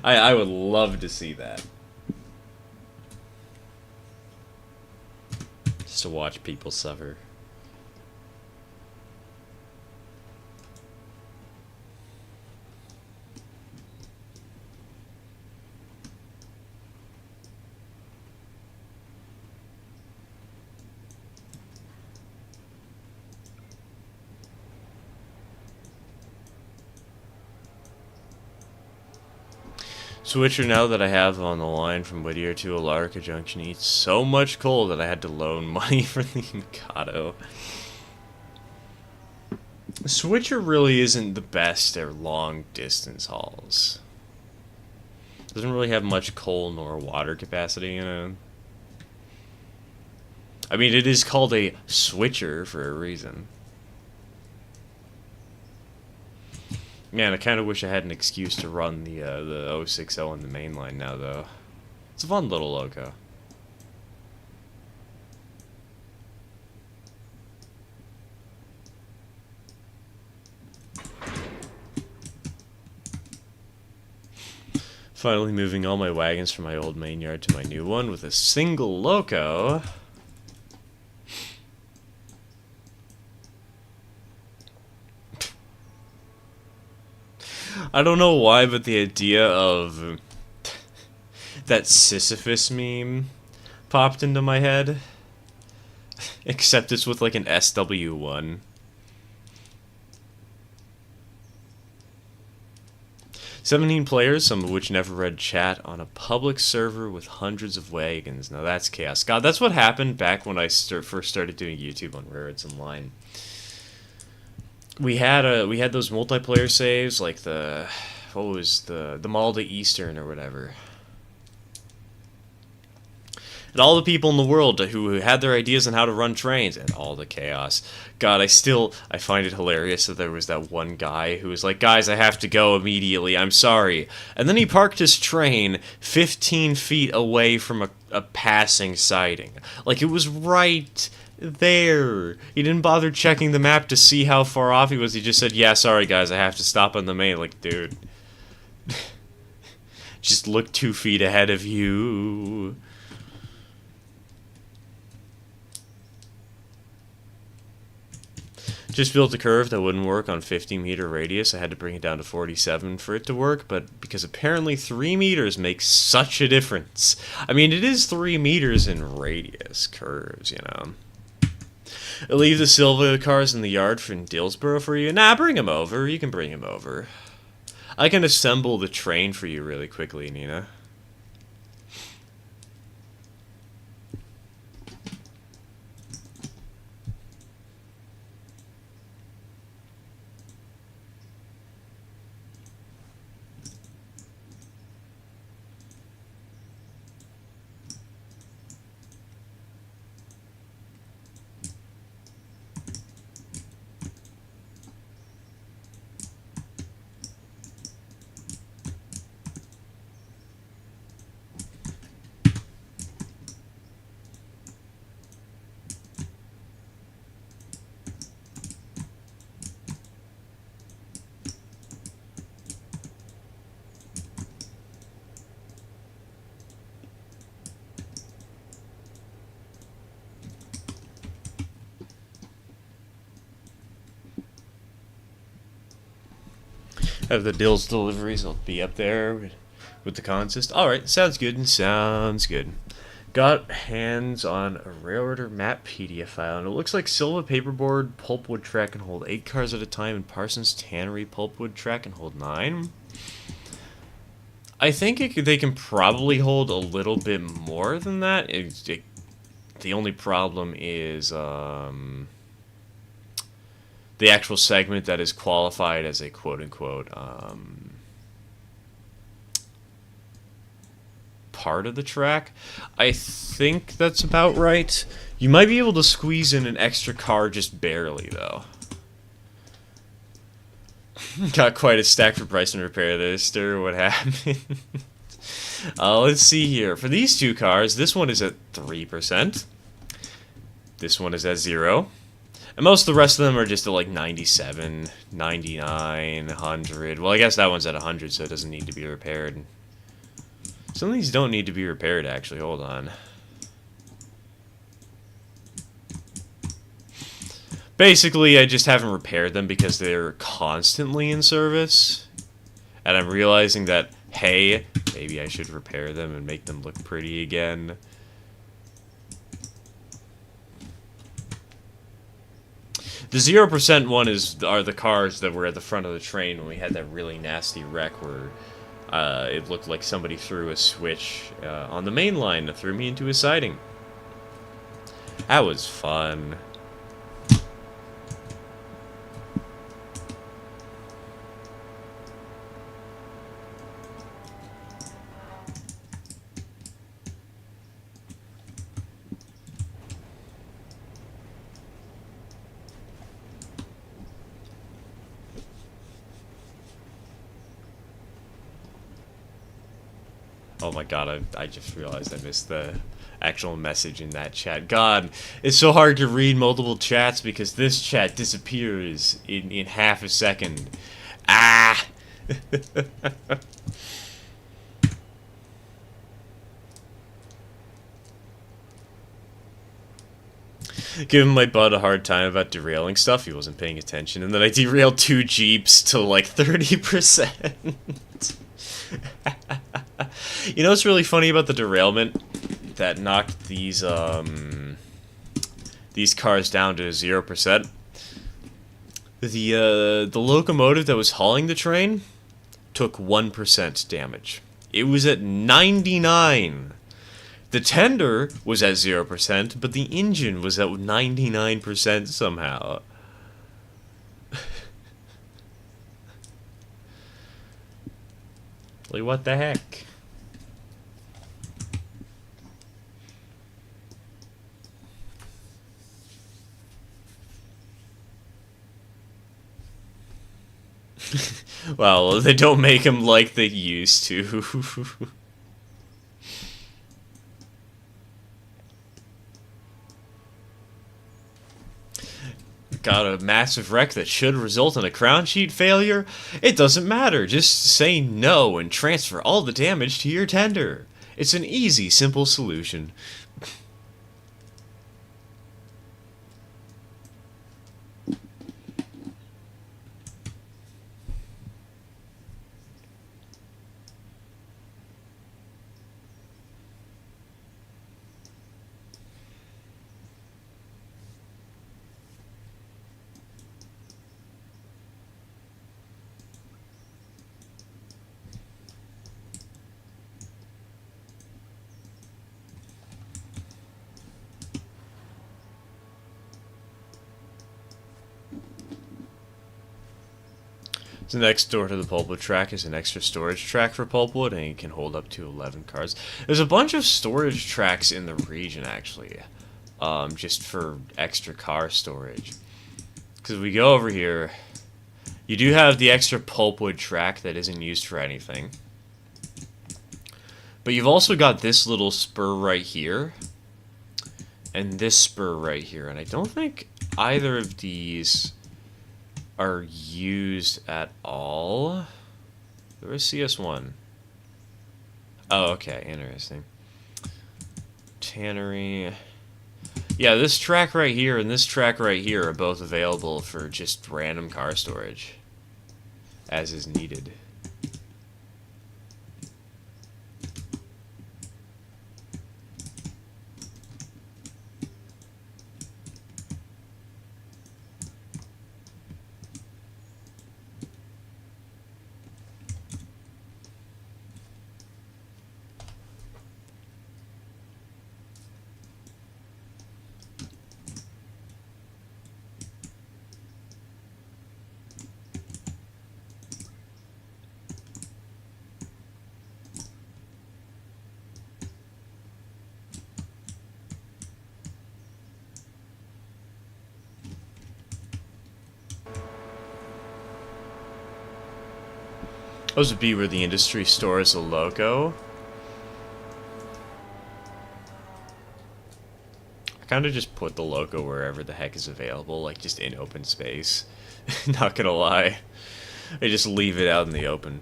I would love to see that. Just to watch people suffer. Switcher, now that I have on the line from Whittier to Alarka Junction, eats so much coal that I had to loan money for the Mikado. Switcher really isn't the best at long distance hauls. Doesn't really have much coal nor water capacity, you know. I mean, it is called a switcher for a reason. Man, I kind of wish I had an excuse to run the 060 on the main line now, though. It's a fun little loco. Finally moving all my wagons from my old main yard to my new one with a single loco. I don't know why, but the idea of that Sisyphus meme popped into my head. Except it's with like an SW1. 17 players, some of which never read chat, on a public server with hundreds of wagons. Now that's chaos. God, that's what happened back when I first started doing YouTube on Rarities Online. We had those multiplayer saves, like the Malta Eastern or whatever. And all the people in the world who had their ideas on how to run trains, and all the chaos. God, I find it hilarious that there was that one guy who was like, guys, I have to go immediately, I'm sorry. And then he parked his train 15 feet away from a passing siding. Like, it was right there. He didn't bother checking the map to see how far off he was. He just said, yeah, sorry guys, I have to stop on the main. Like, dude. Just look 2 feet ahead of you. Just built a curve that wouldn't work on 50-meter radius. I had to bring it down to 47 for it to work, but because apparently 3 meters makes such a difference. I mean, it is 3 meters in radius curves, you know. I'll leave the Silva cars in the yard from Dillsborough for you. Nah, bring them over. You can bring them over. I can assemble the train for you really quickly, Nina. Have the Dills deliveries, I'll be up there with the consist. Alright, sounds good, sounds good. Got hands on a railroader map PDF file, and it looks like Silva paperboard pulpwood track can hold 8 cars at a time, and Parsons Tannery pulpwood track can hold 9. I think they can probably hold a little bit more than that. The only problem is the actual segment that is qualified as a quote-unquote part of the track. I think that's about right. You might be able to squeeze in an extra car just barely, though. Got quite a stack for price and repair there, Stir. What happened? Let's see here. For these 2 cars, this one is at 3%. This one is at 0. And most of the rest of them are just at like 97, 99, 100. Well, I guess that one's at 100, so it doesn't need to be repaired. Some of these don't need to be repaired, actually. Hold on. Basically, I just haven't repaired them because they're constantly in service. And I'm realizing that, hey, maybe I should repair them and make them look pretty again. The 0% one are the cars that were at the front of the train when we had that really nasty wreck where it looked like somebody threw a switch on the main line that threw me into a siding. That was fun. Oh my god, I just realized I missed the actual message in that chat. God, it's so hard to read multiple chats because this chat disappears in half a second. Ah! Giving my bud a hard time about derailing stuff. He wasn't paying attention. And then I derailed 2 Jeeps to like 30%. You know what's really funny about the derailment that knocked these cars down to 0%? The locomotive that was hauling the train took 1% damage. It was at 99. The tender was at 0%, but the engine was at 99% somehow. Like, what the heck? Well, they don't make them like they used to. Got a massive wreck that should result in a crown sheet failure? It doesn't matter, just say no and transfer all the damage to your tender. It's an easy, simple solution. The next door to the pulpwood track is an extra storage track for pulpwood, and it can hold up to 11 cars. There's a bunch of storage tracks in the region, actually, just for extra car storage. Because we go over here, you do have the extra pulpwood track that isn't used for anything. But you've also got this little spur right here, and this spur right here, and I don't think either of these are used at all. Where's CS1? Oh, okay, interesting. Tannery. Yeah, this track right here and this track right here are both available for just random car storage, as is needed. Those would be where the industry stores a loco. I kind of just put the loco wherever the heck is available, like just in open space. Not gonna lie. I just leave it out in the open.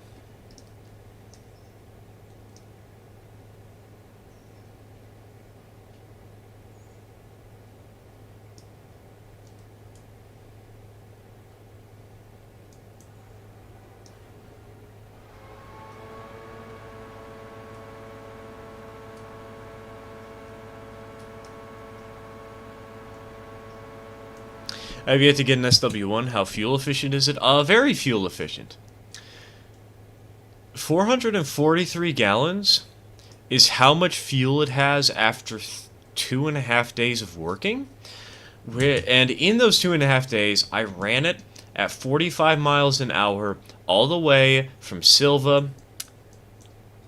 I've yet to get an SW1. How fuel efficient is it? Very fuel efficient. 443 gallons is how much fuel it has after 2.5 days of working. And in those 2.5 days, I ran it at 45 miles an hour all the way from Silva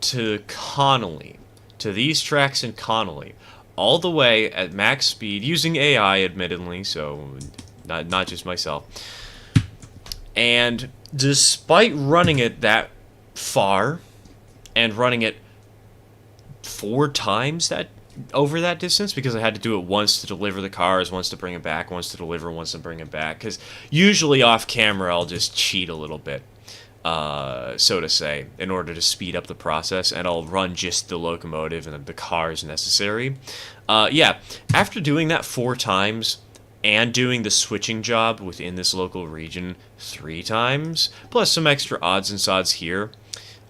to Connolly, to these tracks in Connolly, all the way at max speed, using AI admittedly, so not just myself. And despite running it that far and running it 4 times that over that distance, because I had to do it once to deliver the cars, once to bring it back, once to deliver, once to bring it back, because usually off camera I'll just cheat a little bit, so to say, in order to speed up the process, and I'll run just the locomotive and the cars necessary. Yeah, after doing that 4 times and doing the switching job within this local region 3 times, plus some extra odds and sods here,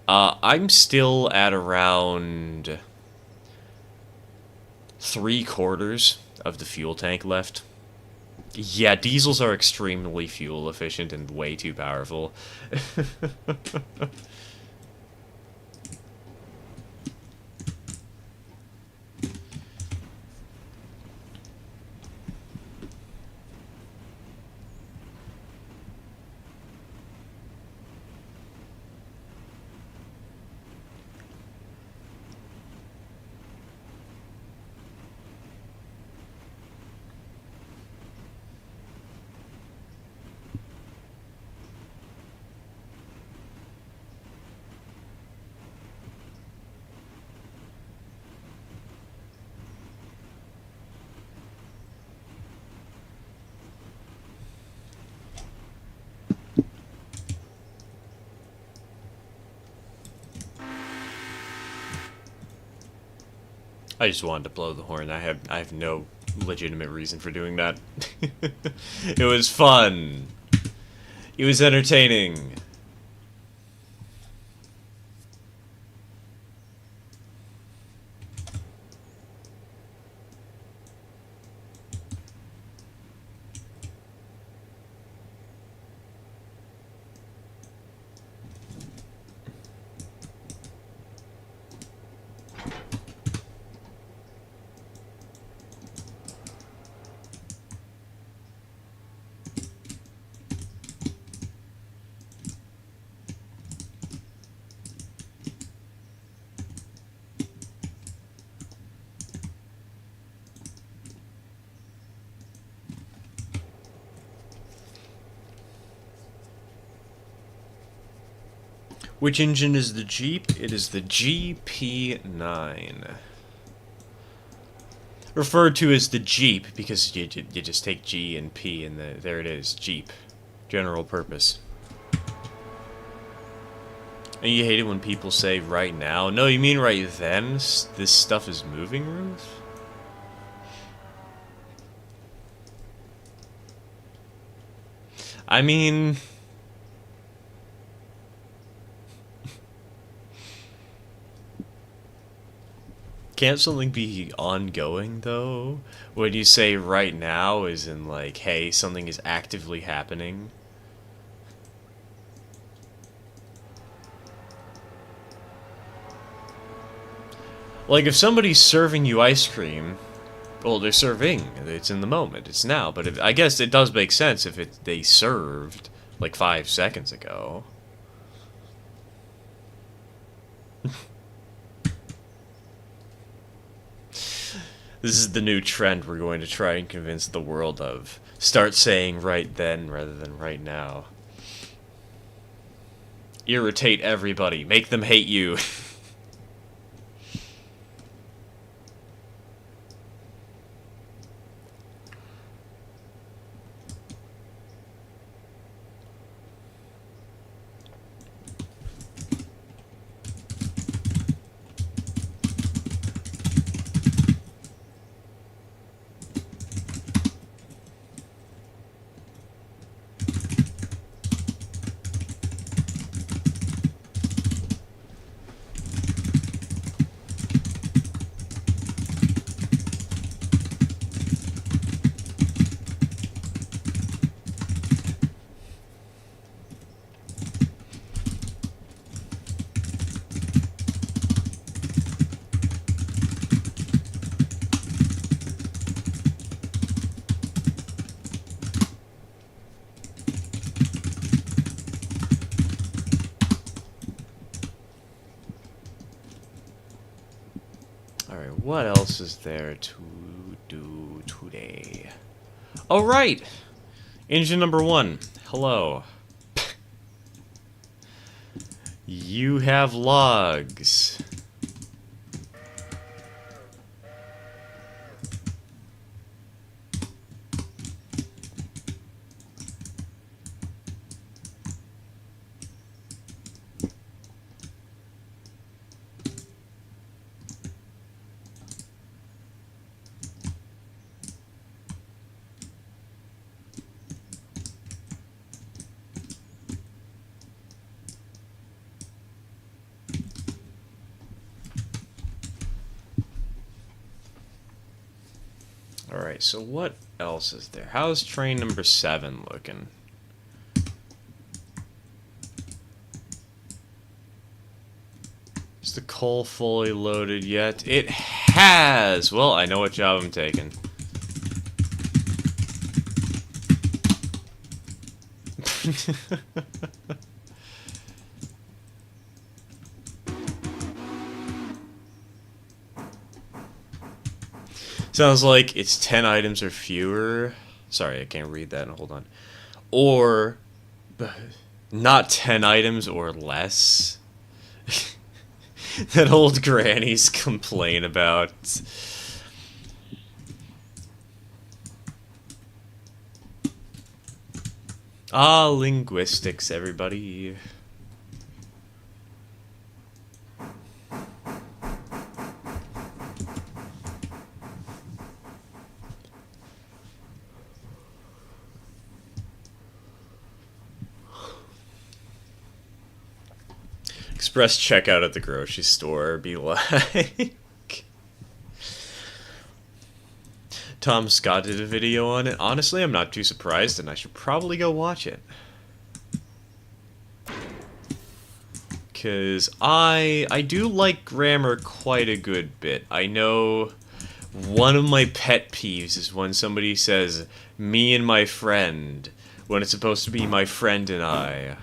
I'm still at around 3/4 of the fuel tank left. Yeah, diesels are extremely fuel efficient and way too powerful. I just wanted to blow the horn. I have no legitimate reason for doing that. It was fun. It was entertaining. Which engine is the Jeep? It is the GP9. Referred to as the Jeep because you just take G and P and there it is, Jeep. General purpose. And you hate it when people say right now? No, you mean right then? This stuff is moving, Ruth? I mean... Can't something be ongoing, though? When you say right now, is in like, hey, something is actively happening. Like, if somebody's serving you ice cream, well, they're serving. It's in the moment. It's now. But I guess it does make sense if they served, like, 5 seconds ago. This is the new trend we're going to try and convince the world of. Start saying right then rather than right now. Irritate everybody. Make them hate you. What else is there to do today? Oh, right! Engine number 1. Hello. You have logs. Alright, so what else is there? How's train number 7 looking? Is the coal fully loaded yet? It has! Well, I know what job I'm taking. Sounds like it's 10 items or fewer. Sorry, I can't read that. Hold on. Or not 10 items or less. That old grannies complain about. Ah, linguistics, everybody. Express checkout at the grocery store be like. Tom Scott did a video on it. Honestly, I'm not too surprised, and I should probably go watch it. Because I do like grammar quite a good bit. I know one of my pet peeves is when somebody says, me and my friend, when it's supposed to be my friend and I.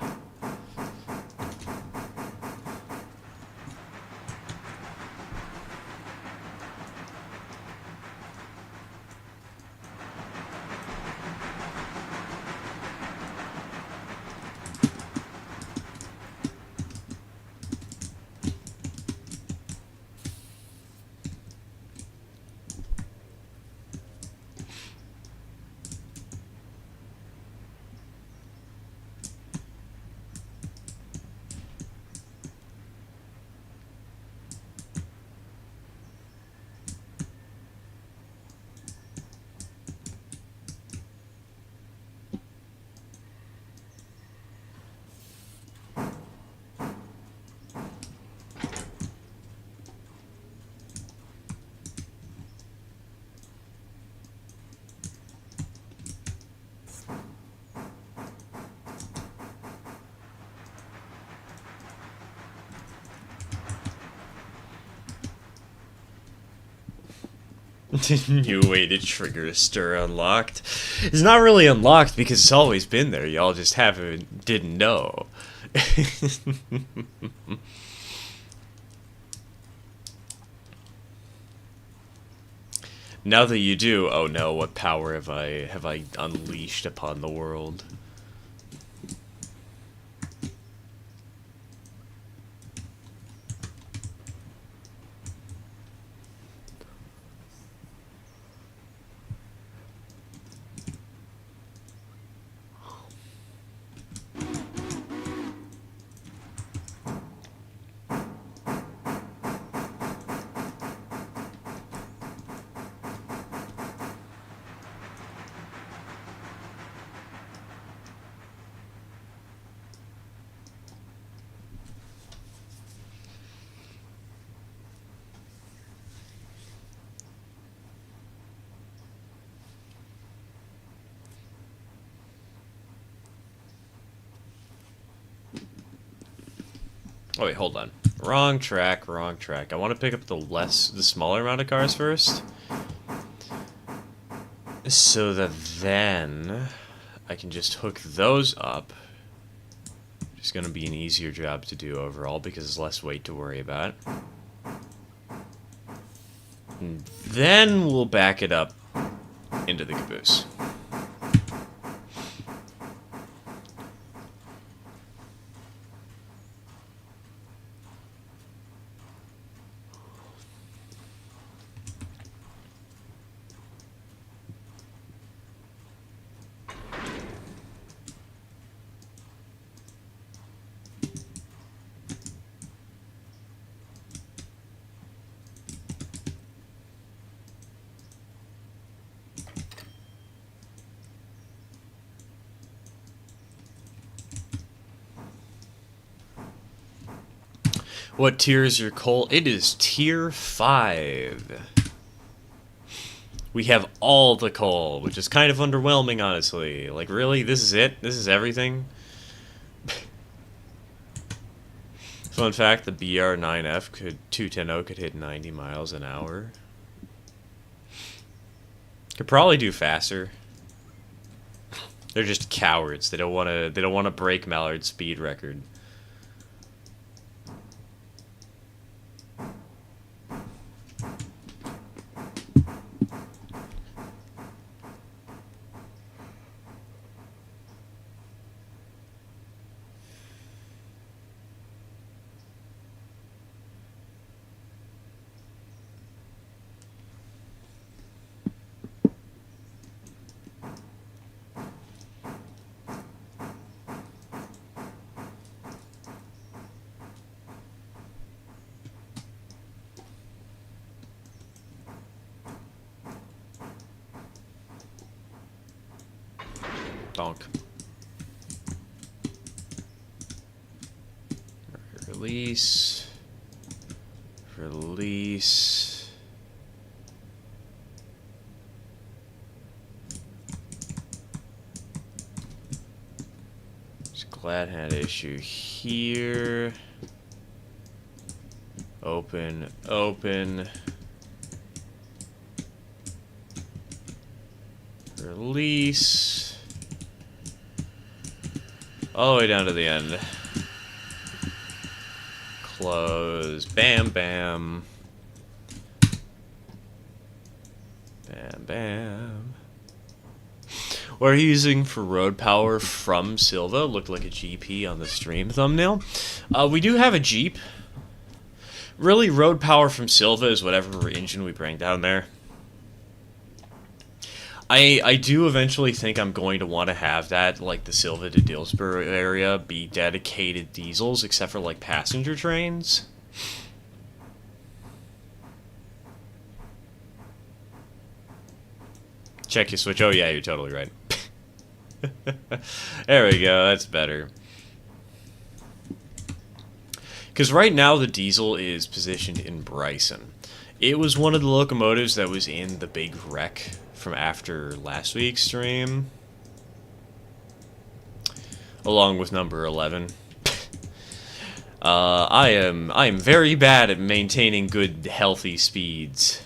New way to trigger a stir unlocked. It's not really unlocked because it's always been there. Y'all just didn't know. Now that you do, oh no, what power have I unleashed upon the world? Oh wait, hold on. Wrong track, wrong track. I want to pick up the smaller amount of cars first. So that then I can just hook those up. It's going to be an easier job to do overall because there's less weight to worry about. And then we'll back it up into the caboose. What tier is your coal? It is tier 5. We have all the coal, which is kind of underwhelming, honestly. Like, really? This is it? This is everything? Fun fact, the BR9F 210 could hit 90 miles an hour. Could probably do faster. They're just cowards. They don't want to break Mallard's speed record. Donk. Release. Release. Just glad had issue here. Open, open. Release. All the way down to the end. Close. Bam, bam. Bam, bam. What are you using for road power from Silva? Looked like a GP on the stream thumbnail. We do have a Jeep. Really, road power from Silva is whatever engine we bring down there. I do eventually think I'm going to want to have that, like the Silva to Dillsborough area, be dedicated diesels, except for like passenger trains. Check your switch. Oh yeah, you're totally right. There we go, that's better. Because right now the diesel is positioned in Bryson. It was one of the locomotives that was in the big wreck from after last week's stream, along with number 11. I am very bad at maintaining good, healthy speeds.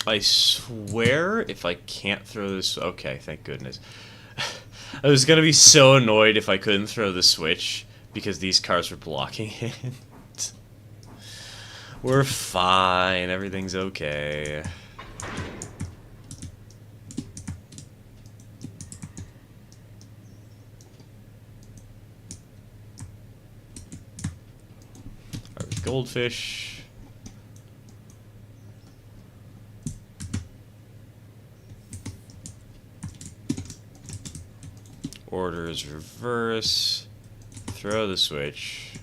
I swear, if I can't throw this... Okay, thank goodness. I was gonna be so annoyed if I couldn't throw the switch, because these cars were blocking it. We're fine, everything's okay. Alright, goldfish. Orders reverse. Throw the switch.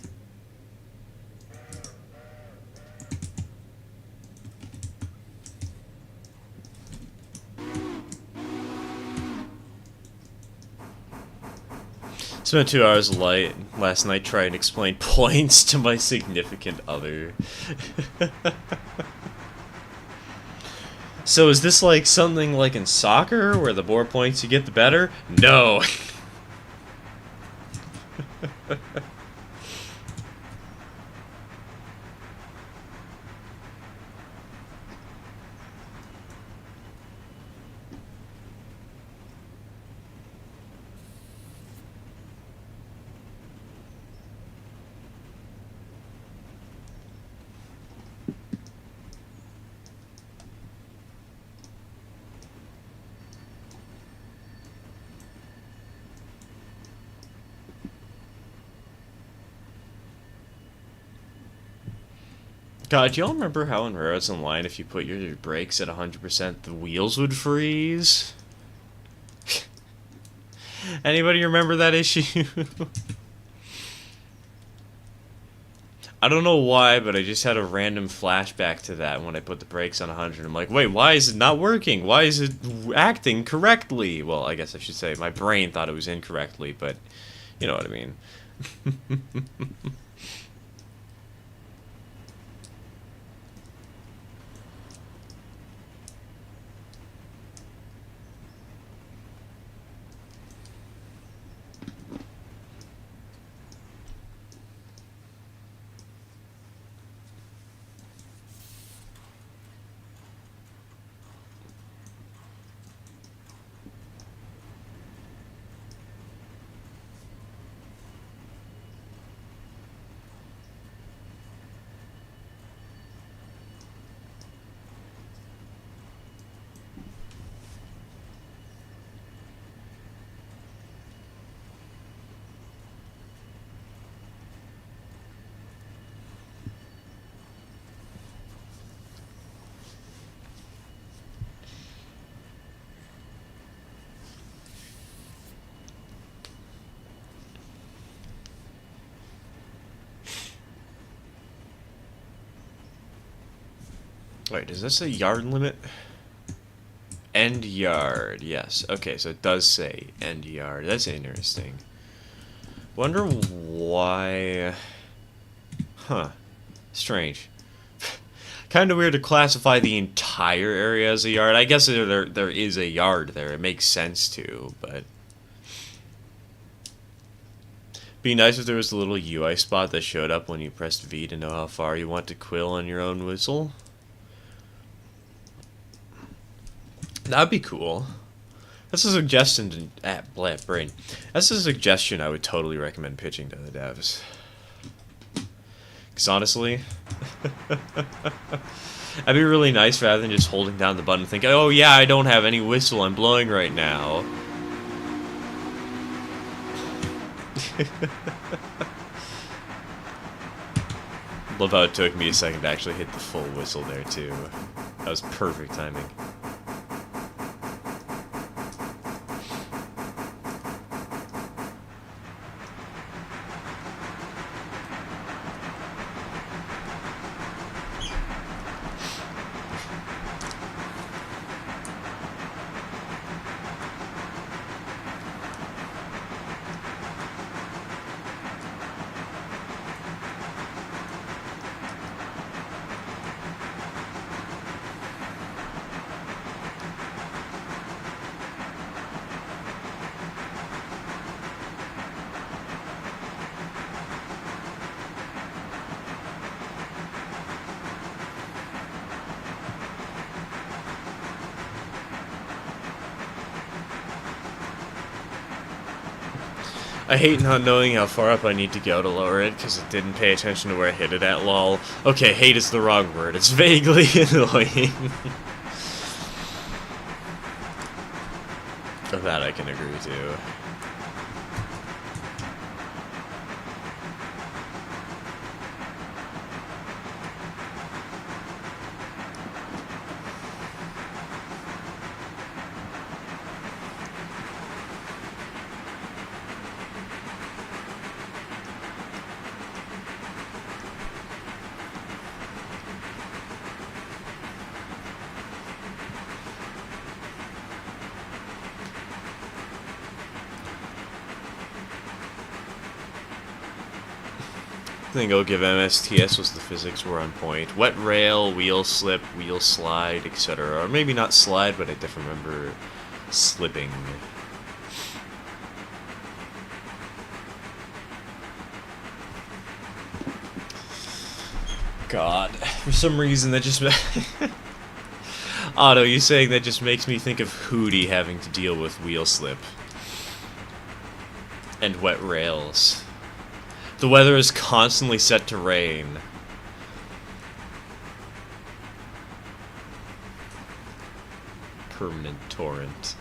Spent 2 hours last night trying to explain points to my significant other. So is this like something like in soccer where the more points you get the better? No. God, do y'all remember how in Railroads Online, if you put your brakes at 100%, the wheels would freeze? Anybody remember that issue? I don't know why, but I just had a random flashback to that when I put the brakes on 100. I'm like, wait, why is it not working? Why is it acting correctly? Well, I guess I should say my brain thought it was incorrectly, but you know what I mean. Wait, does that say yard limit? End yard, yes. Okay, so it does say end yard. That's interesting. Wonder why... Huh. Strange. Kind of weird to classify the entire area as a yard. I guess there is a yard there. It makes sense to, but... Be nice if there was a little UI spot that showed up when you pressed V to know how far you want to quill on your own whistle. That'd be cool. That's a suggestion to... brain. That's a suggestion I would totally recommend pitching to the devs. Because honestly... That'd be really nice rather than just holding down the button and thinking, oh yeah, I don't have any whistle I'm blowing right now. Love how it took me a second to actually hit the full whistle there too. That was perfect timing. I hate not knowing how far up I need to go to lower it, because it didn't pay attention to where I hit it at, lol. Okay, hate is the wrong word. It's vaguely annoying. Of that I can agree to. I think I'll give MSTS was the physics were on point. Wet rail, wheel slip, wheel slide, etc. Or maybe not slide, but I definitely remember slipping. God, for some reason that just... Otto, you saying that just makes me think of Hootie having to deal with wheel slip. And wet rails. The weather is constantly set to rain. Permanent torrent.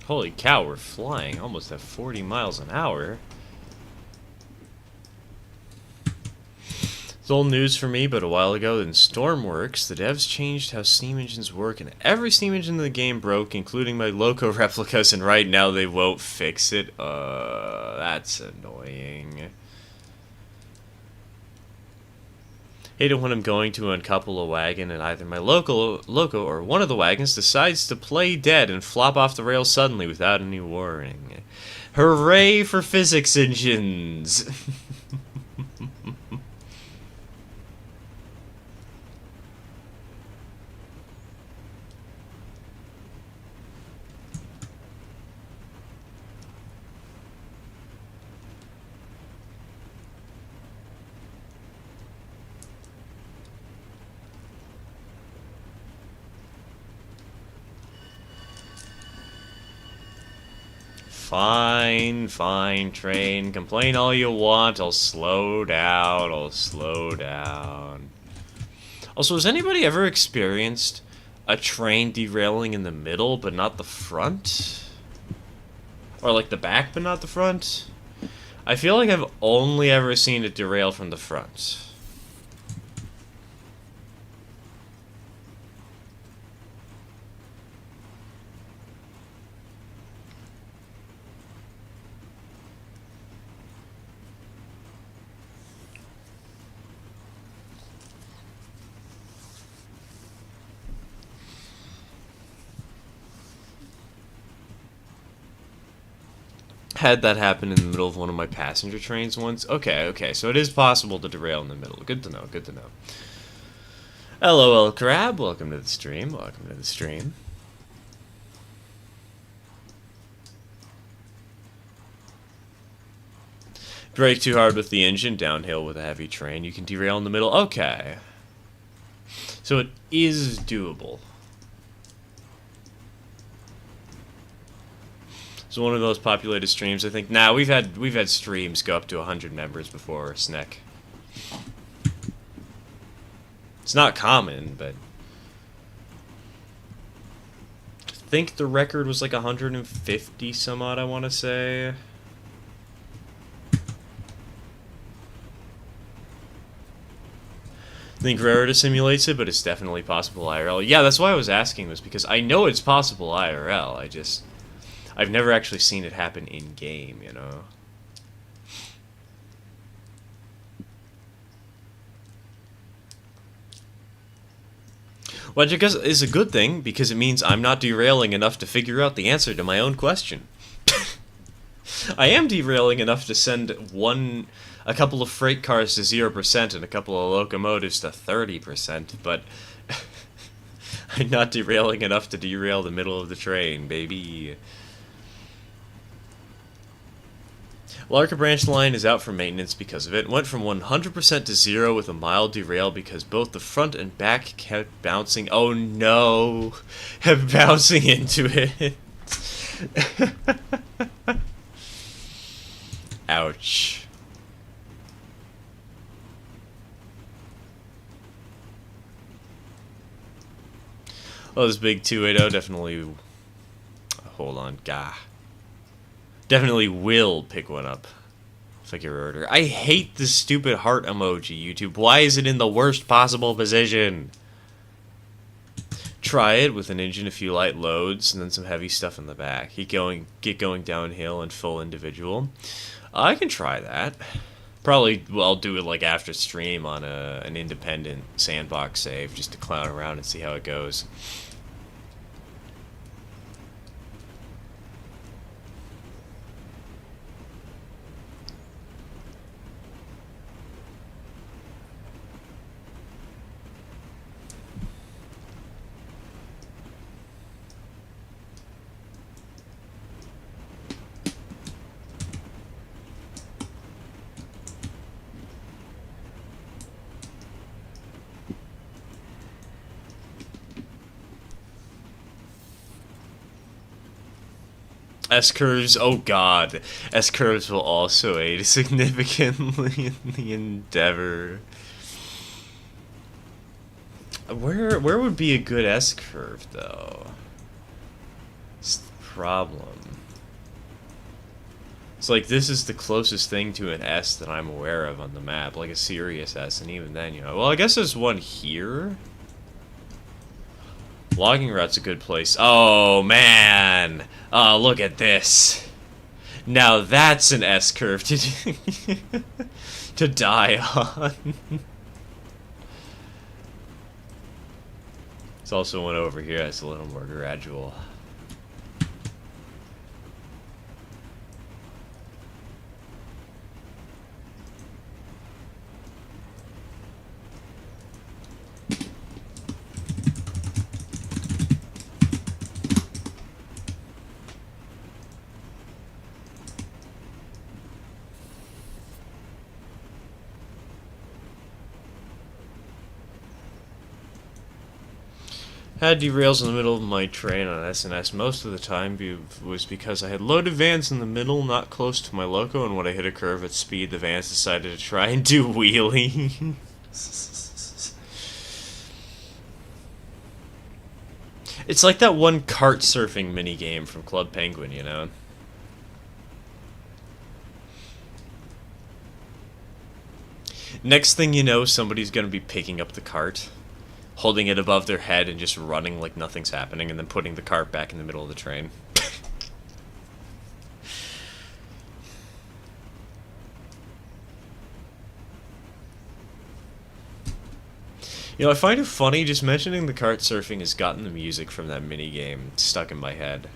Holy cow, we're flying almost at 40 miles an hour. It's old news for me, but a while ago in Stormworks, the devs changed how steam engines work, and every steam engine in the game broke, including my Loco replicas, and right now they won't fix it. That's annoying. Hate it when I'm going to uncouple a wagon and either my loco or one of the wagons decides to play dead and flop off the rail suddenly without any warning. Hooray for physics engines! Fine, train. Complain all you want. I'll slow down. I'll slow down. Also, has anybody ever experienced a train derailing in the middle, but not the front? Or, like, the back, but not the front? I feel like I've only ever seen it derail from the front. Had that happen in the middle of one of my passenger trains once. Okay, so it is possible to derail in the middle. Good to know, good to know. LOL Crab, welcome to the stream, welcome to the stream. Brake too hard with the engine, downhill with a heavy train, you can derail in the middle. Okay. So it is doable. So one of those populated streams, I think. Nah, we've had streams go up to 100 members before, Sneck. It's not common, but I think the record was like 150 some odd, I want to say. I think Rarity simulates it, but it's definitely possible IRL. Yeah, that's why I was asking this, because I know it's possible IRL. I've never actually seen it happen in-game, you know? Which I guess is a good thing, because it means I'm not derailing enough to figure out the answer to my own question. I am derailing enough to send a couple of freight cars to 0% and a couple of locomotives to 30%, but I'm not derailing enough to derail the middle of the train, baby. Alarka branch line is out for maintenance because of it. Went from 100% to 0 with a mild derail because both the front and back kept bouncing. Oh no! Kept bouncing into it. Ouch. Oh, this big 280 definitely... Hold on, gah. Definitely will pick one up. Figure order. I hate this stupid heart emoji, YouTube. Why is it in the worst possible position? Try it with an engine, a few light loads, and then some heavy stuff in the back. Get going downhill and full individual. I can try that. Probably, well, I'll do it like after stream on an independent sandbox save, just to clown around and see how it goes. S-curves, oh god. S-curves will also aid significantly in the endeavor. Where would be a good S-curve, though? It's the problem. It's like, this is the closest thing to an S that I'm aware of on the map, like a serious S, and even then, you know... Well, I guess there's one here? Logging route's a good place. Oh, man! Oh, look at this. Now that's an S-curve to, to die on. There's also one over here that's a little more gradual. Had derails in the middle of my train on SNS. Most of the time was because I had loaded vans in the middle, not close to my loco, and when I hit a curve at speed, the vans decided to try and do wheelie. It's like that one kart surfing minigame from Club Penguin, you know? Next thing you know, somebody's gonna be picking up the cart, holding it above their head and just running like nothing's happening, and then putting the cart back in the middle of the train. You know, I find it funny, just mentioning the kart surfing has gotten the music from that minigame stuck in my head.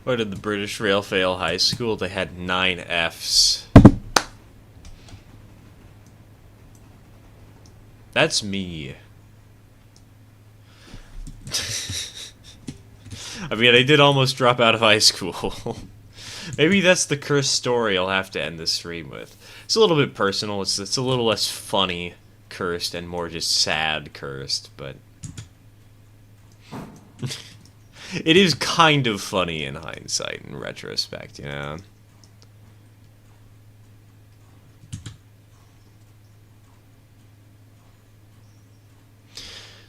Why did the British Rail fail high school? They had 9 Fs. That's me. I mean, I did almost drop out of high school. Maybe that's the cursed story I'll have to end this stream with. It's a little bit personal. It's a little less funny cursed and more just sad cursed, but... It is kind of funny in hindsight, in retrospect, you know?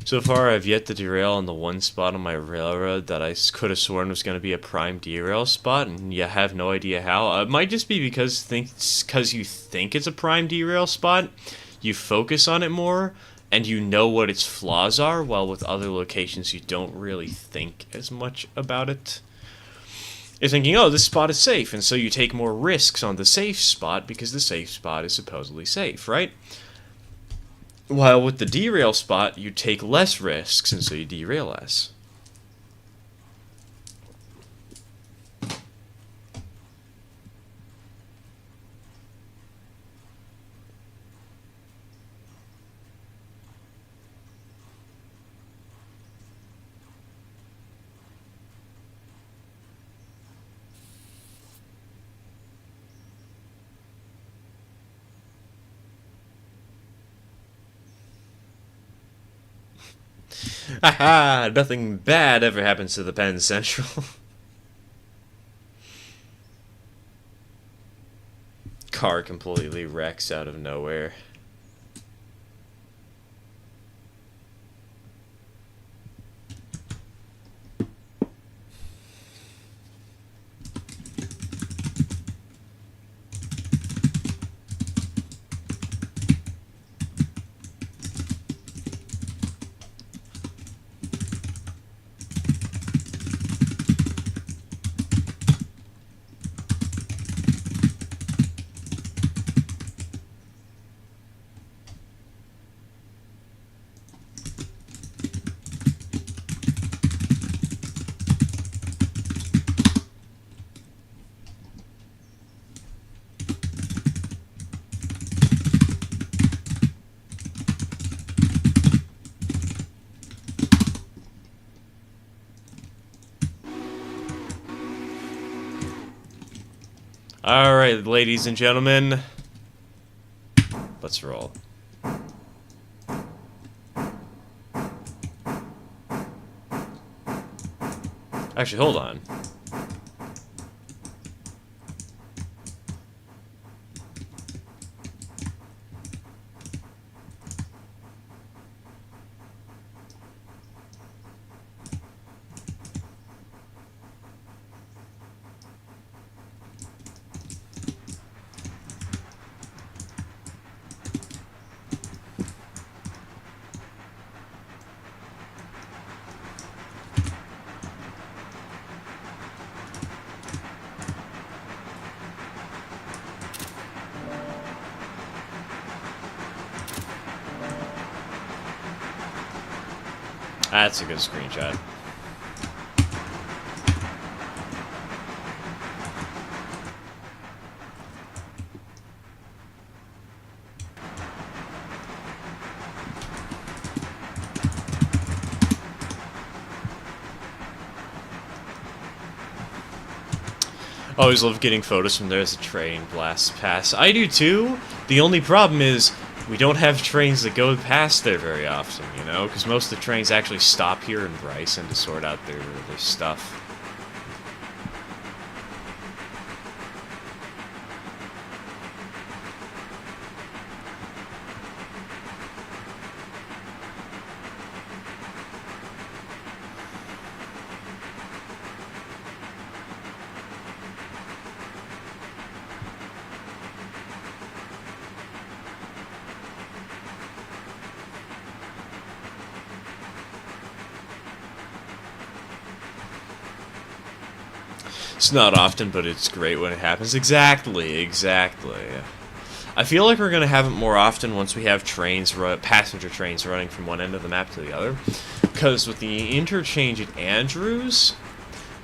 So far, I've yet to derail on the one spot on my railroad that I could have sworn was going to be a prime derail spot, and you have no idea how. It might just be because you think it's a prime derail spot, you focus on it more, and you know what its flaws are, while with other locations you don't really think as much about it. You're thinking, oh, this spot is safe, and so you take more risks on the safe spot because the safe spot is supposedly safe, right? While with the derail spot, you take less risks, and so you derail less. Haha, nothing bad ever happens to the Penn Central. Car completely wrecks out of nowhere. Alright, ladies and gentlemen, let's roll. Actually, hold on. That's a good screenshot. I always love getting photos from there as a train blasts past. I do too. The only problem is we don't have trains that go past there very often, you know? Because most of the trains actually stop here in Bryson to sort out their stuff. It's not often, but it's great when it happens. Exactly, exactly. I feel like we're going to have it more often once we have trains, passenger trains running from one end of the map to the other. Because with the interchange at Andrews,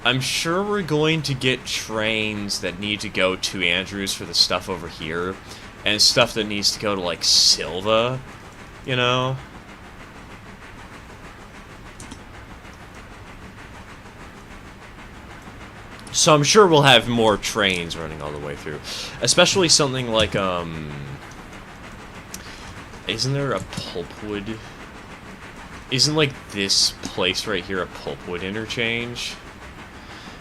I'm sure we're going to get trains that need to go to Andrews for the stuff over here, and stuff that needs to go to, like, Silva, you know? So I'm sure we'll have more trains running all the way through. Especially something like, isn't there a Pulpwood? Isn't, like, this place right here a Pulpwood interchange?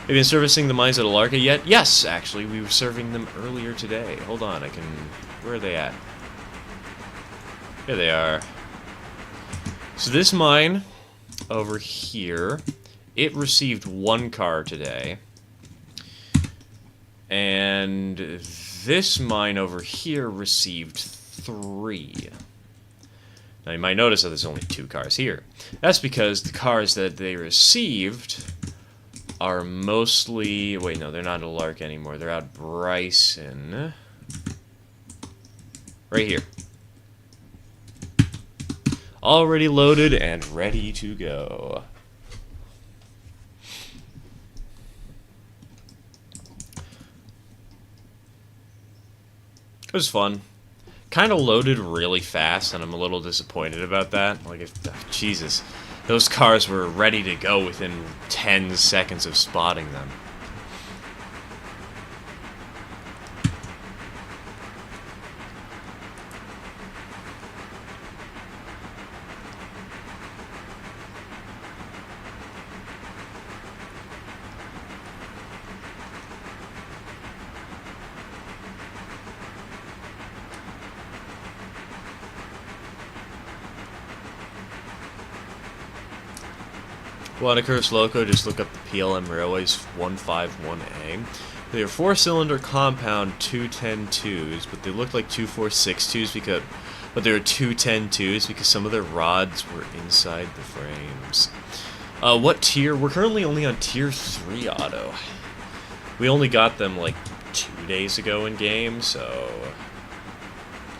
Have you been servicing the mines at Alarka yet? Yes, actually, we were serving them earlier today. Hold on, I can... Where are they at? Here they are. So this mine, over here, it received 1 car today. And this mine over here received 3. Now you might notice that there's only 2 cars here. That's because the cars that they received are mostly... Wait, no, they're not at Alarka anymore. They're out Bryson. Right here. Already loaded and ready to go. It was fun. Kind of loaded really fast, and I'm a little disappointed about that. Like, Jesus. Those cars were ready to go within 10 seconds of spotting them. Wanna Loco, just look up the PLM Railways 151A. They are 4-cylinder compound 210-2s, but they look like 246-2s because... But they were 210-2s because some of their rods were inside the frames. What tier? We're currently only on tier 3 auto. We only got them like 2 days ago in game, so...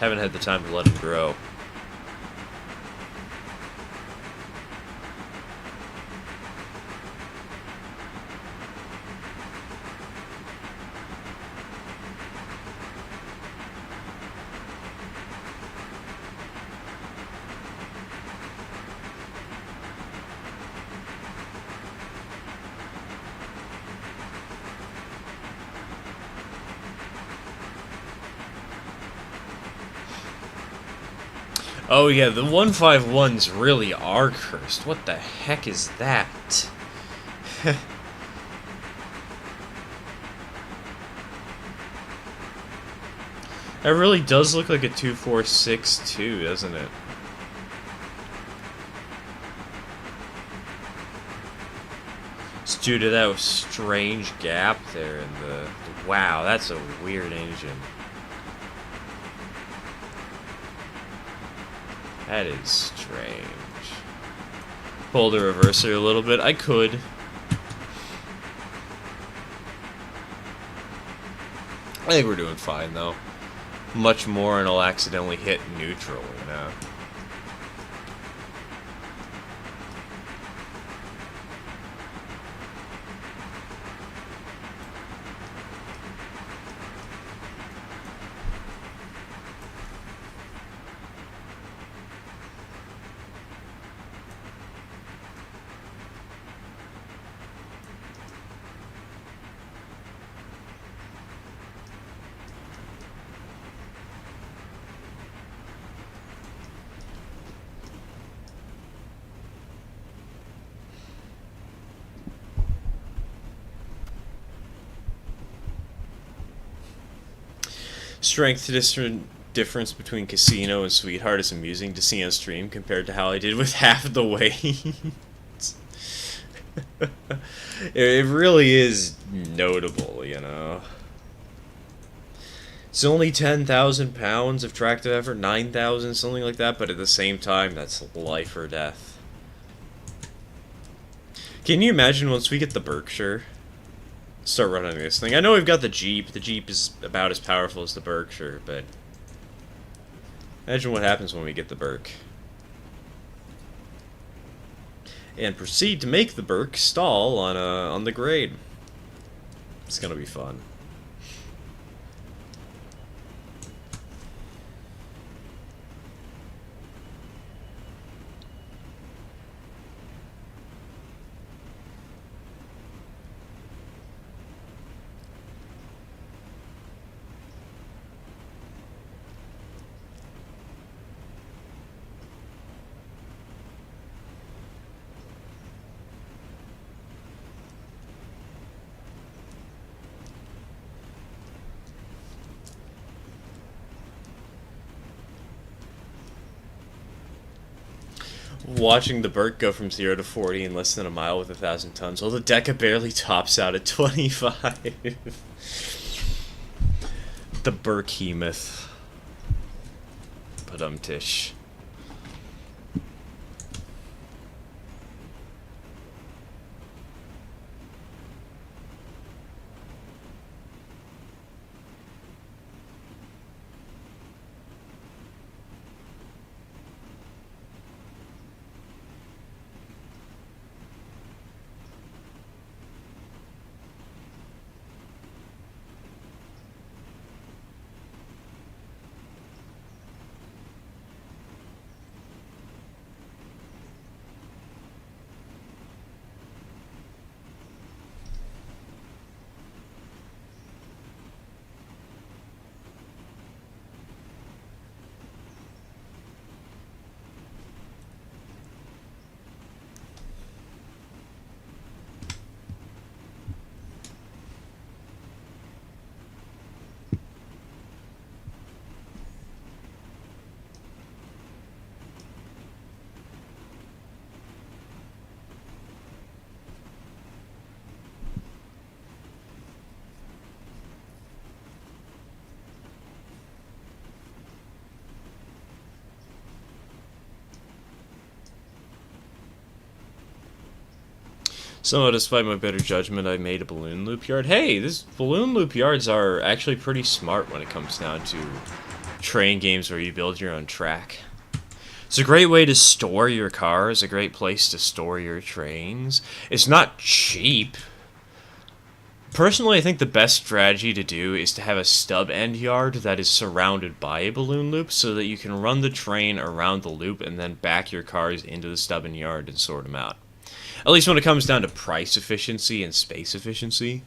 Haven't had the time to let them grow. Oh yeah, the 151s really are cursed. What the heck is that? It really does look like a 2462, doesn't it? It's due to that strange gap there in the... Wow, that's a weird engine. That is strange. Pull the reverser a little bit. I could. I think we're doing fine, though. Much more and I'll accidentally hit neutral, you know? Strength difference between Casino and Sweetheart is amusing to see on stream compared to how I did with half the weight. It really is notable, you know. It's only 10,000 pounds of tractive effort, 9,000, something like that, but at the same time, that's life or death. Can you imagine once we get the Berkshire? Start running this thing. I know we've got the Jeep. The Jeep is about as powerful as the Berkshire, but imagine what happens when we get the Berk. And proceed to make the Berk stall on the grade. It's gonna be fun. Watching the Berk go from 0 to 40 in less than a mile with 1,000 tons, while the Deca barely tops out at 25. The Berkhemoth. Padumtish. Somehow, despite my better judgment, I made a balloon loop yard. Hey, these balloon loop yards are actually pretty smart when it comes down to train games where you build your own track. It's a great way to store your cars, a great place to store your trains. It's not cheap. Personally, I think the best strategy to do is to have a stub end yard that is surrounded by a balloon loop so that you can run the train around the loop and then back your cars into the stub end yard and sort them out. At least when it comes down to price efficiency and space efficiency.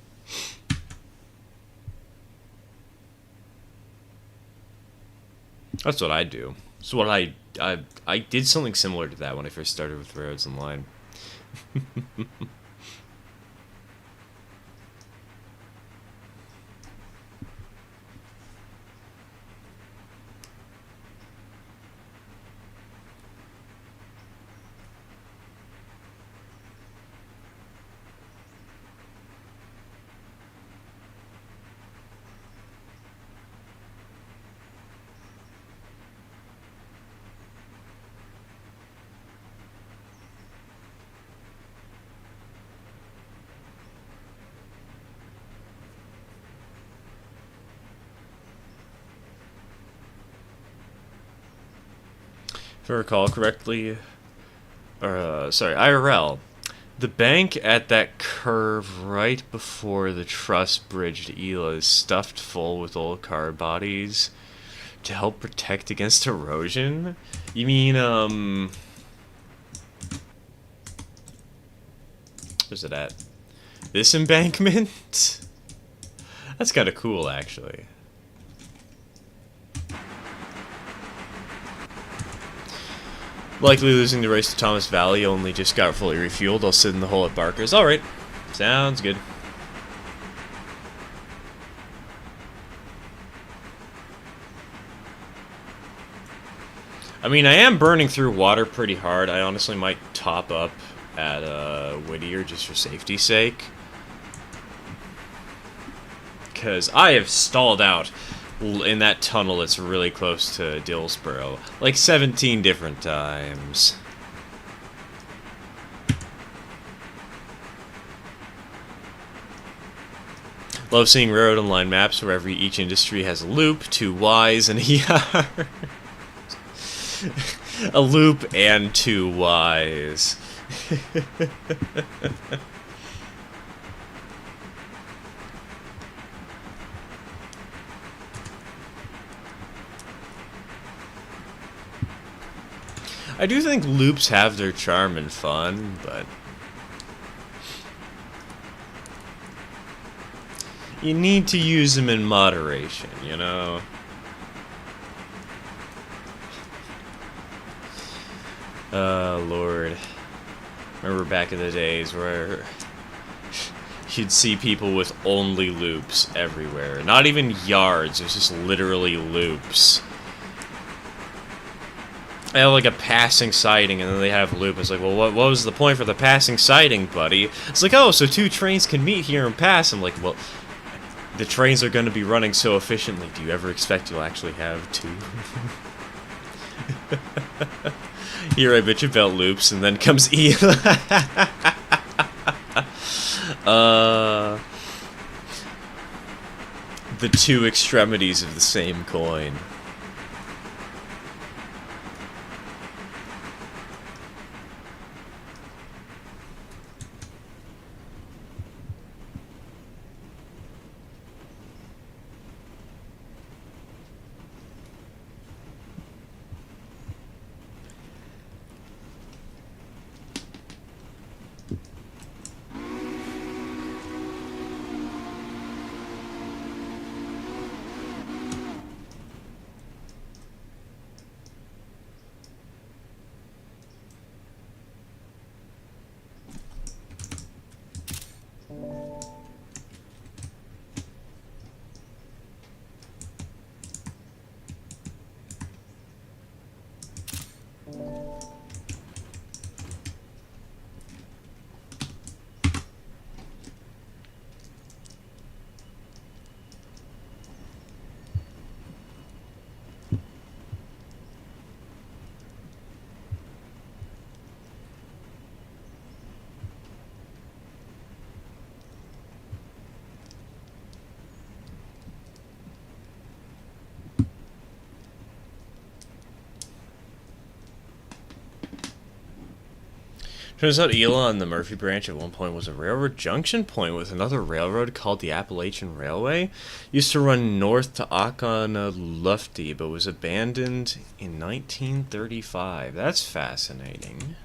That's what I do. So what I did something similar to that when I first started with Railroads Online. If I recall correctly, IRL. The bank at that curve right before the truss bridge to Ela is stuffed full with old car bodies to help protect against erosion? You mean, where's it at? This embankment? That's kind of cool, actually. Likely losing the race to Thomas Valley, only just got fully refueled. I'll sit in the hole at Barker's. Alright. Sounds good. I mean, I am burning through water pretty hard. I honestly might top up at Whittier just for safety's sake. Because I have stalled out in that tunnel that's really close to Dillsborough like 17 different times. Love seeing railroad online maps where each industry has a loop, 2 Ys, and a ER. A loop and 2 Ys. I do think loops have their charm and fun, but you need to use them in moderation, you know? Oh, Lord. Remember back in the days where you'd see people with only loops everywhere. Not even yards, it's just literally loops. They have like a passing sighting, and then they have a loop. It's like, well, what was the point for the passing sighting, buddy? It's like, oh, so 2 trains can meet here and pass. I'm like, well, the trains are going to be running so efficiently. Do you ever expect you'll actually have 2? Here I bitch about loops, and then comes E. The 2 extremities of the same coin. Turns out Ela and the Murphy branch at one point was a railroad junction point with another railroad called the Appalachian Railway. Used to run north to Lufty, but was abandoned in 1935. That's fascinating.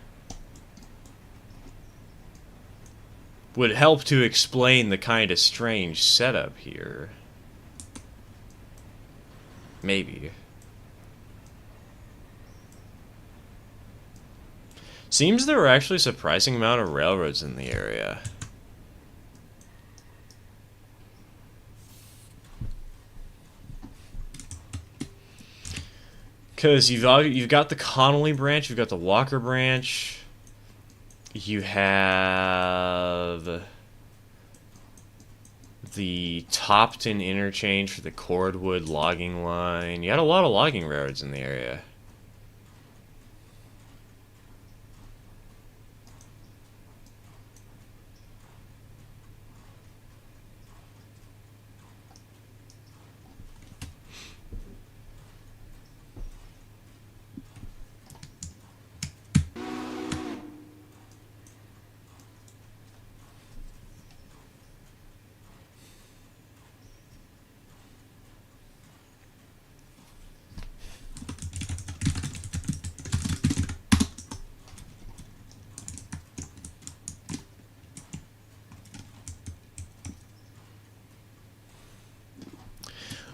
Would help to explain the kind of strange setup here. Maybe. Seems there were actually a surprising amount of railroads in the area. Because you've got the Connolly branch, you've got the Walker branch, you have the Topton interchange for the Cordwood logging line. You had a lot of logging railroads in the area.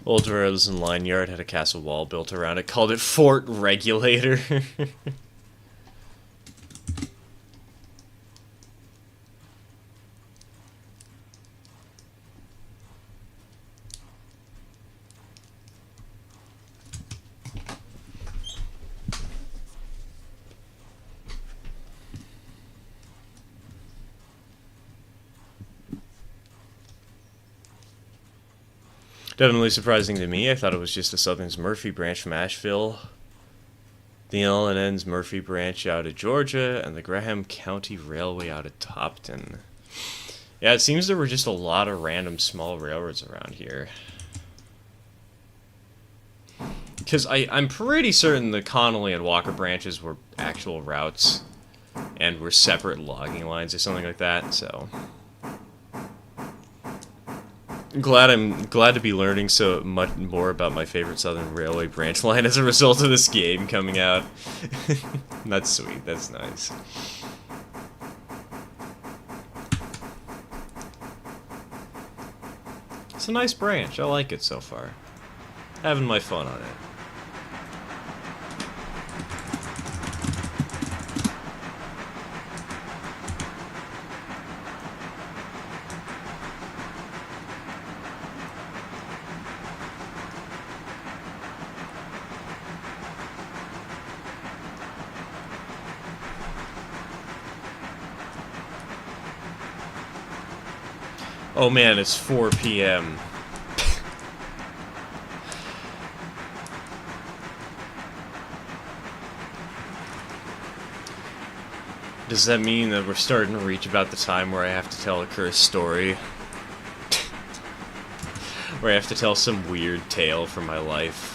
Old Rosen Line Yard had a castle wall built around it, called it Fort Regulator. Definitely surprising to me. I thought it was just the Southern's Murphy branch from Asheville, the L&N's Murphy branch out of Georgia, and the Graham County Railway out of Topton. Yeah, it seems there were just a lot of random small railroads around here. Because I'm pretty certain the Connolly and Walker branches were actual routes and were separate logging lines or something like that, so... I'm glad to be learning so much more about my favorite Southern Railway branch line as a result of this game coming out. That's sweet, that's nice. It's a nice branch, I like it so far. Having my fun on it. Oh man, it's 4 p.m. Does that mean that we're starting to reach about the time where I have to tell a cursed story? Where I have to tell some weird tale from my life?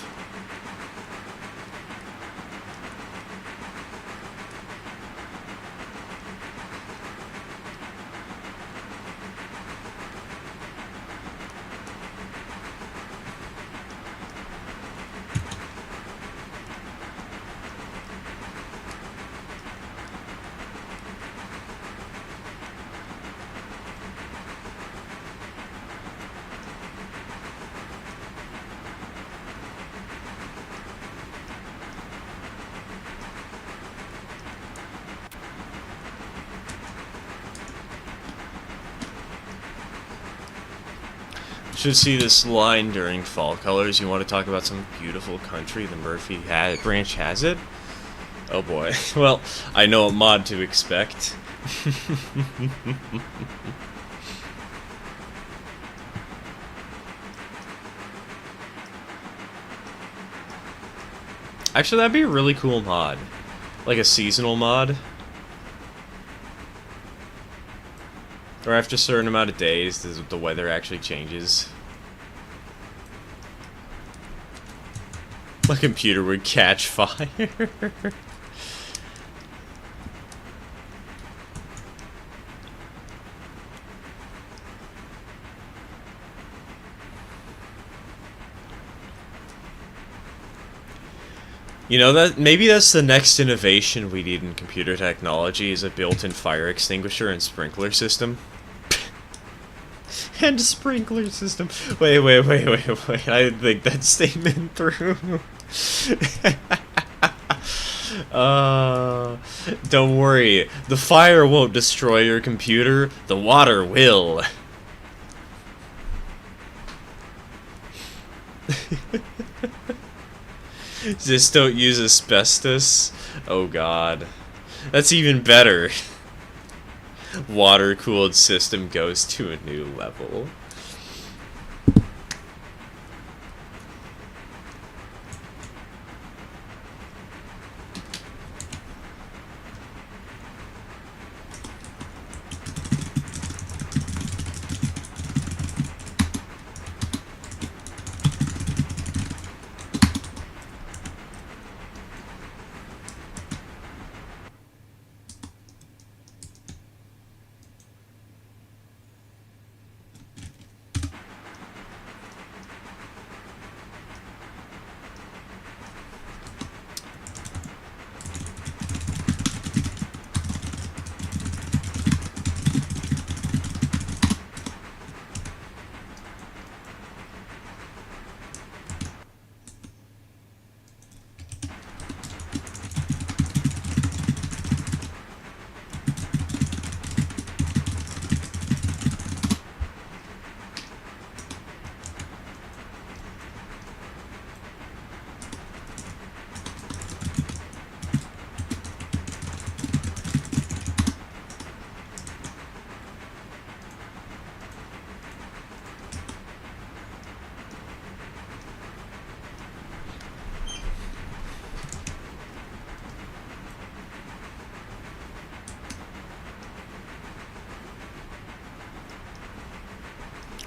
Should see this line during fall colors. You want to talk about some beautiful country the Murphy branch has it? Oh boy. Well, I know a mod to expect. Actually, that'd be a really cool mod. Like a seasonal mod. Or after a certain amount of days, the weather actually changes. My computer would catch fire. You know, that maybe that's the next innovation we need in computer technology is a built-in fire extinguisher and sprinkler system. And a sprinkler system. Wait. I think that statement through. Don't worry. The fire won't destroy your computer. The water will. Just don't use asbestos. Oh god. That's even better. Water-cooled system goes to a new level.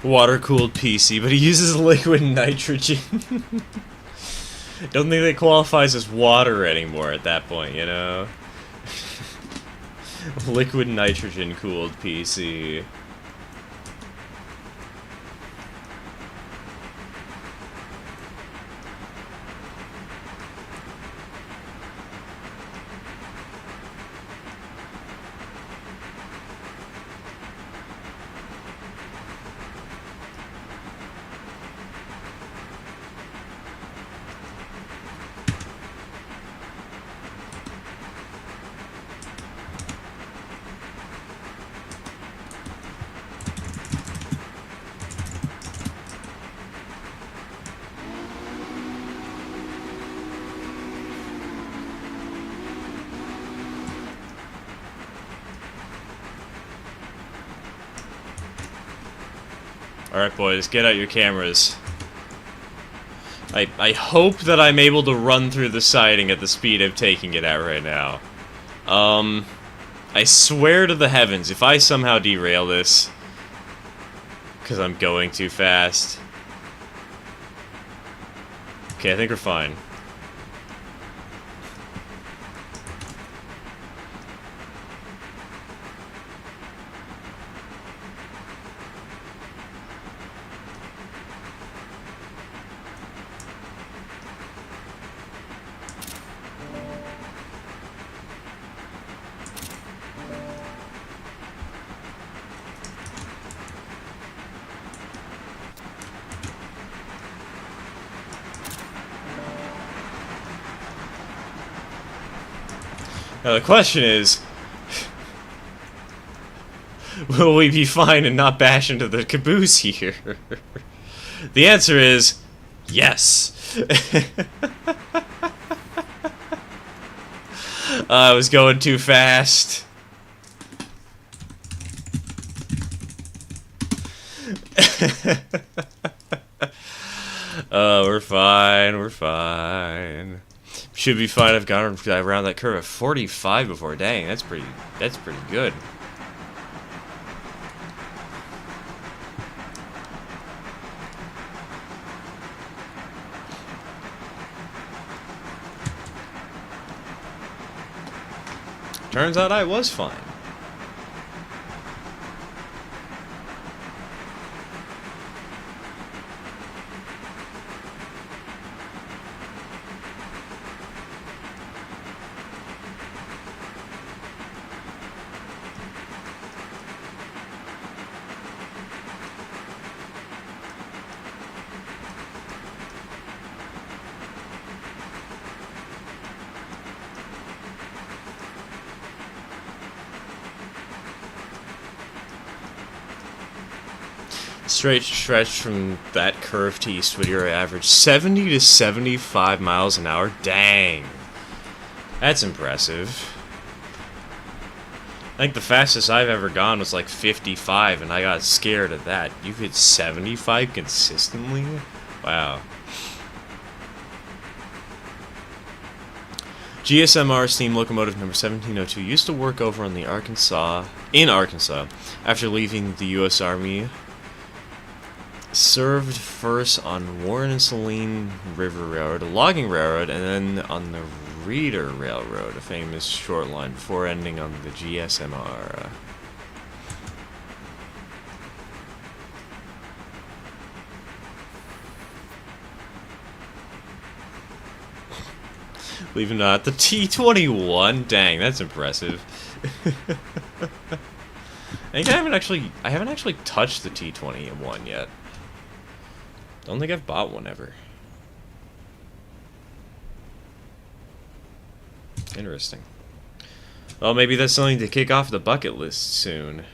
Water-cooled PC, but he uses liquid nitrogen. Don't think that qualifies as water anymore at that point, you know? Liquid nitrogen-cooled PC. Alright, boys, get out your cameras. I hope that I'm able to run through the siding at the speed I'm taking it at right now. I swear to the heavens, if I somehow derail this, because I'm going too fast. Okay, I think we're fine. Now the question is, will we be fine and not bash into the caboose here? The answer is, yes. I was going too fast. We're fine, we're fine. Should be fine. I've gone around that curve at 45 before. Dang, that's pretty good. Turns out I was fine. Straight stretch from that curve to Eastwood, your average 70 to 75 miles an hour. Dang. That's impressive. I think the fastest I've ever gone was like 55, and I got scared at that. You hit 75 consistently? Wow. GSMR steam locomotive number 1702 used to work over on the Arkansas after leaving the U.S. Army. Served first on Warren and Saline River Railroad, a logging railroad, and then on the Reeder Railroad, a famous short line, before ending on the GSMR. Leaving at the T-21. Dang, that's impressive. I think I haven't actually touched the T-21 yet. Don't think I've bought one ever. Interesting. Well, maybe that's something to kick off the bucket list soon.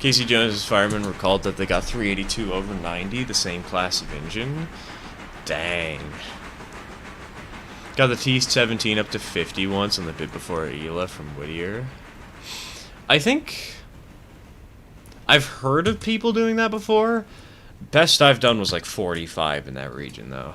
Casey Jones's firemen recalled that they got 382 over 90, the same class of engine. Dang. Got the T-17 up to 50 once on the bit before Ela from Whittier. I think I've heard of people doing that before. Best I've done was like 45 in that region, though.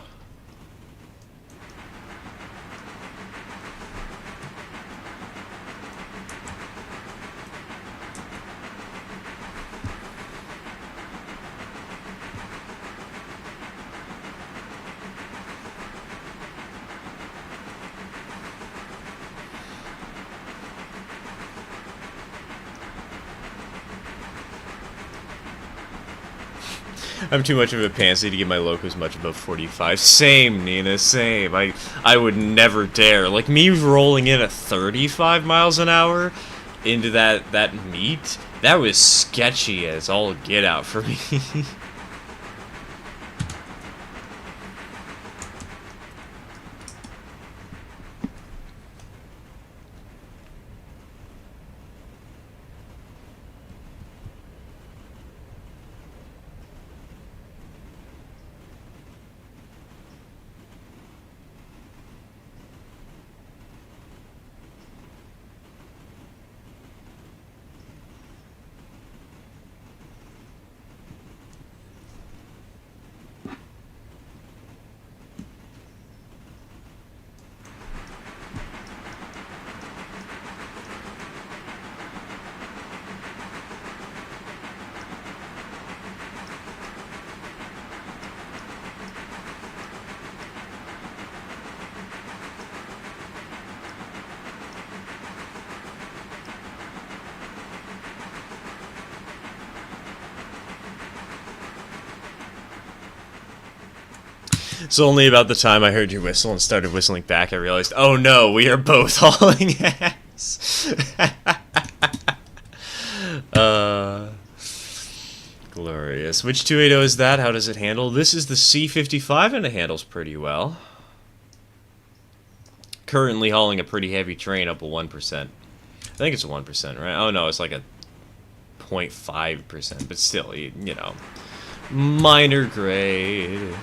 I'm too much of a pansy to get my locos much above 45. Same, Nina, same. I would never dare. Like, me rolling in at 35 miles an hour into that meet, that was sketchy as all get out for me. So only about the time I heard you whistle and started whistling back, I realized, oh no, we are both hauling ass. Glorious. Which 280 is that? How does it handle? This is the C55 and it handles pretty well. Currently hauling a pretty heavy train up a 1%. I think it's a 1%, right? Oh no, it's like a 0.5%, but still, you know, minor grade.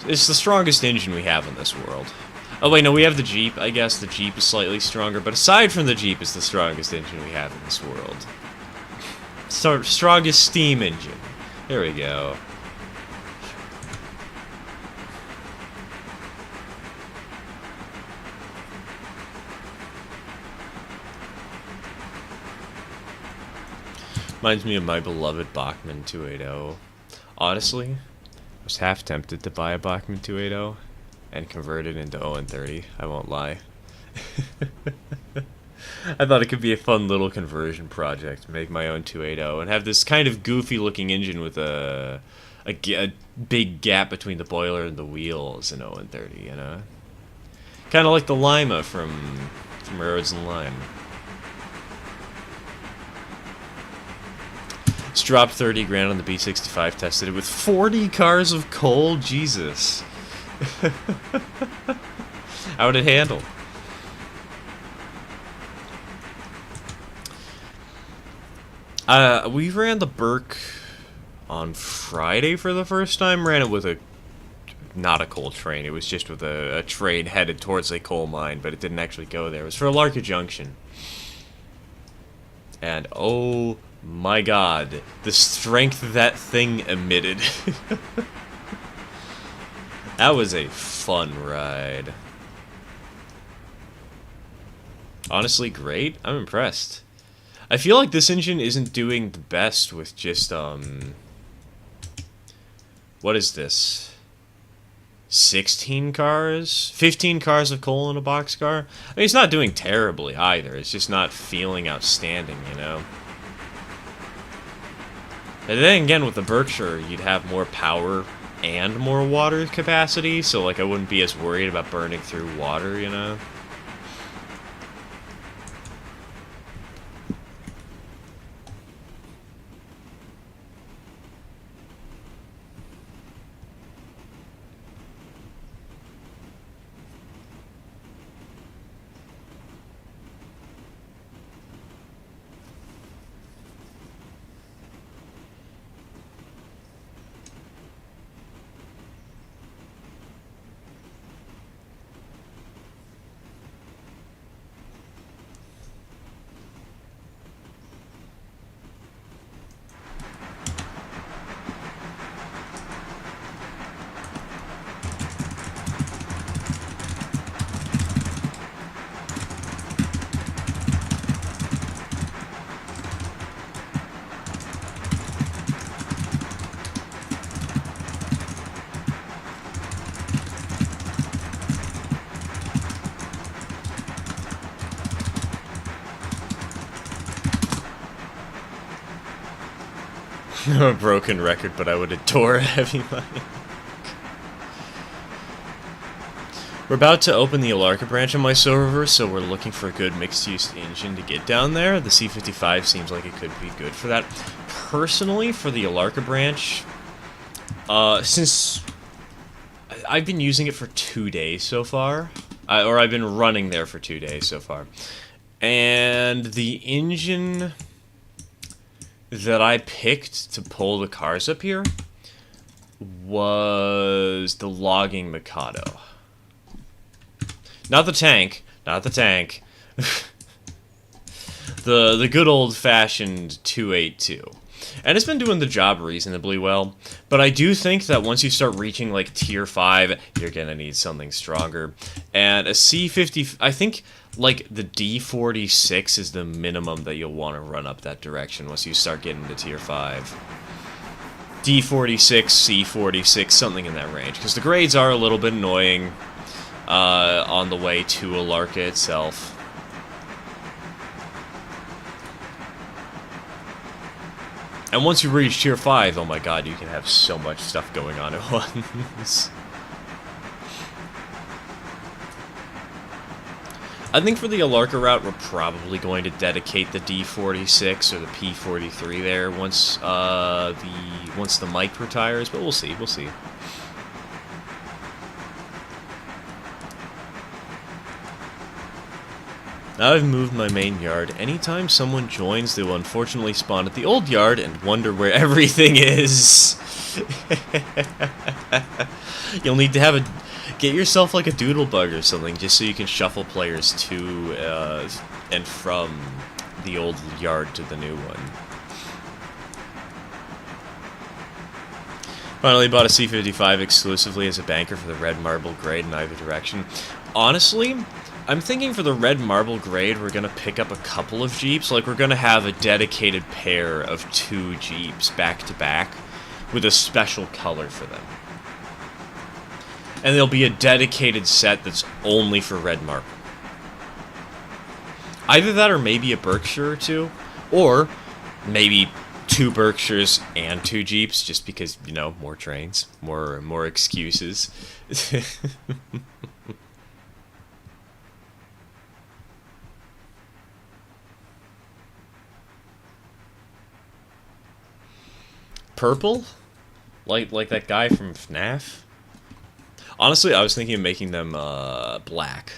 It's the strongest engine we have in this world. Oh wait, no, we have the Jeep. I guess the Jeep is slightly stronger, but aside from the Jeep, it's the strongest engine we have in this world. Strongest steam engine. There we go. Reminds me of my beloved Bachmann 280. Honestly, I was half tempted to buy a Bachmann 280 and convert it into Owen 30. I won't lie. I thought it could be a fun little conversion project, make my own 280 and have this kind of goofy looking engine with a big gap between the boiler and the wheels in Owen 30, you know? Kind of like the Lima from Railroads and Lime. It's dropped 30 grand on the B65, tested it with 40 cars of coal. Jesus. How would it handle? We ran the Burke on Friday for the first time. Ran it with not a coal train. It was just with a train headed towards a coal mine, but it didn't actually go there. It was for Alarka Junction. And oh my god, the strength that thing emitted. That was a fun ride. Honestly, great. I'm impressed. I feel like this engine isn't doing the best with just, what is this? 16 cars? 15 cars of coal in a boxcar? I mean, it's not doing terribly either. It's just not feeling outstanding, you know? And then again, with the Berkshire, you'd have more power and more water capacity, so, like, I wouldn't be as worried about burning through water, you know? A broken record, but I would adore a heavy mic. We're about to open the Alarka branch on my server, so we're looking for a good mixed-use engine to get down there. The C55 seems like it could be good for that. Personally, for the Alarka branch, since I've been using it for 2 days so far, or I've been running there for 2 days so far, and the engine that I picked to pull the cars up here was the logging Mikado. Not the tank. Not the tank. the good old-fashioned 282. And it's been doing the job reasonably well. But I do think that once you start reaching, like, Tier 5, you're gonna need something stronger. And a C50... I think, like, the D46 is the minimum that you'll want to run up that direction once you start getting to Tier 5. D46, C46, something in that range. Because the grades are a little bit annoying. On the way to Alarka itself. And once you reach Tier 5, oh my god, you can have so much stuff going on at once. I think for the Alarka route, we're probably going to dedicate the D46 or the P43 there once the mic retires, but we'll see, we'll see. Now I've moved my main yard. Anytime someone joins, they will unfortunately spawn at the old yard and wonder where everything is. You'll need to get yourself like a doodlebug or something, just so you can shuffle players to and from the old yard to the new one. Finally bought a C55 exclusively as a banker for the red marble grade in either direction. Honestly, I'm thinking for the red marble grade, we're going to pick up a couple of Jeeps. Like, we're going to have a dedicated pair of 2 Jeeps back-to-back with a special color for them. And there'll be a dedicated set that's only for red marble. Either that or maybe a Berkshire or 2. Or maybe 2 Berkshires and 2 Jeeps, just because, you know, more trains, more excuses. Purple? Like that guy from FNAF? Honestly, I was thinking of making them black.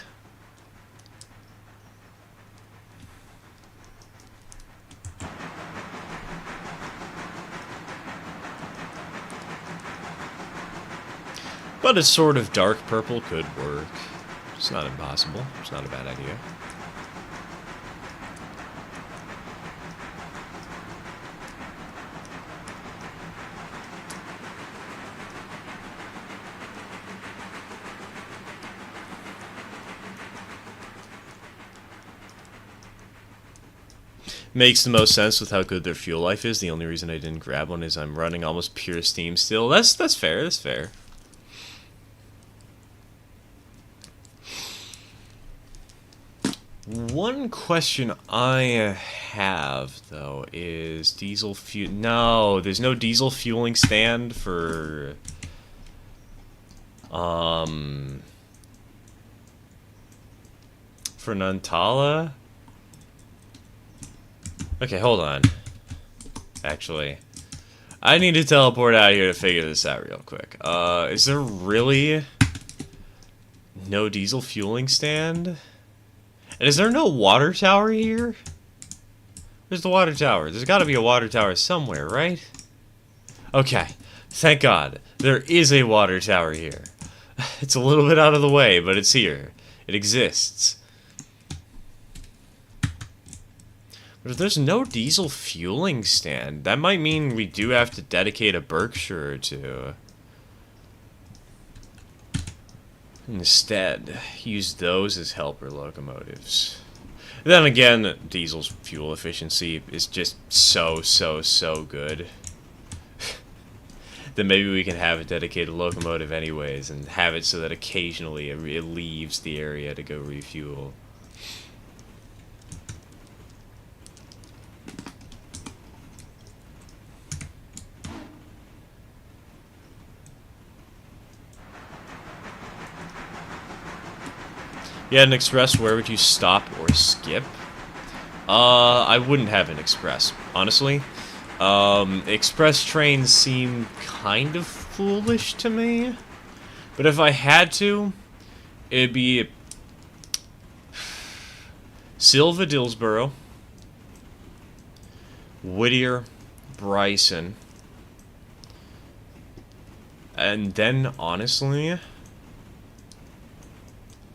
But a sort of dark purple could work. It's not impossible. It's not a bad idea. Makes the most sense with how good their fuel life is. The only reason I didn't grab one is I'm running almost pure steam still. That's fair, that's fair. One question I have, though, is diesel fuel... No, there's no diesel fueling stand for... For Nantala? Okay, hold on. Actually, I need to teleport out here to figure this out real quick. Is there really no diesel fueling stand? And is there no water tower here? Where's the water tower? There's got to be a water tower somewhere, right? Okay, thank God. There is a water tower here. It's a little bit out of the way, but it's here. It exists. But if there's no diesel fueling stand, that might mean we do have to dedicate a Berkshire or 2. Instead, use those as helper locomotives. Then again, diesel's fuel efficiency is just so good. Then maybe we can have a dedicated locomotive anyways, and have it so that occasionally it leaves the area to go refuel. You had an express, where would you stop or skip? I wouldn't have an express, honestly. Express trains seem kind of foolish to me. But if I had to, it'd be Silva, Dillsborough, Whittier, Bryson, and then, honestly,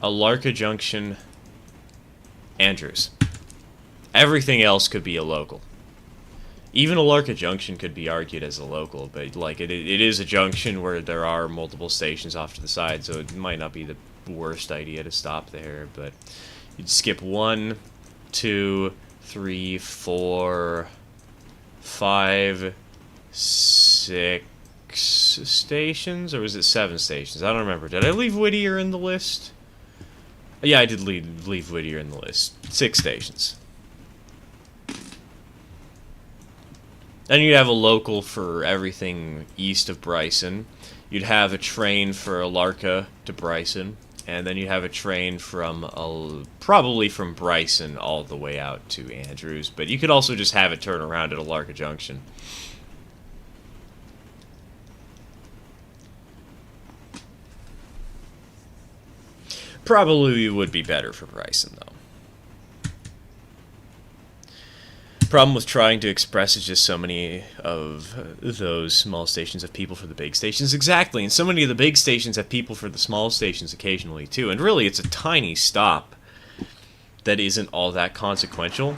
Alarka Junction, Andrews. Everything else could be a local. Even Alarka Junction could be argued as a local, but like it is a junction where there are multiple stations off to the side, so it might not be the worst idea to stop there. But you'd skip 1, 2, 3, 4, 5, 6 stations, or was it 7 stations? I don't remember. Did I leave Whittier in the list? Yeah, I did leave Whittier in the list. 6 stations. Then you'd have a local for everything east of Bryson. You'd have a train for Alarka to Bryson. And then you'd have a train from, probably from Bryson all the way out to Andrews. But you could also just have it turn around at Alarka Junction. Probably would be better for Bryson, though. Problem with trying to express is just so many of those small stations have people for the big stations. Exactly, and so many of the big stations have people for the small stations occasionally, too. And really, it's a tiny stop that isn't all that consequential.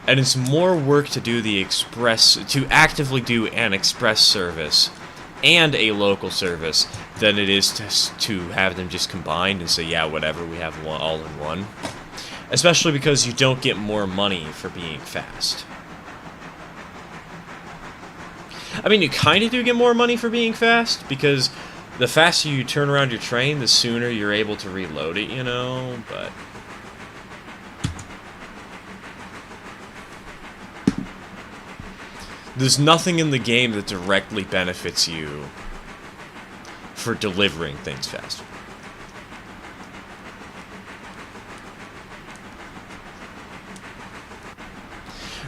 And it's more work to do the express, to actively do an express service and a local service than it is to have them just combined and say, yeah, whatever, we have one all in one. Especially because you don't get more money for being fast. I mean, you kind of do get more money for being fast, because the faster you turn around your train, the sooner you're able to reload it, you know, but... there's nothing in the game that directly benefits you for delivering things faster.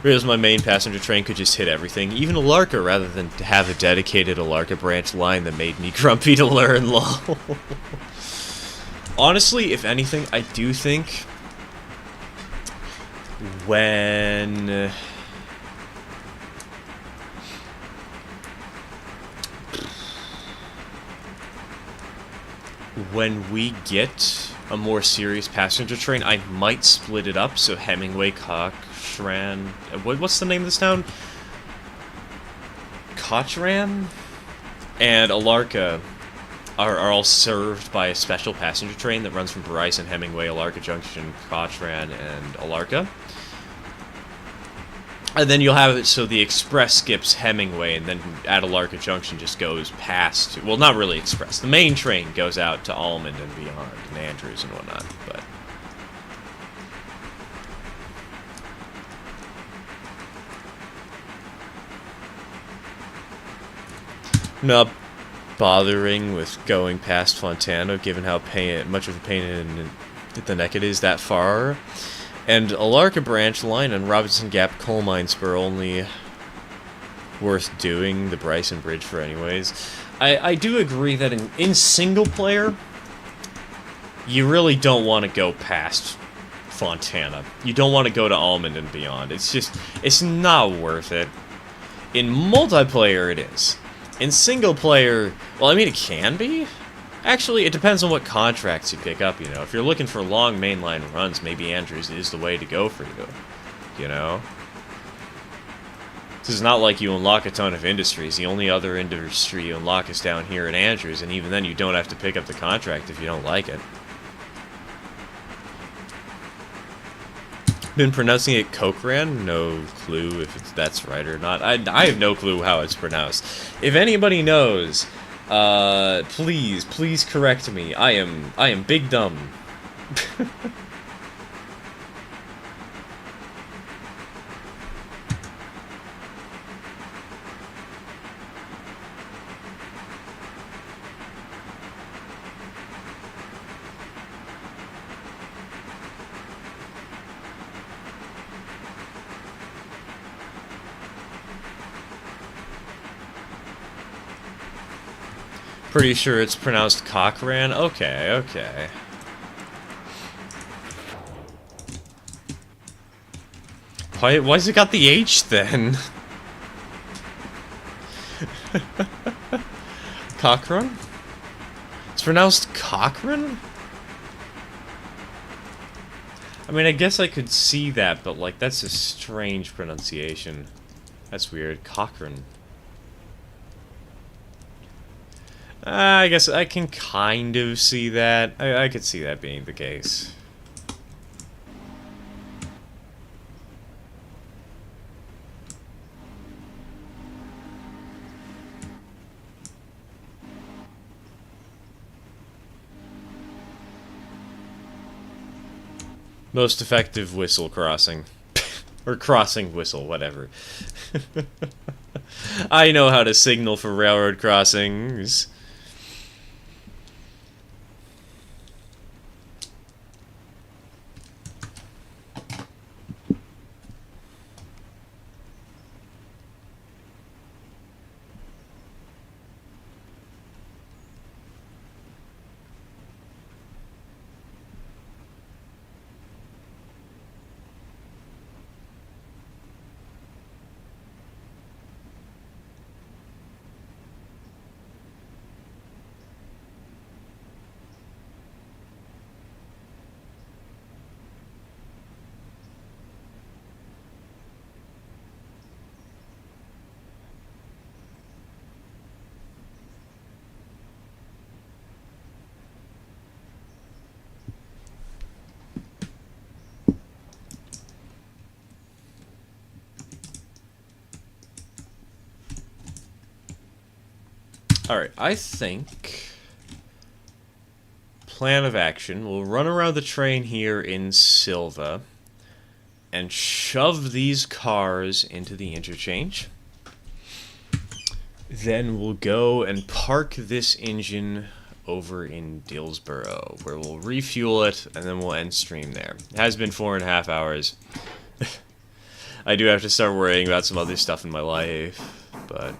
Whereas my main passenger train could just hit everything, even Alarka, rather than to have a dedicated Alarka branch line that made me grumpy to learn, lol. Honestly, if anything, I do think when we get a more serious passenger train, I might split it up, so Hemingway, Cochran... what's the name of this town? Cochran? And Alarka are all served by a special passenger train that runs from Bryson, Hemingway, Alarka Junction, Cochran, and Alarka. And then you'll have it so the express skips Hemingway, and then at Alarka Junction just goes past... well, not really express. The main train goes out to Almond and beyond, and Andrews and whatnot, but... not bothering with going past Fontana, given how much of a pain in the neck it is that far. And Alarka branch line and Robinson Gap coal mine spur only worth doing the Bryson Bridge for anyways. I do agree that in single player, you really don't want to go past Fontana. You don't want to go to Almond and beyond. It's not worth it. In multiplayer, it is. In single player, well, I mean, it can be. Actually, it depends on what contracts you pick up, you know. If you're looking for long mainline runs, maybe Andrews is the way to go for you, you know? This is not like you unlock a ton of industries. The only other industry you unlock is down here in Andrews, and even then you don't have to pick up the contract if you don't like it. Been pronouncing it Cochran? No clue if that's right or not. I have no clue how it's pronounced. If anybody knows... please correct me. I am big dumb. Pretty sure it's pronounced Cochran. Okay, okay. Why's it got the H then? Cochran? It's pronounced Cochran? I mean, I guess I could see that, but, like, that's a strange pronunciation. That's weird. Cochran. I guess I can kind of see that. I could see that being the case. Most effective whistle crossing. Or crossing whistle, whatever. I know how to signal for railroad crossings. Alright, I think... plan of action, we'll run around the train here in Silva and shove these cars into the interchange. Then we'll go and park this engine over in Dillsboro, where we'll refuel it, and then we'll end stream there. It has been 4.5 hours. I do have to start worrying about some other stuff in my life, but...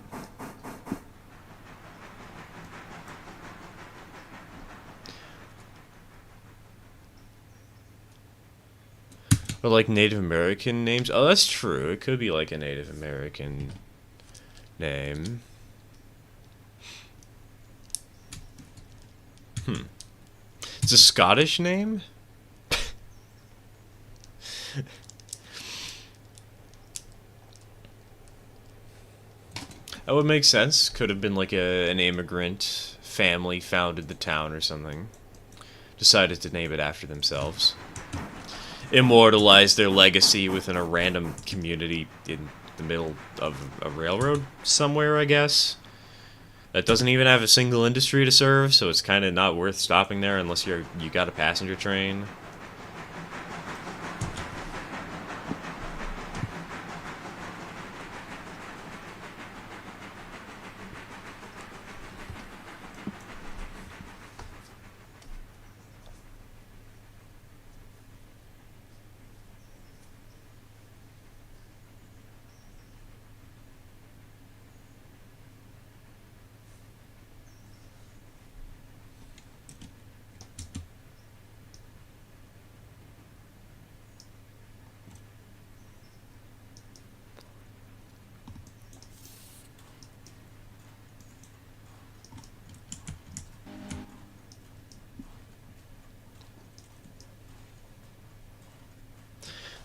Or like Native American names? Oh, that's true. It could be like a Native American name. It's a Scottish name? That would make sense. Could have been like an immigrant family founded the town or something. Decided to name it after themselves. Immortalize their legacy within a random community in the middle of a railroad somewhere, I guess. That doesn't even have a single industry to serve, so it's kind of not worth stopping there unless you got a passenger train.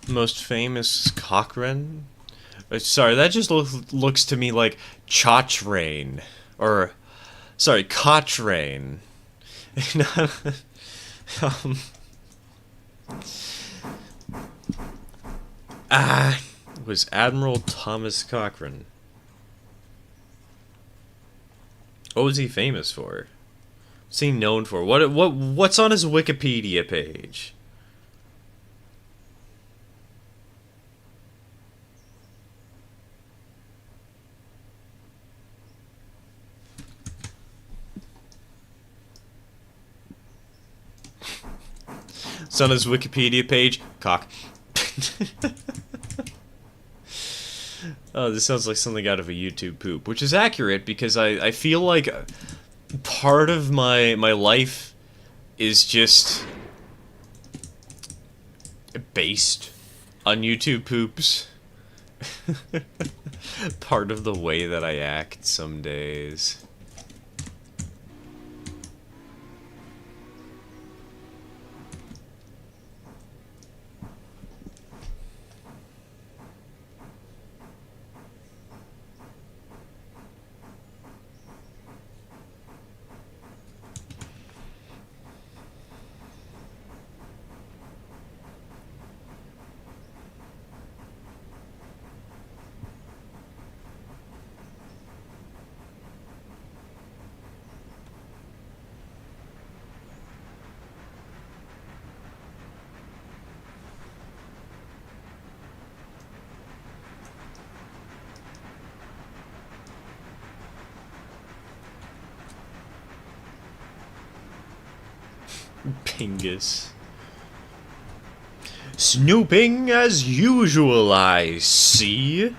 Most famous Cochrane? Sorry, that just looks to me like Chachrain. Or, sorry, Cochrane. It was Admiral Thomas Cochrane. What was he famous for? What's he known for? What's on his Wikipedia page? It's on his Wikipedia page. Cock. Oh, this sounds like something out of a YouTube poop, which is accurate because I feel like part of my life is just based on YouTube poops. Part of the way that I act some days. Pingus. Snooping as usual, I see.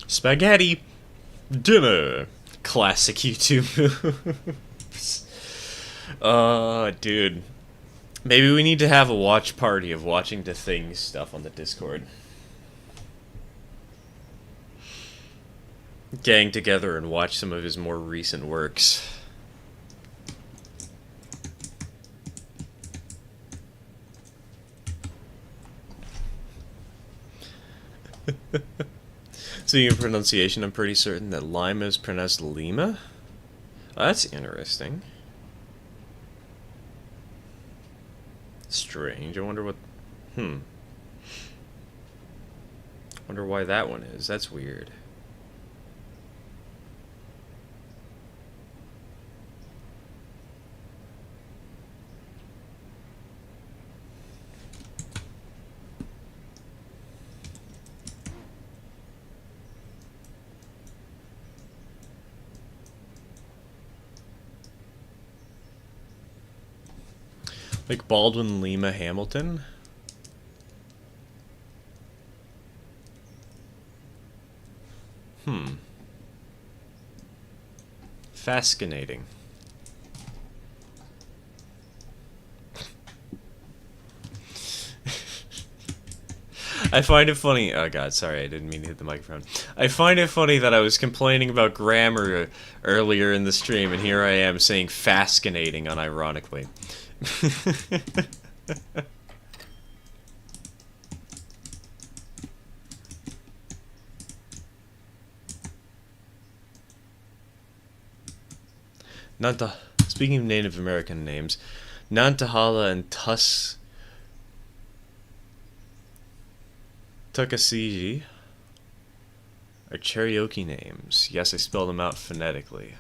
Spaghetti dinner. Classic YouTube moves. Dude. Maybe we need to have a watch party of watching the Things stuff on the Discord. Gang together and watch some of his more recent works. Speaking of pronunciation, I'm pretty certain that Lima is pronounced Lima. Oh, that's interesting. Strange. I wonder what... Wonder why that one is. That's weird. Like Baldwin Lima Hamilton? Fascinating. I find it funny. Oh god, sorry, I didn't mean to hit the microphone. I find it funny that I was complaining about grammar earlier in the stream, and here I am saying fascinating unironically. Speaking of Native American names, Nantahala and Tuckasegee are Cherokee names. Yes, I spelled them out phonetically.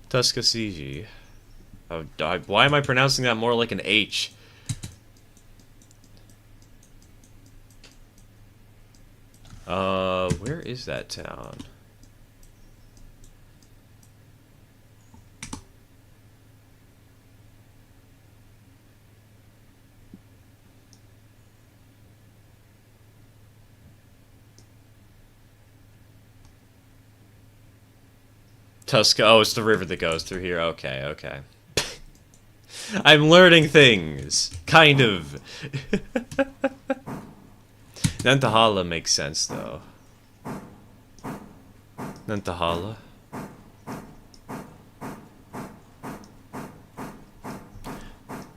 Tuskasegee. Oh, why am I pronouncing that more like an H? Where is that town? Tuska. Oh, it's the river that goes through here. Okay, okay. I'm learning things. Kind of. Nantahala makes sense, though. Nantahala.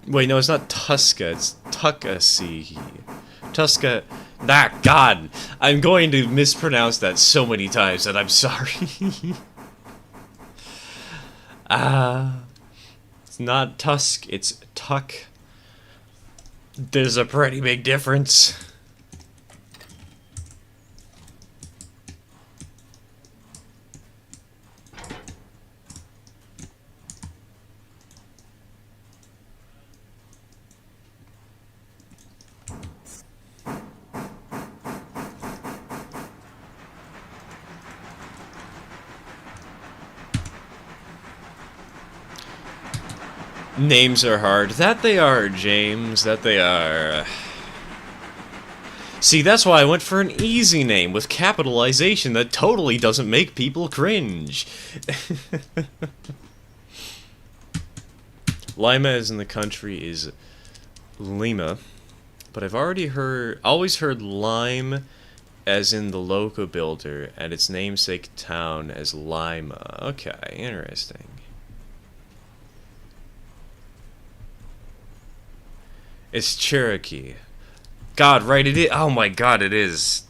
Wait, no, it's not Tuska. It's Tuckasee. Tuska. Ah, God! I'm going to mispronounce that so many times that I'm sorry. It's not Tusk, it's Tuck. There's a pretty big difference. Names are hard. That they are, James. That they are. See, that's why I went for an easy name with capitalization that totally doesn't make people cringe. Lima as in the country is Lima, but I've always heard Lime as in the Loco builder and its namesake town as Lima. Okay, interesting. It's Cherokee. God, right, it is. Oh my God, it is.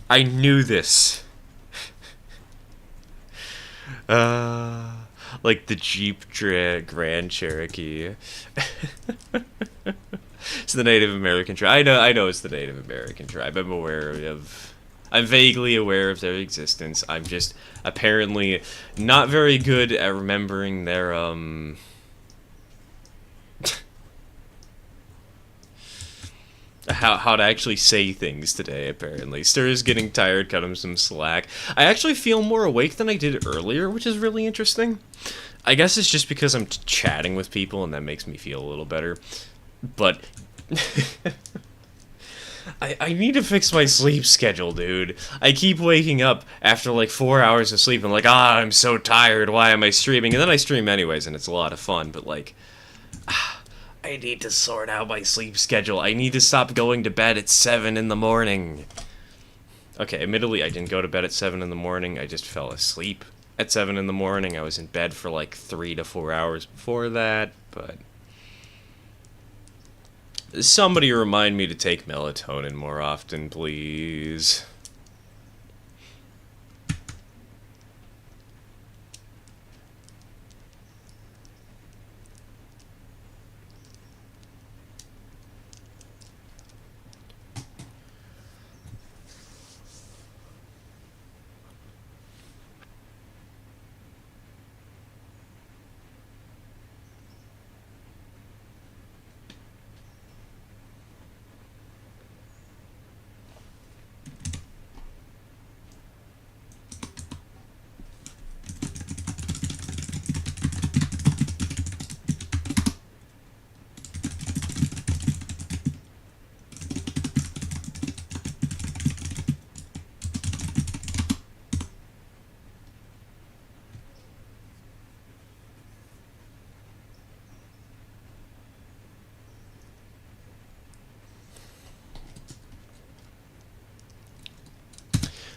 I knew this. Like the Jeep Grand Cherokee. It's the Native American tribe. I know it's the Native American tribe. I'm vaguely aware of their existence. I'm just apparently not very good at remembering their, how to actually say things today, apparently. Stir is getting tired, cut him some slack. I actually feel more awake than I did earlier, which is really interesting. I guess it's just because I'm chatting with people and that makes me feel a little better. But I need to fix my sleep schedule, dude. I keep waking up after like 4 hours of sleep. I'm like, I'm so tired. Why am I streaming? And then I stream anyways, and it's a lot of fun. But like, I need to sort out my sleep schedule. I need to stop going to bed at 7 in the morning. Okay, admittedly, I didn't go to bed at 7 in the morning. I just fell asleep at 7 in the morning. I was in bed for like 3 to 4 hours before that, but somebody remind me to take melatonin more often, please.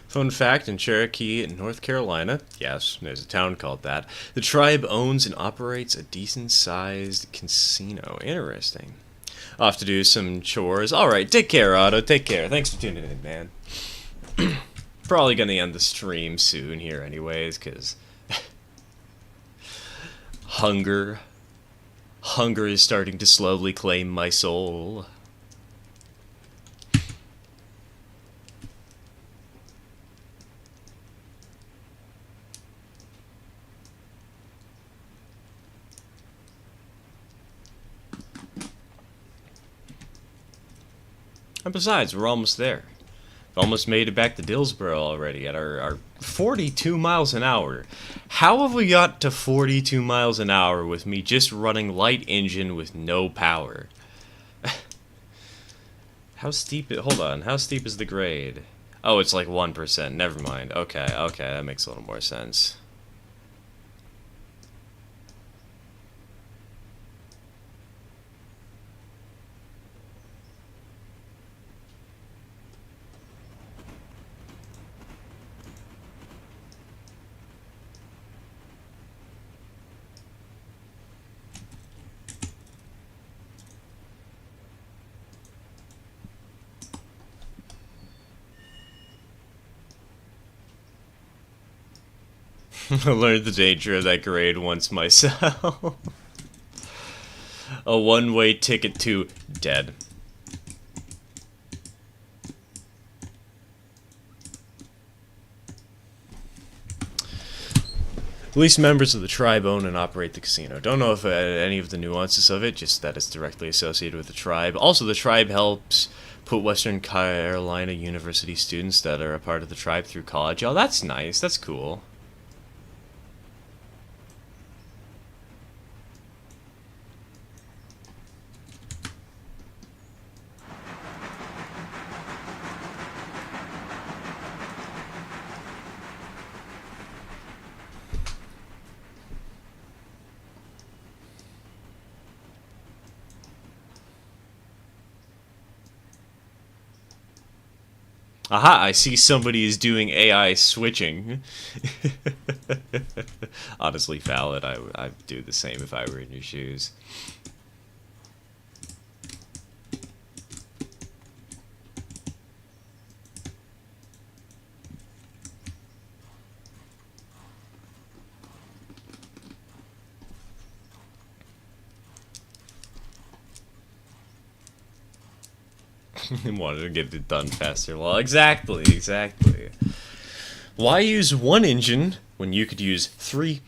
Fun fact, in Cherokee, North Carolina, yes, there's a town called that, the tribe owns and operates a decent-sized casino. Interesting. I'll have to do some chores. Alright, take care, Otto. Take care. Thanks for tuning in, man. Probably gonna end the stream soon here anyways, because hunger is starting to slowly claim my soul. And besides, we're almost there. Almost made it back to Dillsboro already at our 42 miles an hour. How have we got to 42 miles an hour with me just running light engine with no power? How steep hold on, how steep is the grade? Oh, it's like 1%. Never mind. Okay, that makes a little more sense. I learned the danger of that grade once myself. A one-way ticket to dead. At least members of the tribe own and operate the casino. Don't know if any of the nuances of it, just that it's directly associated with the tribe. Also, the tribe helps put Western Carolina University students that are a part of the tribe through college. Oh, that's nice. That's cool. Aha, I see somebody is doing AI switching. Honestly, valid. I'd do the same if I were in your shoes. Wanted to get it done faster. Well, exactly. Why use one engine when you could use 3?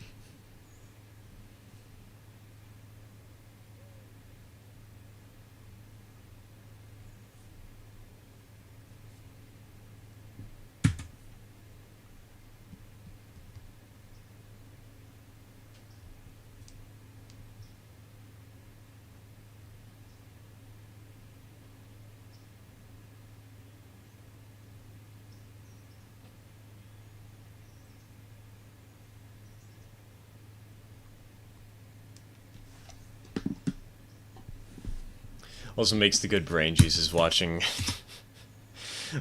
Also makes the good brain juices watching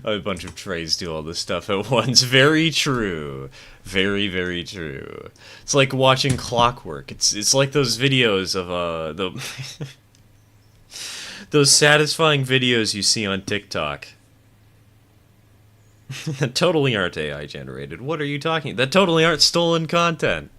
a bunch of trays do all this stuff at once. Very true. Very true. It's like watching clockwork. It's like those videos of the those satisfying videos you see on TikTok. That totally aren't AI generated. What are you talking? That totally aren't stolen content.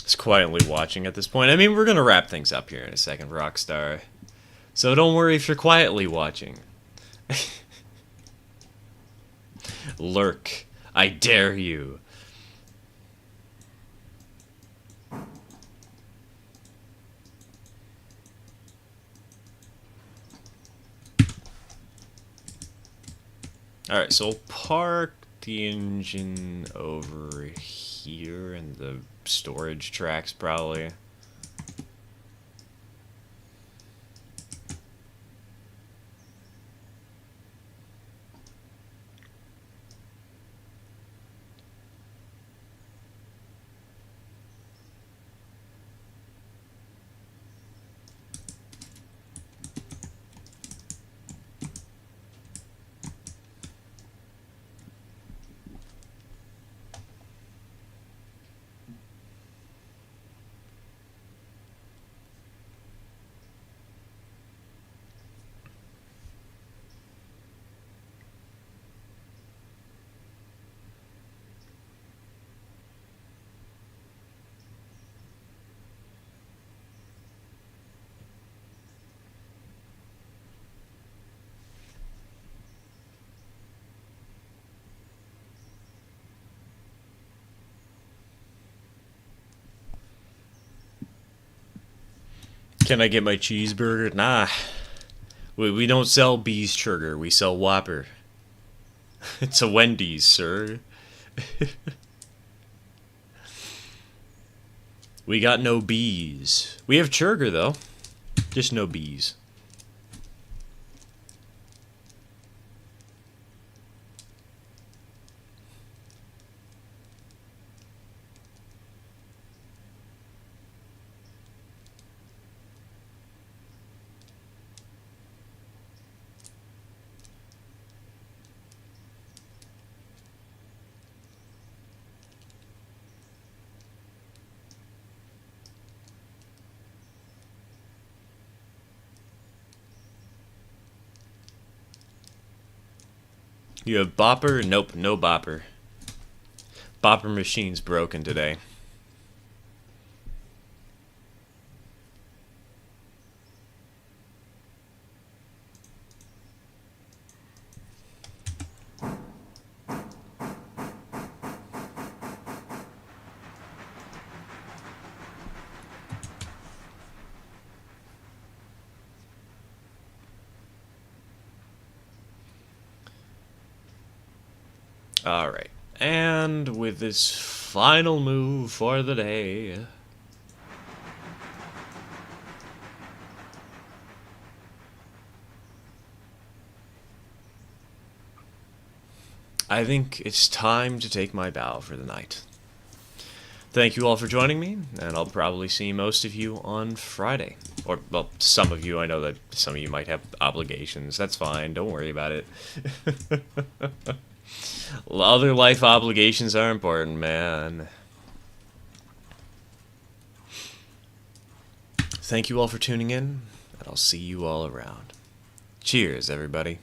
Just quietly watching at this point. I mean, we're gonna wrap things up here in a second, Rockstar. So don't worry if you're quietly watching. Lurk. I dare you. Alright, so we'll park the engine over here in the storage tracks, probably. Can I get my cheeseburger? Nah. We don't sell Bees sugar, we sell Whopper. It's a Wendy's, sir. We got no bees. We have sugar, though. Just no bees. You have Bopper? Nope, no Bopper. Bopper machine's broken today. Alright, and with this final move for the day, I think it's time to take my bow for the night. Thank you all for joining me, and I'll probably see most of you on Friday. Or, well, some of you. I know that some of you might have obligations. That's fine, don't worry about it. Other life obligations are important, man. Thank you all for tuning in, and I'll see you all around. Cheers, everybody.